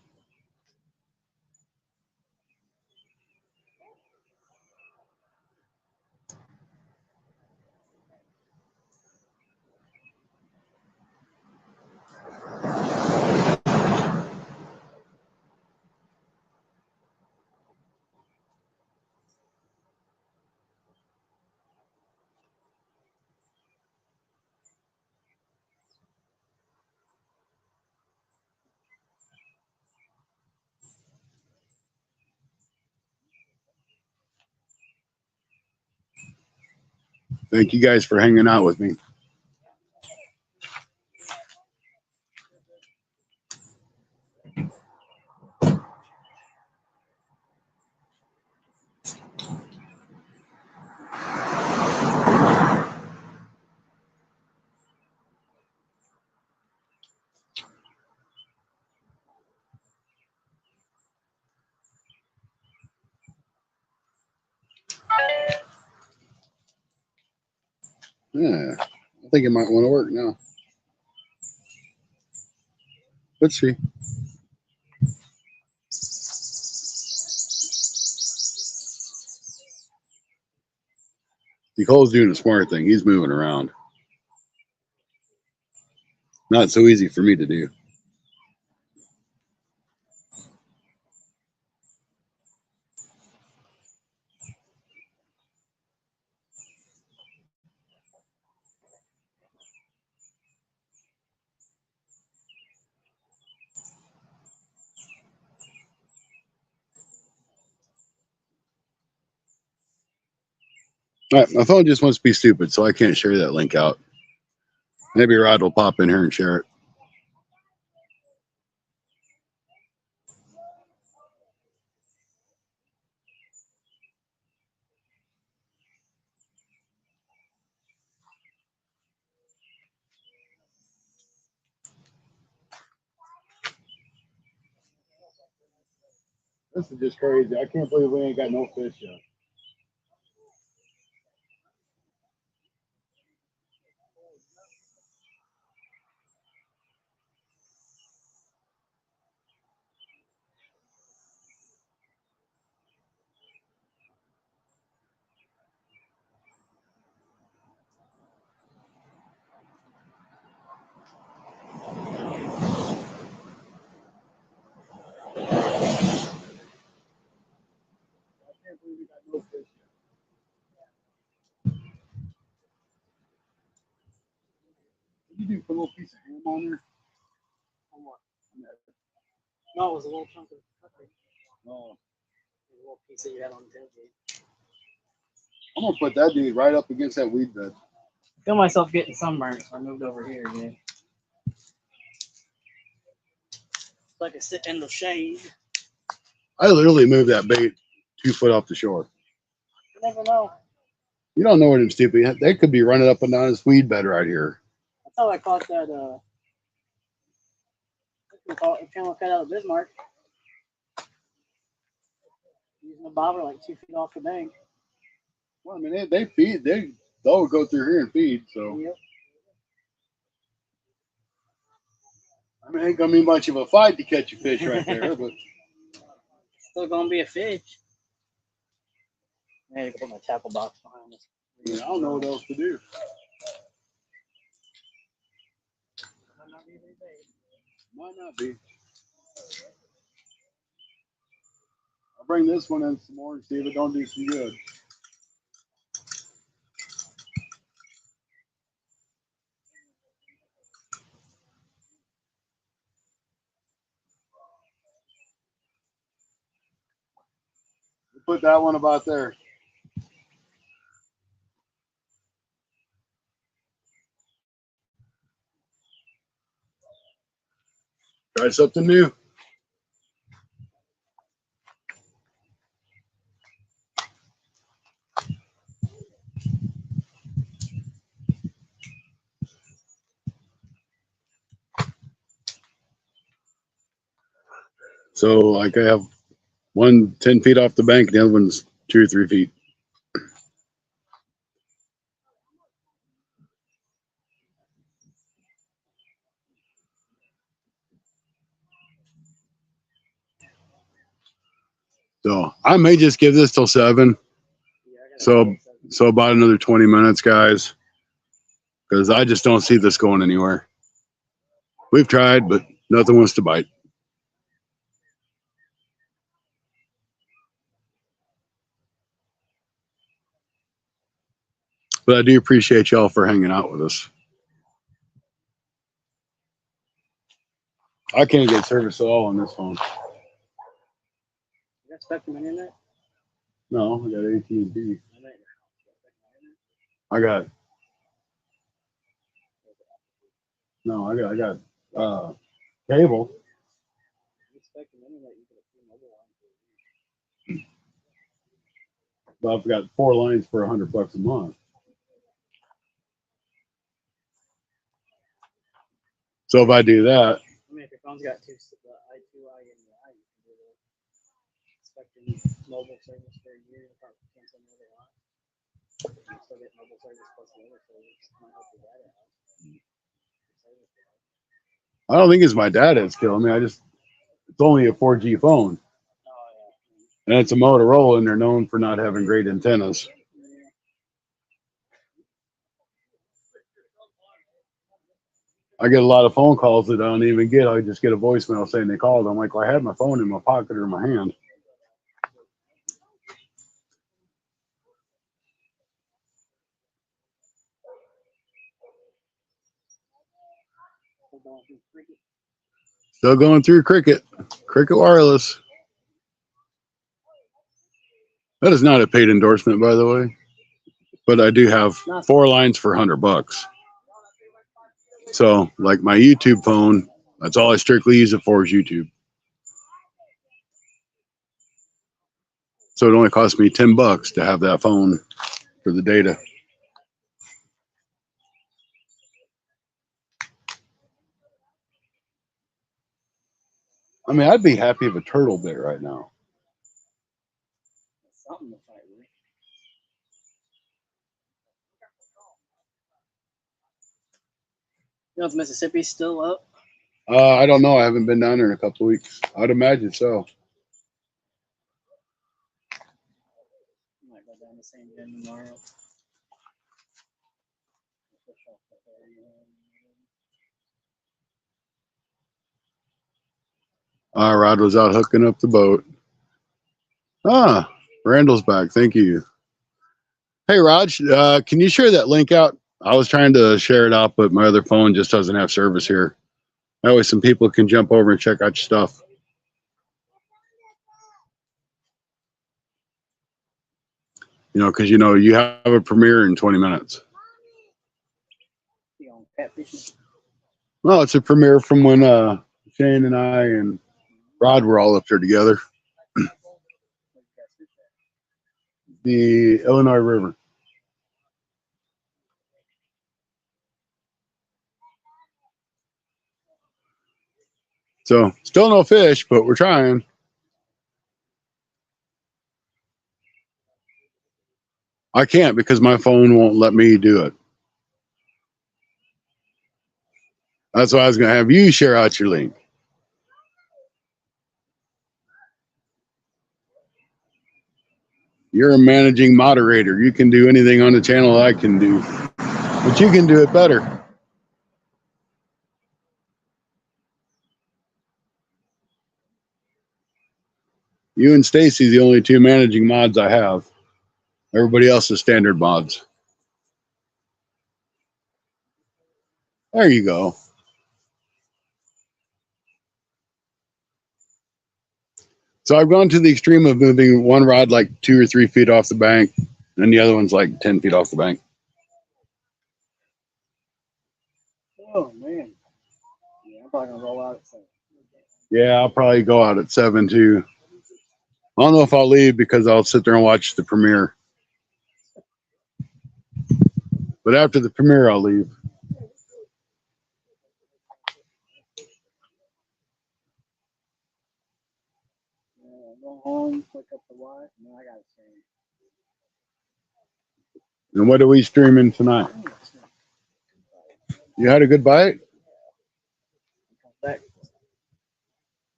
Thank you guys for hanging out with me. Yeah, I think it might want to work now. Let's see. Nicole's doing a smart thing. He's moving around. Not so easy for me to do. All right, my phone just wants to be stupid, so I can't share that link out. Maybe Rod will pop in here and share it. This is just crazy. I can't believe we ain't got no fish yet. put a little piece of ham on there? On what? No, it was a little chunk of pepper. Oh, A little piece that you had on the tailgate. I'm gonna put that dude right up against that weed bed. I feel myself getting sunburned, so I moved over here again. It's like a sit in the shade. I literally moved that bait 2 foot off the shore. You never know. You don't know where them stupid. They could be running up and down this weed bed right here. That's how I caught that. Camel cut out of Bismarck. Using a bobber like 2 feet off the bank. Well, I mean, they feed. They'll go through here and feed. So Yep. I mean, it ain't gonna be much of a fight to catch a fish right there, but Still gonna be a fish. I need to put my tackle box behind this. I mean, I don't know what else to do. Might not be. I'll bring this one in some more and see if it don't do some good. We'll put that one about there. Try something new. So, like, I have one 10 feet off the bank, the other one's 2 or 3 feet. So I may just give this till 7. So about another 20 minutes, guys, because I just don't see this going anywhere. We've tried, but nothing wants to bite. But I do appreciate y'all for hanging out with us. I can't get service at all on this phone. You got Spectrum Internet? No, I got AT&T. I got cable. Spectrum Internet, you get a free mobile line. But I've got 4 lines for $100 a month. So if I do that, I mean, if your phone's got the I2I and the I, you can do the Spectrum mobile service for a year. You probably cancel another line. You still get mobile service plus the other service. Might help your data out. I don't think it's my data that's killing me. It's only a 4G phone. Oh, yeah. And it's a Motorola, and they're known for not having great antennas. I get a lot of phone calls that I don't even get. I just get a voicemail saying they called. I'm like, well, I had my phone in my pocket or in my hand. Still going through Cricket Wireless. That is not a paid endorsement, by the way. But I do have 4 lines for $100. So, like my YouTube phone, that's all I strictly use it for is YouTube. So it only cost me $10 to have that phone for the data. I mean, I'd be happy if a turtle bit right now. Something to fight with. You know if Mississippi's still up? I don't know. I haven't been down there in a couple of weeks. I'd imagine so. Might go down the same gym tomorrow. Rod was out hooking up the boat. Randall's back. Thank you. Hey, Raj, can you share that link out I was trying to share it out, but my other phone just doesn't have service here. That way some people can jump over and check out your stuff. You know, because you know you have a premiere in 20 minutes. You on catfishing? Well, it's a premiere from when Shane and I and Rod were all up there together. The Illinois River. So still no fish, but we're trying. I can't because my phone won't let me do it. That's why I was going to have you share out your link. You're a managing moderator. You can do anything on the channel I can do, but you can do it better. You and Stacy the only two managing mods I have. Everybody else is standard mods. There you go. So I've gone to the extreme of moving one rod like 2 or 3 feet off the bank, and the other one's like 10 feet off the bank. Oh man. Yeah, I'm probably gonna roll out at 7. Yeah, I'll probably go out at 7 too. I don't know if I'll leave because I'll sit there and watch the premiere. But after the premiere, I'll leave. Go home, pick up the wife, and then I gotta stream. And what are we streaming tonight? You had a good bite? Come back.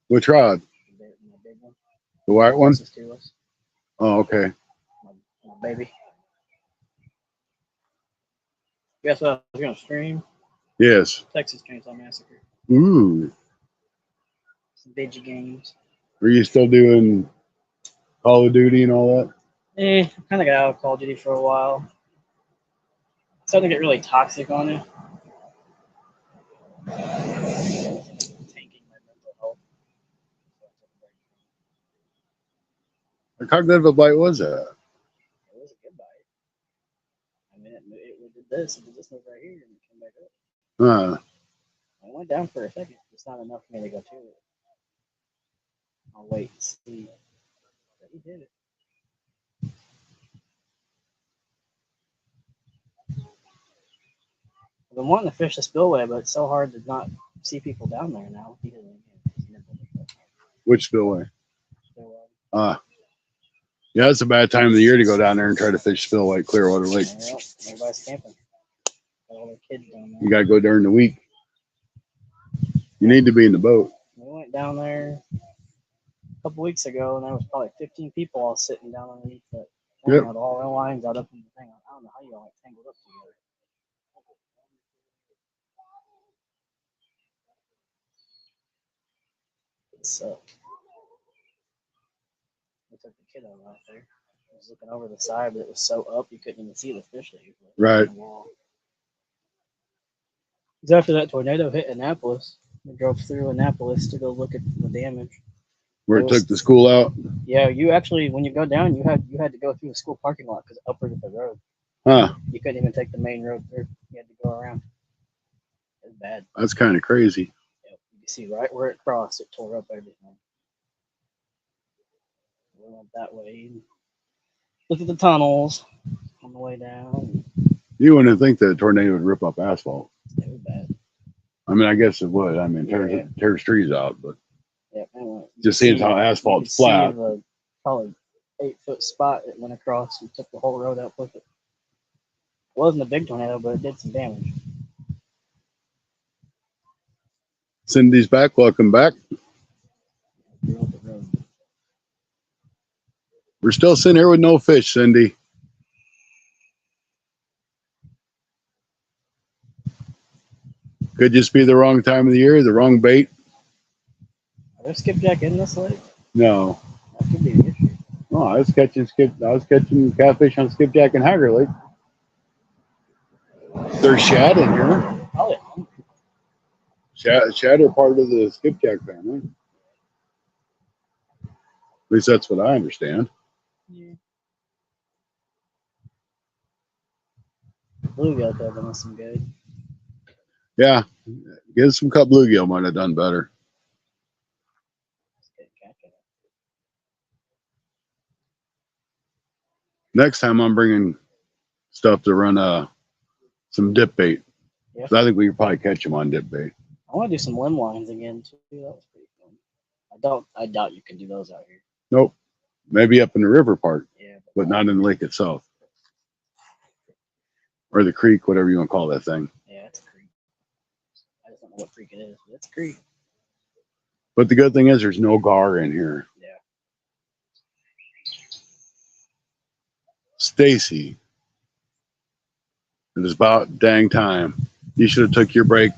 Which rod? My big one. The white one? Closest to us. Oh, okay. My baby. Guess what I was gonna stream? Yes. Texas Chainsaw Massacre. Ooh. Some digi games. Are you still doing Call of Duty and all that? I kind of got out of Call of Duty for a while. Starting to get really toxic on it. Tanking my mental health. How good of a bite was that? It was a good bite. I mean, it did this. It did this move right here, and it came back up. I went down for a second. It's not enough for me to go to it. I'll wait and see. But he did it. I've been wanting to fish the spillway, but it's so hard to not see people down there now. Which spillway? Spillway. Yeah, it's a bad time of the year to go down there and try to fish Spillway, Clearwater Lake. Yep, everybody's camping. Got all their kids down there. You got to go during the week. You need to be in the boat. We went down there a couple weeks ago, and there was probably 15 people all sitting down underneath that. Yep. Had all their lines out up in the thing. I don't know how you all like tangled up together. It sucked. We took the kiddo out there. I was looking over the side, but it was so up you couldn't even see the fish that you put Right. on the wall. Because after that tornado hit Annapolis, we drove through Annapolis to go look at the damage. Where it took the school out. Yeah, you actually, when you go down, you had to go through the school parking lot because upward of the road. Huh. You couldn't even take the main road through. You had to go around. It was bad. That's kind of crazy. Yep. You can see right where it crossed, it tore up everything. We went that way. Looked at the tunnels on the way down. You wouldn't think that a tornado would rip up asphalt. It was bad. I mean, I guess it would. I mean, tears trees out, but Yeah, anyway, just seeing how asphalt's flat. Probably 8-foot spot it went across and took the whole road out with it. It wasn't a big tornado, but it did some damage. Cindy's back. Welcome back. We're still sitting here with no fish, Cindy. Could just be the wrong time of the year, the wrong bait. Are there skipjack in this lake? No. That could be an issue. Oh, I was catching catfish on skipjack in Hager Lake. There's shad in here. Probably hungry. Shad are part of the skipjack family. At least that's what I understand. Yeah. Bluegill could have done some good. Yeah, get some cut bluegill might have done better. Good catch it. Next time I'm bringing stuff to run some dip bait. Yeah. So I think we could probably catch them on dip bait. I want to do some limb lines again too. That was pretty fun. I doubt you can do those out here. Nope. Maybe up in the river part, Yeah, but not in the lake itself. Or the creek, whatever you want to call that thing. Yeah, it's a creek. I just don't know what creek it is, but it's a creek. But the good thing is there's no gar in here. Yeah. Stacy, it is about dang time. You should have took your break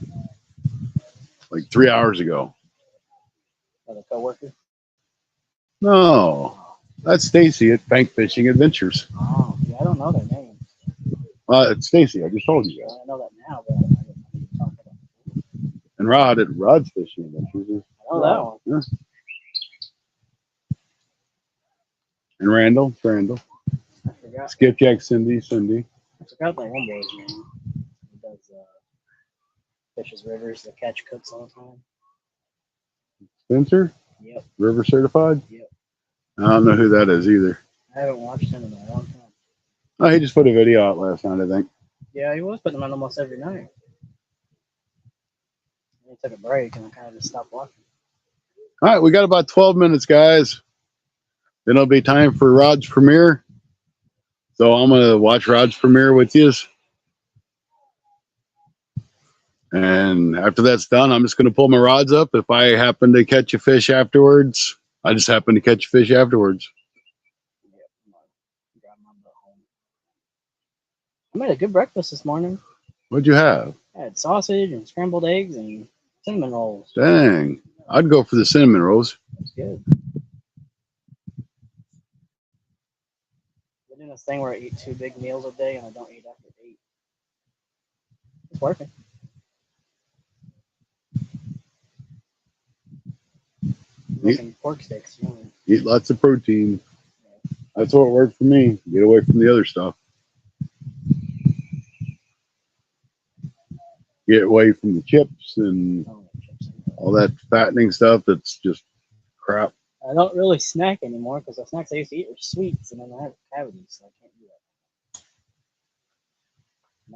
like 3 hours ago. Another coworker. No, that's Stacy at Bank Fishing Adventures. Oh, yeah, I don't know their names. It's Stacy. I just told you that. I know that now, but I didn't talk about it. And Rod at Rod's Fishing Adventures. I know that one. Yeah. And Randall. I forgot. Skipjack Cindy. I forgot that one boy's name. He does fishes rivers, the catch cooks all the time. Spencer? Yep. River certified? Yep. I don't know who that is either. I haven't watched him in a long time. Oh, he just put a video out last night, I think. Yeah, he was putting them on almost every night. And he took a break and I kind of just stopped watching. All right, we got about 12 minutes, guys. Then it'll be time for Rod's premiere. So I'm going to watch Rod's premiere with you. And after that's done, I'm just going to pull my rods up. If I happen to catch a fish afterwards, I just happen to catch a fish afterwards. I made a good breakfast this morning. What'd you have? I had sausage and scrambled eggs and cinnamon rolls. Dang. I'd go for the cinnamon rolls. That's good. I'm doing this thing where I eat 2 big meals a day and I don't eat after 8. It's working. Making pork sticks. You know. Eat lots of protein. That's what worked for me. Get away from the other stuff. Get away from the chips and all that fattening stuff that's just crap. I don't really snack anymore because the snacks I used to eat were sweets and then I have cavities, so I can't do that.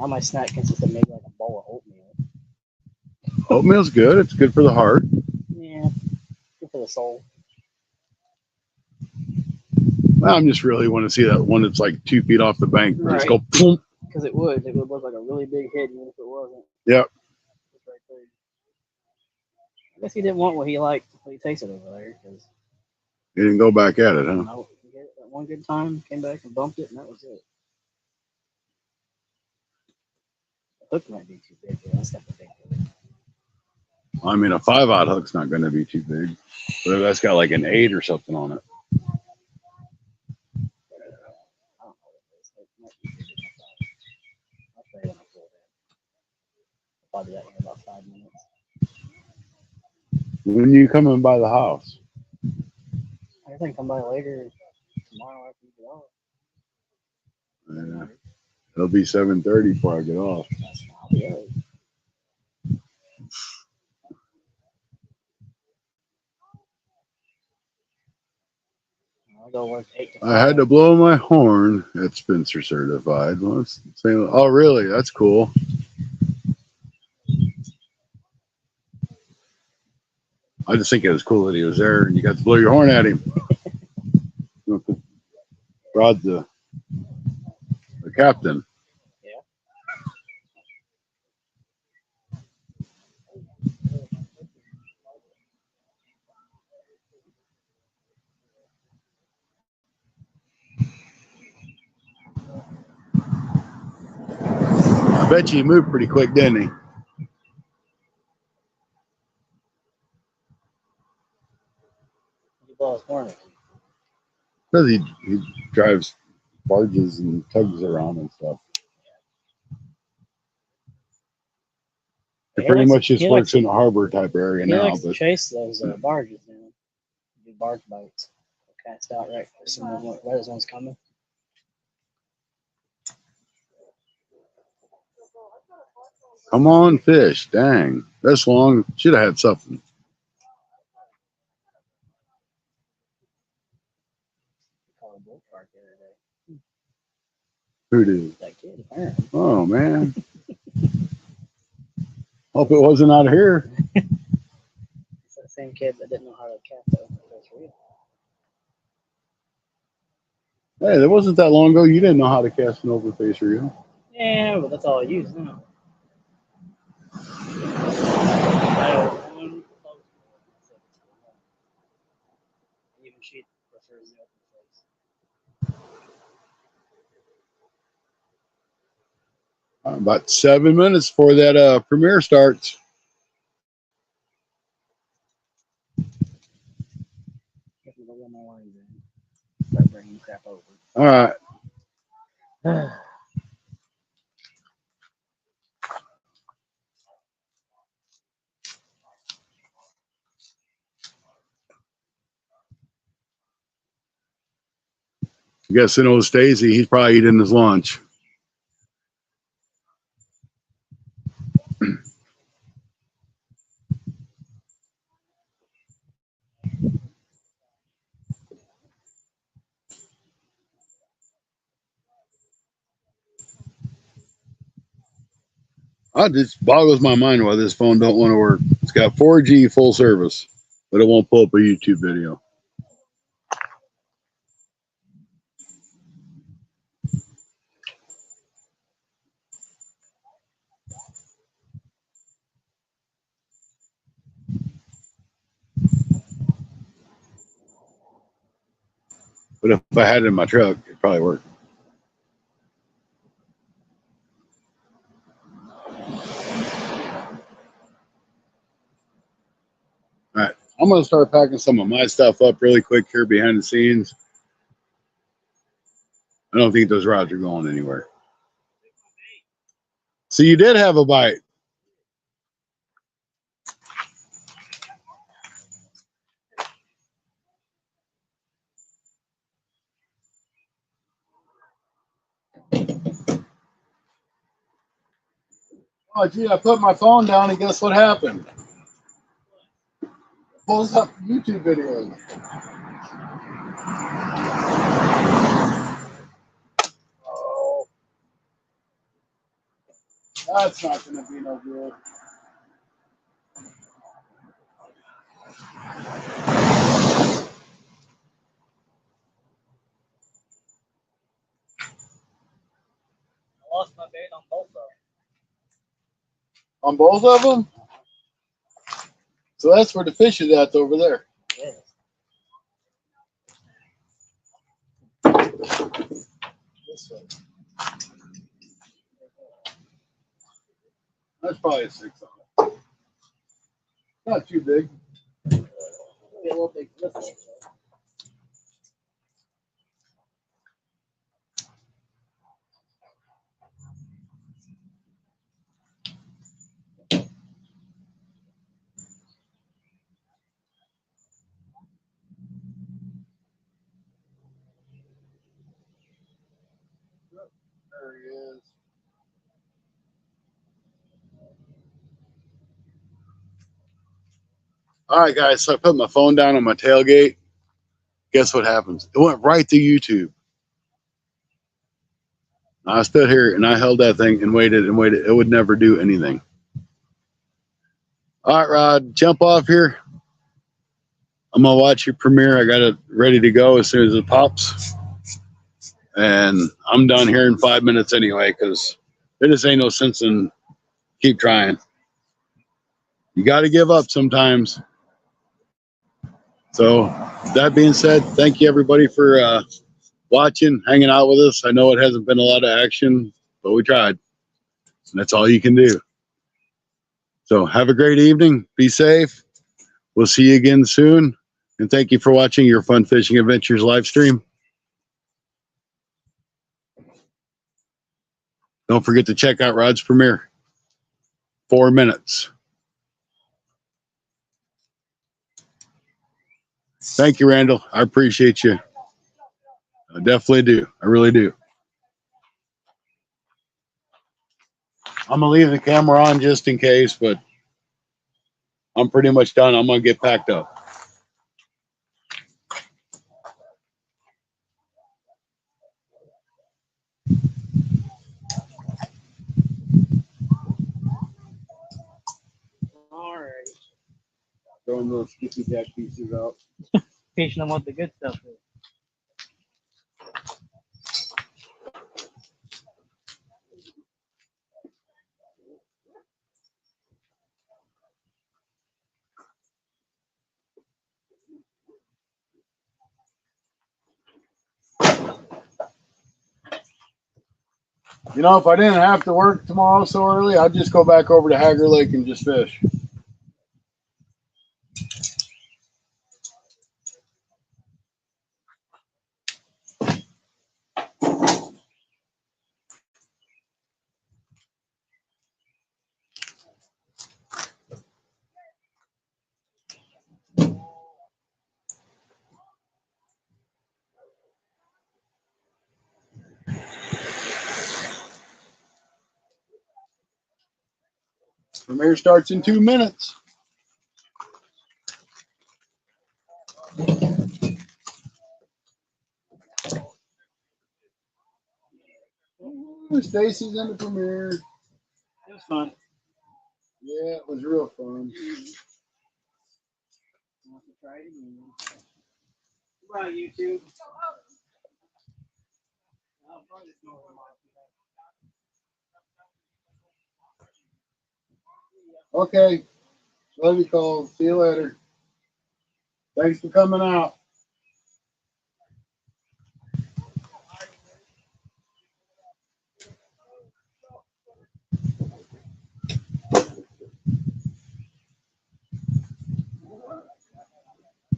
Now my snack consists of maybe like a bowl of oatmeal. Oatmeal's good. It's good for the heart. Yeah, good for the soul. Well, I'm just really want to see that one that's like 2 feet off the bank. Right. Just go boom. Because it would look like a really big hit even if it wasn't. Yep. It's right there. I guess he didn't want what he liked, what he tasted over there. Cause he didn't go back at it, huh? No, he hit it that one good time, came back and bumped it, and that was it. The hook might be too big. Yeah, that's got the big hook. I mean, a 5/0 hook's not going to be too big, but if that's got like an 8 or something on it. I'll do that in about 5 minutes. When you coming by the house? I think come by later tomorrow after you get off. Yeah. It'll be 7:30 before I get off. I'll be early. I'll go work 8 to 5. I had to blow my horn at Spencer Certified. Let's say, oh, really? That's cool. I just think it was cool that he was there and you got to blow your horn at him. Rod, the captain. Yeah. I bet you he moved pretty quick, didn't he? You blow his horn at him. Because he drives barges and tugs around and stuff. It He pretty likes- much just he works likes- in the harbor type area He now. likes to But chase those barges now. Do barge bites. Cast out right for someone where this one's coming. come on, fish. Dang. This long. Should have had something. Caught a bull shark the other day. Who did? That kid, apparently. Oh, man. Hope it wasn't out of here. It's that same kid that didn't know how to cast though. That's real. Hey, that wasn't that long ago. You didn't know how to cast an overface reel. Yeah, but that's all I use now. Even she prefers the open face. About 7 minutes before that premiere starts. Get me the one more lines in. Start bringing crap over. All right. I guess in old Stacey, he's probably eating his lunch. It just boggles my mind why this phone don't want to work. It's got 4G full service, but it won't pull up a YouTube video. But if I had it in my truck, it'd probably work. All right, I'm going to start packing some of my stuff up really quick here behind the scenes. I don't think those rods are going anywhere. So you did have a bite. Oh, gee, I put my phone down and guess what happened? Pulls up YouTube videos. Oh, that's not going to be no good. I lost my bait on both of them. On both of them? So that's where the fish is at over there. Yes. This way. That's probably a 6 on it. Not too big. Maybe a little big this way. There he is. All right, guys. So I put my phone down on my tailgate. Guess what happens? It went right to YouTube. I stood here and I held that thing and waited and waited. It would never do anything. All right, Rod, jump off here. I'm going to watch your premiere. I got it ready to go as soon as it pops. And I'm done here in 5 minutes anyway, because there just ain't no sense in keep trying. You got to give up sometimes. So that being said, thank you everybody for watching, hanging out with us. I know it hasn't been a lot of action, but we tried. And that's all you can do. So have a great evening. Be safe. We'll see you again soon. And thank you for watching your Fun Fishing Adventures live stream. Don't forget to check out Rod's premiere. 4 minutes. Thank you, Randall. I appreciate you. I definitely do. I really do. I'm gonna leave the camera on just in case, but I'm pretty much done. I'm gonna get packed up. All right. Throwing those skippy jack pieces out. Teaching them what the good stuff is. You know, if I didn't have to work tomorrow so early, I'd just go back over to Hager Lake and just fish. Premiere starts in 2 minutes. Ooh, Stacy's in the premiere. It was fun. Yeah, it was real fun. Want to try it again. Right, YouTube. Okay. Love you, Cole. See you later. Thanks for coming out.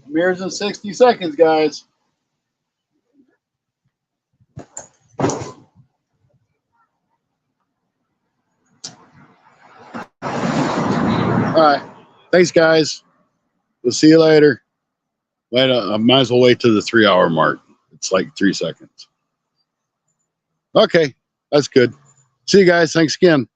Mirrors in 60 seconds, guys. All right. Thanks, guys. We'll see you later. Wait, I might as well wait to the 3 hour mark. It's like 3 seconds. Okay. That's good. See you guys. Thanks again.